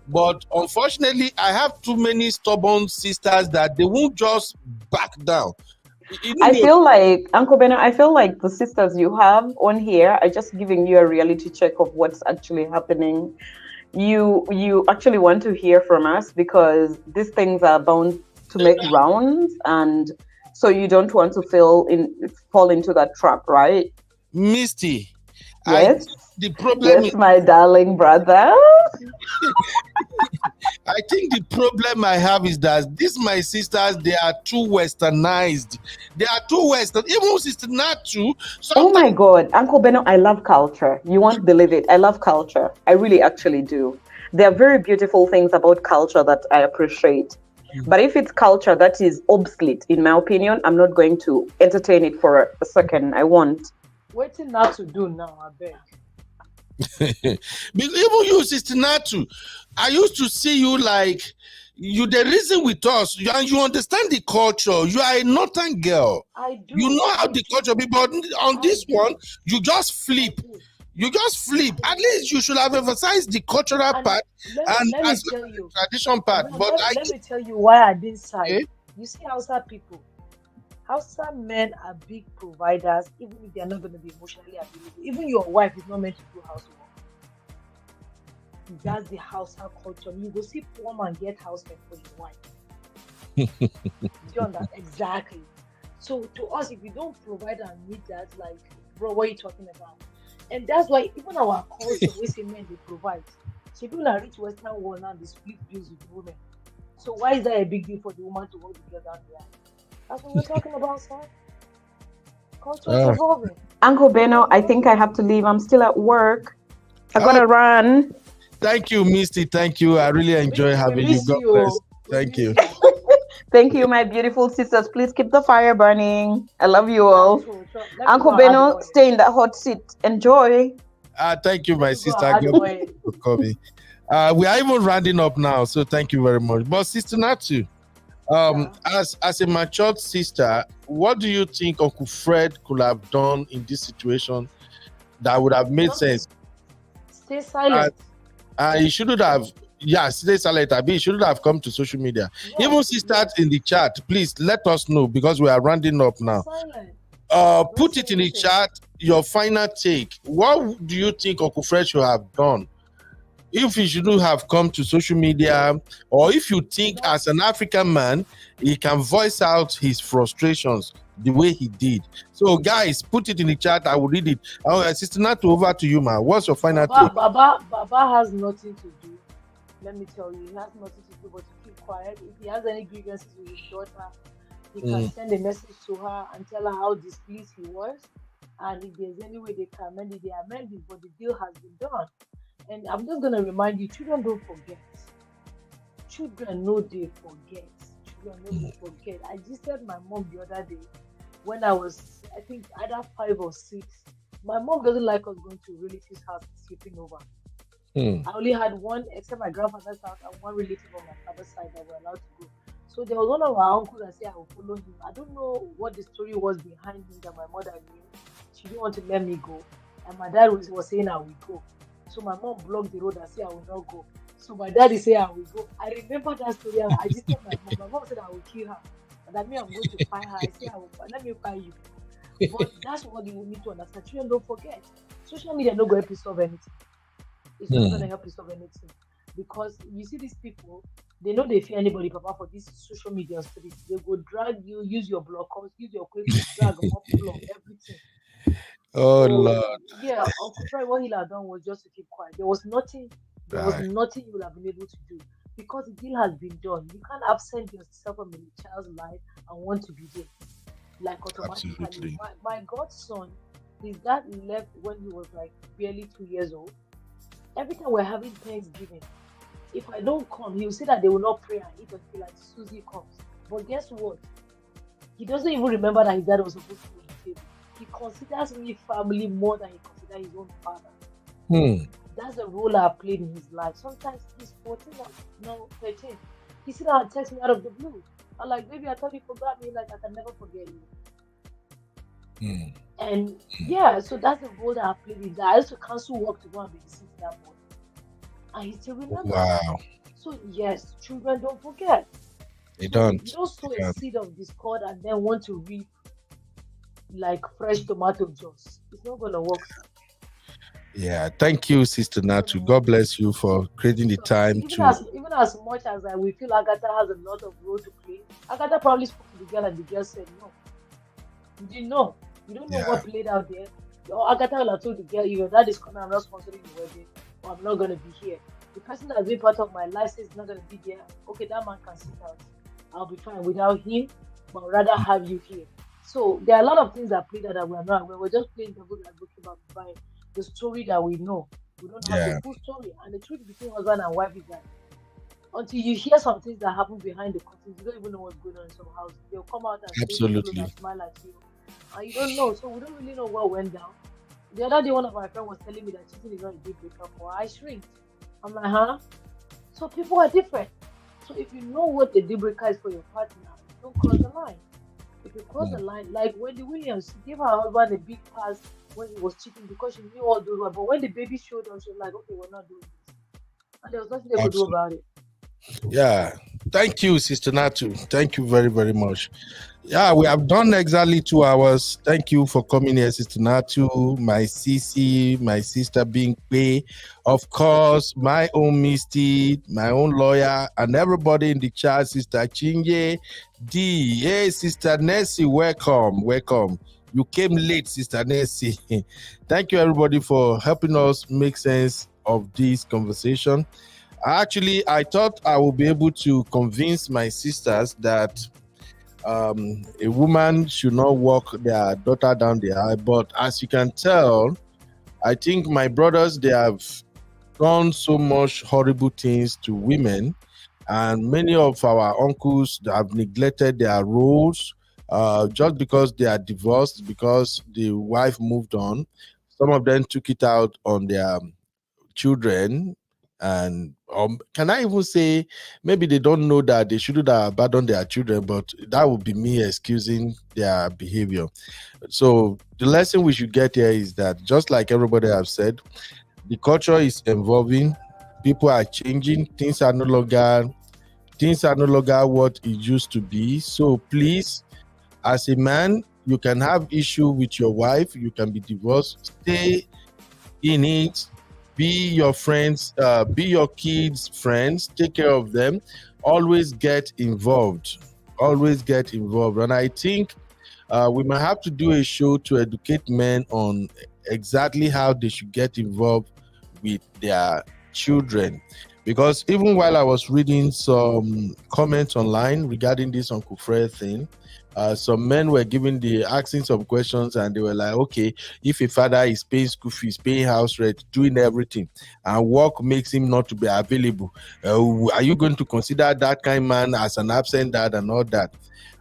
But unfortunately, I have too many stubborn sisters that they won't just back down. I feel like, Uncle Beno, the sisters you have on here are just giving you a reality check of what's actually happening. You actually want to hear from us because these things are bound to make rounds, and so you don't want to fall into that trap, right? Misty, yes. The problem is my darling brother. I think the problem I have is that these my sisters, they are too westernized. They are too western. Even Sister Natu. Oh my God, Uncle Beno, I love culture. You won't believe it. I love culture. I really actually do. There are very beautiful things about culture that I appreciate. But if it's culture that is obsolete, in my opinion, I'm not going to entertain it for a second. I won't. Waiting not to do now, I beg. Even you, Sister Natu, I used to see you like you the reason with us, and you understand the culture. You are a northern girl. I do. You know how I the do. culture be, but on I this do. one, you just I flip. do. You just flip. I At do. least you should have emphasized the cultural And part and let me as tell well as you, the tradition part. no, But let me tell you why I didn't side. okay. You see, Hausa people, Hausa men are big providers, even if they are not going to be emotionally available. Even your wife is not meant to do housework. That's the Hausa culture. You go see poor man get house help for your wife. Do you understand? Exactly. So to us, if you don't provide and meet that, like, bro, what are you talking about? And that's why even our culture, we say men they provide. So people are rich Western world now, they split bills with women. So why is that a big deal for the woman to hold together down there? That's what we're talking about, sir. Culture is evolving. Uncle Beno, I think I have to leave. I'm still at work. I gotta run. Thank you, Misty. Thank you. I really enjoy We having you. miss God you. bless. We Thank miss you. Thank you, my beautiful sisters. Please keep the fire burning. I love you Yeah, all. true. Let me Uncle go and add Beno, oil. stay in that hot seat. Enjoy. Thank you, Let my me go sister. and add God bless oil. you for coming. We are even rounding up now, so thank you very much. But Sister Natu, Sir. as a matured sister, what do you think Uncle Fred could have done in this situation that would have made Nothing. sense? Stay silent. He shouldn't have. Yeah, stay silent. He shouldn't have come to social media. Yes. Even sisters in the chat, please let us know because we are rounding up Stay now. silent. Put it in the chat. Your final take. What do you think Uncle Fred should have done? If he shouldn't have come to social media, or if you think as an African man, he can voice out his frustrations the way he did. So, guys, put it in the chat. I will read it. Sister Natu, over to you, man. What's your final take? Baba has nothing to do. Let me tell you, he has nothing to do but to keep quiet. If he has any grievances with his daughter, he can send a message to her and tell her how displeased he was. And if there's any way they can amend it, they amend it. But the deal has been done. And I'm just gonna remind you, children don't forget. Children know they forget. Children know they forget. I just said my mom the other day when I was, I think, either 5 or 6. My mom doesn't like us going to relatives' house and sleeping over. I only had one, except my grandfather's house, and one relative on my father's side that were allowed to go. So there was one of our uncles that said I will follow him. I don't know what the story was behind him that my mother knew. She didn't want to let me go. And my dad was saying I will go. So my mom blocked the road and said I will not go. So my daddy said I will go. I remember that story. I just told my mom. My mom said I will kill her. And that means I'm going to find her. I said, let me find you. But that's what you need to understand. Children don't forget. Social media not going to help you solve anything. It's not going to help you solve anything. Because you see these people, they know they fear anybody, Papa, for this social media street. They go drag you, use your block, use your quick drag, mop floor, everything. Oh, Lord. Yeah, Uncle Fred, what he had done was just to keep quiet. There was nothing you would have been able to do because the deal has been done. You can't absent yourself from a child's life and want to be there. Like automatically. My godson, his dad left when he was like barely 2 years old. Every time we're having Thanksgiving, if I don't come, he'll say that they will not pray and eat until like Susie comes. But guess what? He doesn't even remember that his dad was supposed to be on the table. He considers me family more than he considers his own father. That's the role I played in his life. Sometimes he's 14, no, 13. He sit down and text me out of the blue. I'm like, baby, I thought you forgot me. Like, I can never forget you. And yeah, so that's the role that I played in that. I used to cancel work to go and babysit that boy. And he still remembers. Wow. So yes, children don't forget. They don't. You don't sow a seed of discord and then want to reap like fresh tomato juice. It's not gonna work. Yeah, thank you, Sister Natu. God bless you for creating the time even as much as we feel Agatha has a lot of role to play, Agatha probably spoke to the girl and the girl said no. You didn't know. You don't know what played out there. Or Agatha will have told the girl, your dad is coming, I'm not sponsoring the wedding, or I'm not gonna be here. The person that has been part of my life says he's not gonna be there. Okay, that man can sit out. I'll be fine without him, but I'd rather have you here. So there are a lot of things that played out that we're not aware. We're just playing devil's advocate by the story that we know. We don't have the full story. And the truth between husband and wife is that until you hear some things that happen behind the curtains, you don't even know what's going on in some house. They'll come out and say and smile at you. And you don't know. So we don't really know what went down. The other day, one of my friends was telling me that cheating is not a deal breaker for her. I shrinked. I'm like, huh? So people are different. So if you know what the deal breaker is for your partner, don't cross the line. If you cross the line, like Wendy Williams, she gave her husband a big pass when he was cheating because she knew all those were. But when the baby showed up, she was like, okay, we're not doing this. And there was nothing they could do about it. Yeah. Thank you, Sister Natu. Thank you very, very much. Yeah, we have done exactly 2 hours. Thank you for coming here, Sister Natu, my CC, my sister Being Pay, of course, my own Misty, my own lawyer, and everybody in the chat, Sister Chinye D. Hey, Sister Nessie, welcome, welcome. You came late, Sister Nessie. Thank you, everybody, for helping us make sense of this conversation. Actually, I thought I would be able to convince my sisters that a woman should not walk their daughter down the aisle. But as you can tell, I think my brothers, they have done so much horrible things to women. And many of our uncles have neglected their roles just because they are divorced, because the wife moved on. Some of them took it out on their children, and can I even say maybe they don't know that they shouldn't have abandoned their children, but that would be me excusing their behavior. So the lesson we should get here is that, just like everybody have said, the culture is evolving, people are changing, things are no longer what it used to be. So please, as a man, you can have issue with your wife, you can be divorced, stay in it, be your friends, be your kids' friends, take care of them, always get involved. And I think we might have to do a show to educate men on exactly how they should get involved with their children. Because even while I was reading some comments online regarding this Uncle Fred thing, some men were asking some questions, and they were like, okay, if a father is paying school fees, paying house rent, doing everything, and work makes him not to be available, are you going to consider that kind of man as an absent dad and all that?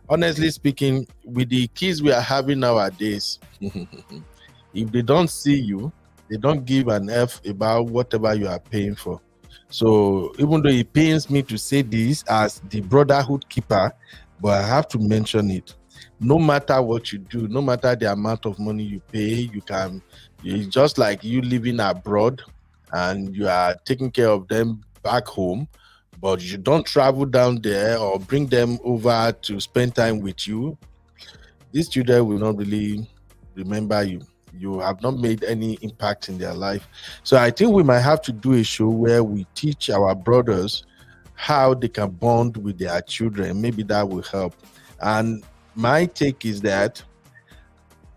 Honestly speaking, with the kids we are having nowadays, if they don't see you, they don't give an F about whatever you are paying for. So even though it pains me to say this as the brotherhood keeper, but I have to mention it. No matter what you do, no matter the amount of money you pay, it's just like you living abroad and you are taking care of them back home, but you don't travel down there or bring them over to spend time with you. These children will not really remember you. You have not made any impact in their life. So I think we might have to do a show where we teach our brothers how they can bond with their children. Maybe that will help. And my take is that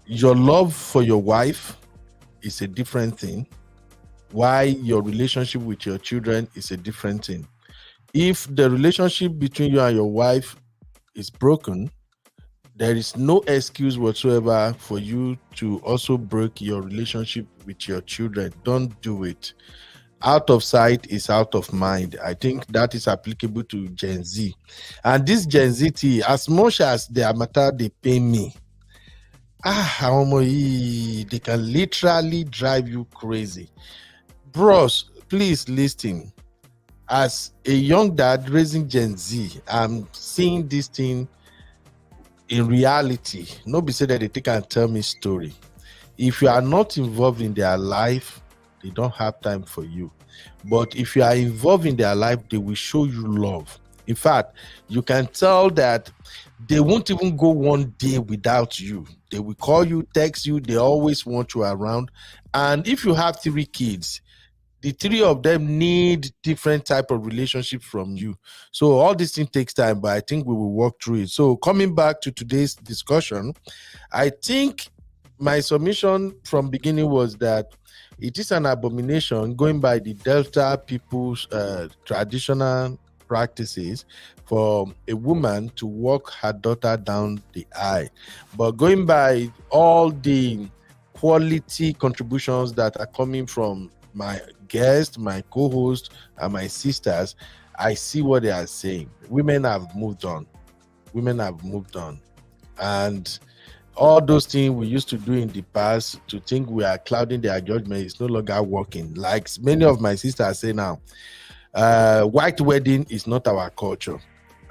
your love for your wife is a different thing, while your relationship with your children is a different thing. If the relationship between you and your wife is broken, there is no excuse whatsoever for you to also break your relationship with your children. Don't do it. Out of sight is out of mind. I think that is applicable to Gen Z. And this Gen Z, as much as the Amata, they pay me, they can literally drive you crazy. Bros, please listen. As a young dad raising Gen Z, I'm seeing this thing in reality. Nobody said that they take and tell me story. If you are not involved in their life, they don't have time for you. But if you are involved in their life, they will show you love. In fact, you can tell that they won't even go one day without you. They will call you, text you, they always want you around. And if you have 3 kids, the 3 of them need different type of relationship from you. So all this thing takes time, but I think we will work through it. So coming back to today's discussion, I think my submission from beginning was that it is an abomination, going by the Delta people's traditional practices, for a woman to walk her daughter down the aisle. But going by all the quality contributions that are coming from my guests, my co-host, and my sisters, I see what they are saying. Women have moved on. And all those things we used to do in the past to think we are clouding their judgment is no longer working. Like many of my sisters say now, white wedding is not our culture,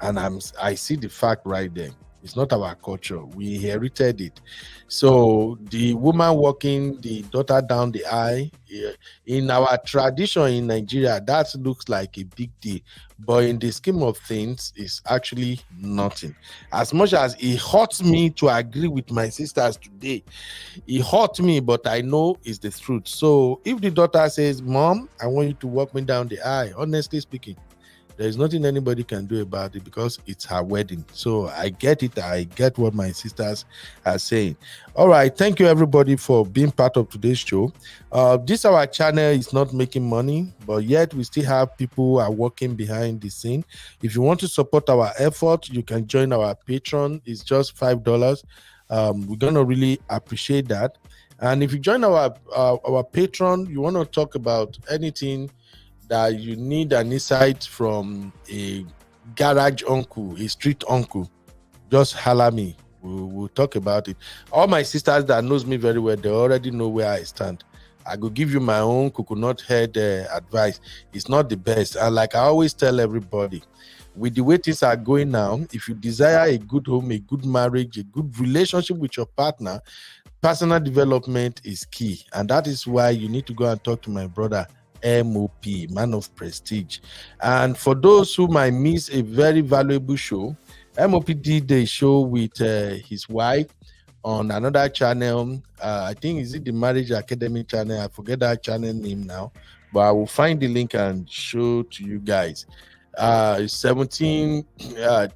and I see the fact right there. It's not our culture. We inherited it. So the woman walking the daughter down the aisle, in our tradition in Nigeria, that looks like a big deal. But in the scheme of things, it's actually nothing. As much as it hurts me to agree with my sisters today, it hurt me, but I know it's the truth. So if the daughter says, Mom, I want you to walk me down the aisle, honestly speaking, there's nothing anybody can do about it because it's her wedding. So I get it. I get what my sisters are saying. All right. Thank you, everybody, for being part of today's show. This our channel is not making money, but yet we still have people who are working behind the scene. If you want to support our effort, you can join our Patreon. It's just $5. We're gonna really appreciate that. And if you join our Patreon, you want to talk about anything that you need an insight from a garage uncle, a street uncle, just holler me. We'll talk about it. All my sisters that knows me very well, they already know where I stand. I could give you my own coconut head advice. It's not the best. And like I always tell everybody, with the way things are going now, if you desire a good home, a good marriage, a good relationship with your partner, personal development is key. And that is why you need to go and talk to my brother, MOP, Man of Prestige. And for those who might miss a very valuable show, MOP did a show with his wife on another channel. I think is it the Marriage Academy channel? I forget that channel name now, but I will find the link and show to you guys. 17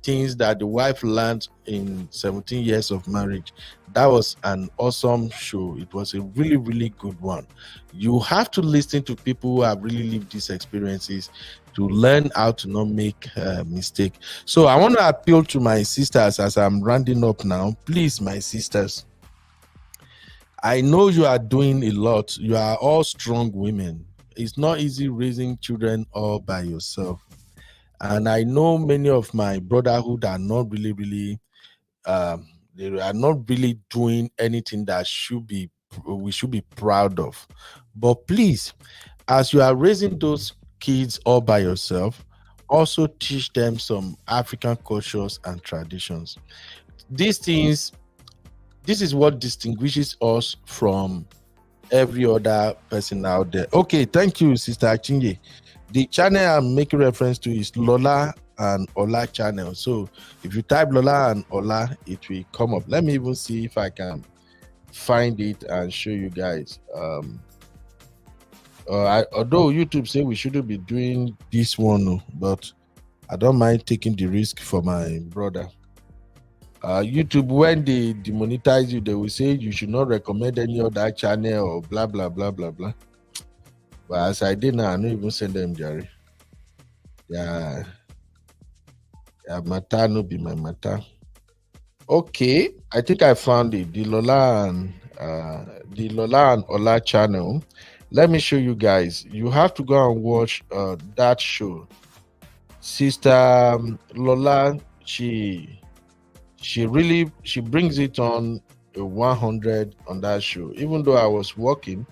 things that the wife learned in 17 years of marriage. That was an awesome show. It was a really, really good one. You have to listen to people who have really lived these experiences to learn how to not make a mistake. So I want to appeal to my sisters as I'm rounding up now. Please, my sisters, I know you are doing a lot. You are all strong women. It's not easy raising children all by yourself. And I know many of my brotherhood are not really they are not really doing anything that we should be proud of. But please, as you are raising those kids all by yourself, also teach them some African cultures and traditions. These things, this is what distinguishes us from every other person out there. Okay, thank you, Sister Achinye. The channel I'm making reference to is Lola and Ola channel. So if you type Lola and Ola, it will come up. Let me even see if I can find it and show you guys. Although YouTube say we shouldn't be doing this one, but I don't mind taking the risk for my brother. YouTube, when they demonetize you, they will say you should not recommend any other channel or blah blah blah blah blah. But as I did now, I don't even send them Jerry. Yeah, matter no be my matter. Okay, I think I found it. The Lola and Ola channel. Let me show you guys. You have to go and watch that show. Sister Lola, she brings it on 100 on that show. Even though I was working,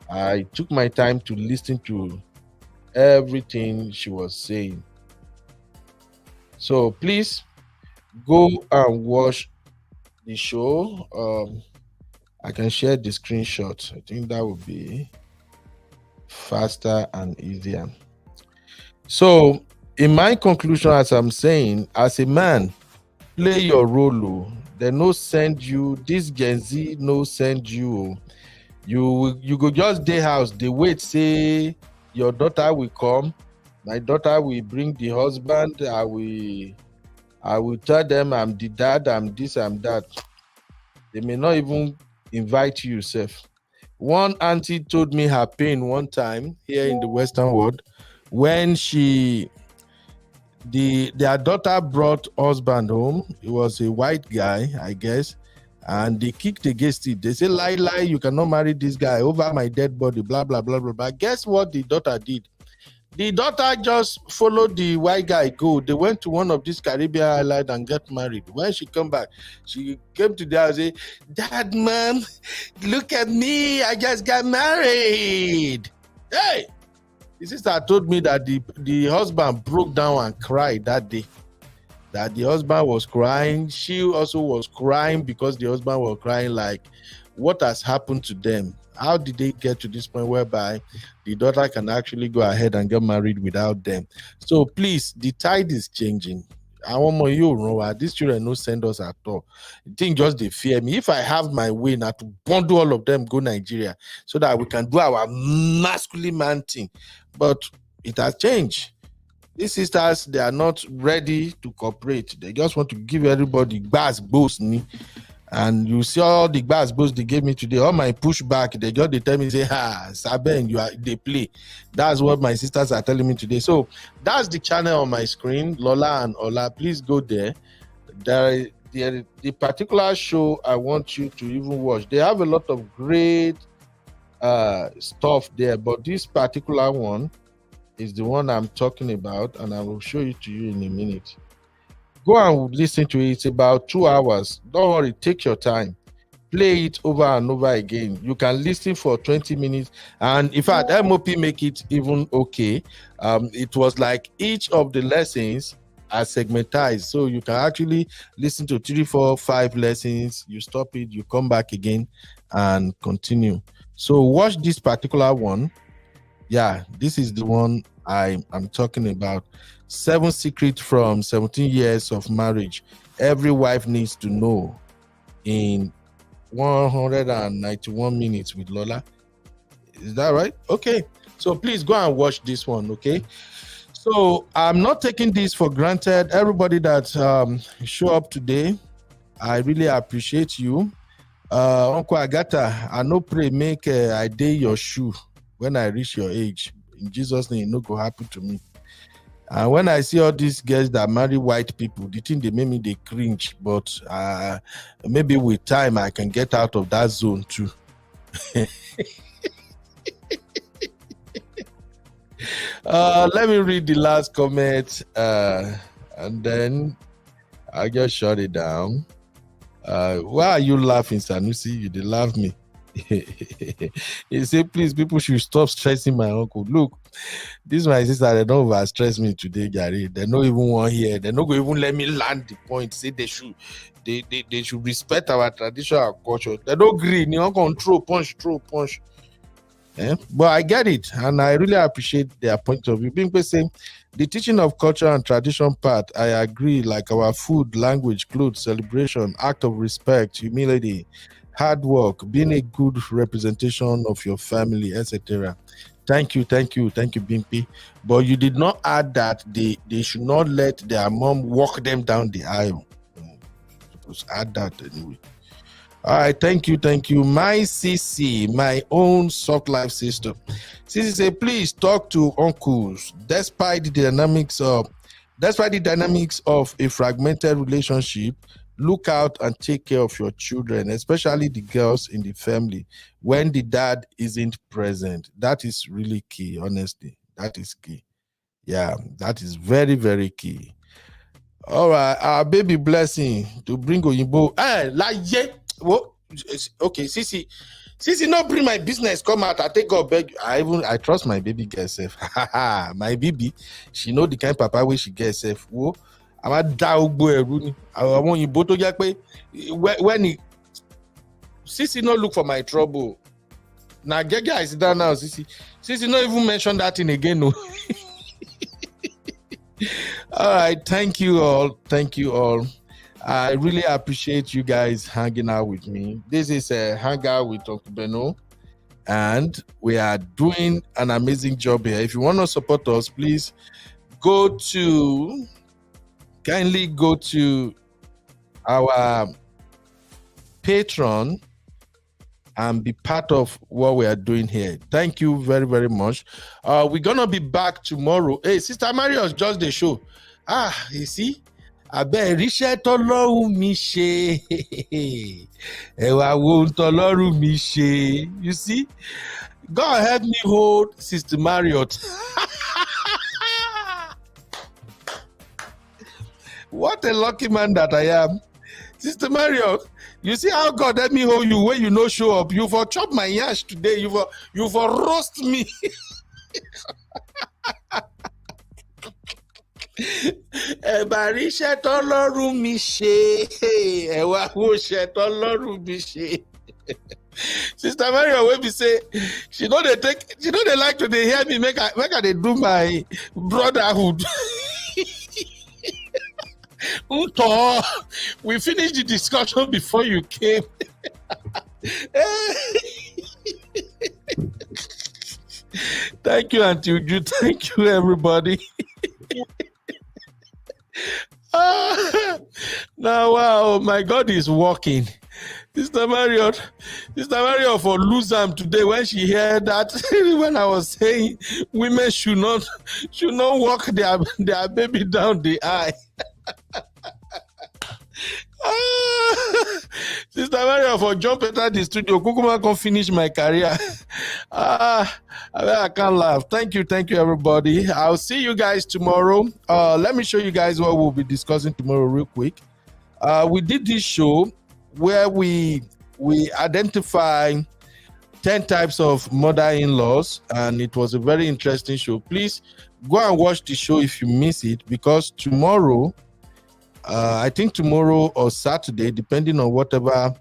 I took my time to listen to everything she was saying. So please go and watch the show. I can share the screenshot. I think that would be faster and easier. So in my conclusion, as I'm saying, as a man, play your role. They no send you, this Gen Z no send you. You go just day house, they wait, say your daughter will come, my daughter will bring the husband, I will tell them I'm the dad, I'm this, I'm that. They may not even invite you yourself. One auntie told me her pain one time here in the Western world when their daughter brought husband home. It was a white guy, I guess, and they kicked against it. They say, lie, you cannot marry this guy over my dead body, blah, blah, blah, blah, blah. Guess what the daughter did? The daughter just followed the white guy go. They went to one of these Caribbean islands and get married. When she come back, she came to the house and say, Dad, Mom, look at me. I just got married. Hey! The sister told me that the husband broke down and cried that day. That the husband was crying. She also was crying because the husband was crying like, what has happened to them? How did they get to this point whereby the daughter can actually go ahead and get married without them? So please, the tide is changing. I want more you know these children no send us at all. The thing just they fear me. If I have my way now to bundle all of them, go Nigeria so that we can do our masculine man thing. But it has changed. These sisters, they are not ready to cooperate. They just want to give everybody boast me. And you see all the boast they gave me today, all my pushback, they just tell me, say, Saben, they play. That's what my sisters are telling me today. So that's the channel on my screen, Lola and Ola. Please go there. The particular show I want you to even watch, they have a lot of great stuff there, but this particular one is the one I'm talking about, and I will show it to you in a minute. Go and listen to it. It's about 2 hours. Don't worry, take your time. Play it over and over again. You can listen for 20 minutes. And in fact, MOP make it even okay. It was like each of the lessons are segmentized. So you can actually listen to 3, 4, 5 lessons. You stop it, you come back again and continue. So watch this particular one. Yeah, this is the one I'm talking about. 7 secrets from 17 years of marriage. Every wife needs to know in 191 minutes with Lola. Is that right? Okay. So please go and watch this one, okay? So I'm not taking this for granted. Everybody that show up today, I really appreciate you. Uncle Agatha, I no pray make I day your shoe when I reach your age. In Jesus' name, no go happen to me. And when I see all these girls that marry white people, the thing they make me they cringe. But maybe with time I can get out of that zone too. Let me read the last comment, and then I just shut it down. Why are you laughing, Sanusi? You did laugh me. He said, please, people should stop stressing my uncle. Look, this my sister, they don't over stress me today, Gary. They don't even want here. They don't even let me land the point. Say they should respect our tradition and culture. They don't agree. They don't control, punch. Yeah? But I get it, and I really appreciate their point of view. Being saying the teaching of culture and tradition part, I agree, like our food, language, clothes, celebration, act of respect, humility, hard work, being a good representation of your family, etc. Thank you, Bimpi. But you did not add that they should not let their mom walk them down the aisle. Just add that anyway. All right, thank you. My CC, my own soft life sister. CC say, please talk to uncles. Despite the dynamics of a fragmented relationship, look out and take care of your children, especially the girls in the family, when the dad isn't present. That is really key, honestly. That is key. Yeah, that is very, very key. All right, our baby blessing to bring Oyinbo. Okay, Sisi, not bring my business. Come out. I take God beg. I trust my baby girl self. My baby, she know the kind of papa where she gets self. Whoa, I'm a dog boy. I want you both to get when Sisi not look for my trouble. Now get guys down now, Sisi. Sisi not even mention that thing again. No. All right, thank you all. I really appreciate you guys hanging out with me. This is a hangout with Uncle Beno, and we are doing an amazing job here. If you want to support us, please kindly go to our Patreon and be part of what we are doing here. Thank you very, very much. We're gonna be back tomorrow. Hey, Sister Marius, just the show. You see, abẹ́ ríṣẹ́ tọ́lọ́run mi ṣe, ẹ̀wà wo tọ́lọ́run mi ṣe. You see, God help me hold Sister Marriott. What a lucky man that I am. Sister Mario, you see how God let me hold you when you no show up. You for chop my yash today. You for roast me. Ẹ̀bàrí iṣẹ́ tọ́lọ́run mi ṣe. Ẹ̀wà wo ṣẹ́ tọ́lọ́run mi ṣe. Sister Mario wey be say she no dey like to dey hear me make I dey do my brotherhood. Uto, we finished the discussion before you came. Thank you, Auntie Uju. Thank you, everybody. Now, wow, my God is walking. Sister Mario for lose am today when she heard that when I was saying women should not walk their baby down the aisle. Sister Mario for jump enter the studio. Kukuma can finish my career. I can't laugh. Thank you, everybody. I'll see you guys tomorrow. Let me show you guys what we'll be discussing tomorrow real quick. We did this show where we identify 10 types of mother-in-laws, and it was a very interesting show. Please go and watch the show if you miss it, because tomorrow, I think tomorrow or Saturday, depending on whatever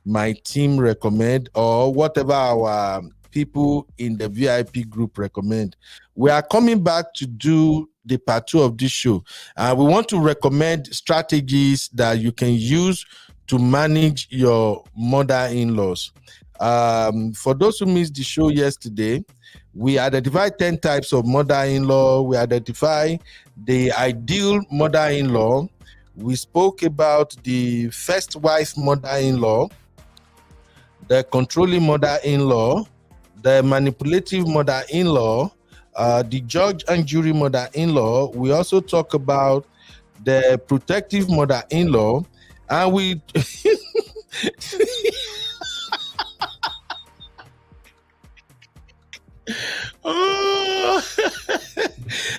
my team recommend or whatever our people in the VIP group recommend, we are coming back to do the part 2 of this show. We want to recommend strategies that you can use to manage your mother-in-laws. For those who missed the show yesterday, we identified 10 types of mother-in-law. We identified the ideal mother-in-law. We spoke about the first wife mother-in-law, the controlling mother-in-law, the manipulative mother-in-law, the judge and jury mother-in-law. We also talk about the protective mother-in-law, and we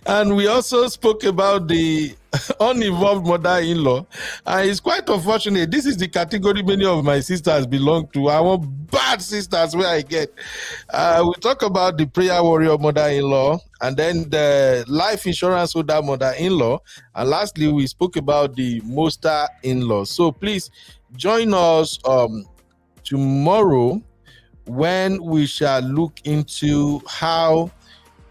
and we also spoke about the uninvolved mother-in-law, and it's quite unfortunate. This is the category many of my sisters belong to. I want bad sisters where I get. We talk about the prayer warrior mother-in-law, and then the life insurance holder mother-in-law, and lastly we spoke about the monster-in-law. So please join us tomorrow when we shall look into how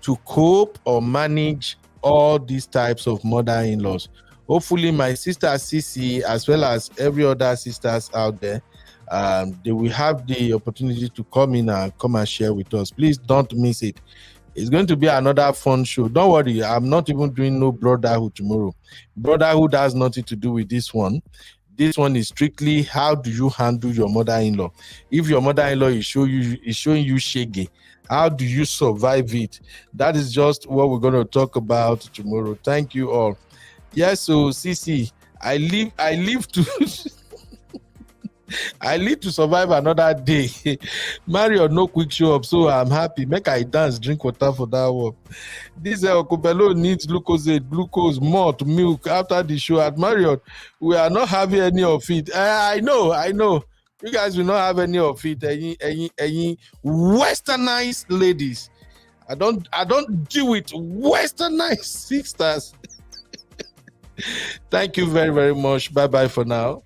to cope or manage all these types of mother-in-laws. Hopefully my sister Sisi, as well as every other sisters out there, they will have the opportunity to come in and come and share with us. Please don't miss it. It's going to be another fun show. Don't worry, I'm not even doing no brotherhood tomorrow. Brotherhood has nothing to do with this one. This one is strictly how do you handle your mother-in-law. If your mother-in-law is showing you shaggy, how do you survive it? That is just what we're going to talk about tomorrow. Thank you all. Yes, so Sisi, I live to I need to survive another day. Mario no quick show up, so I'm happy. Make I dance, drink water for that one. This Okubelo needs glucose, malt, milk after the show at Marriott. We are not having any of it. I know. You guys will not have any of it. Any westernized ladies. I don't deal with westernized sisters. Thank you very, very much. Bye-bye for now.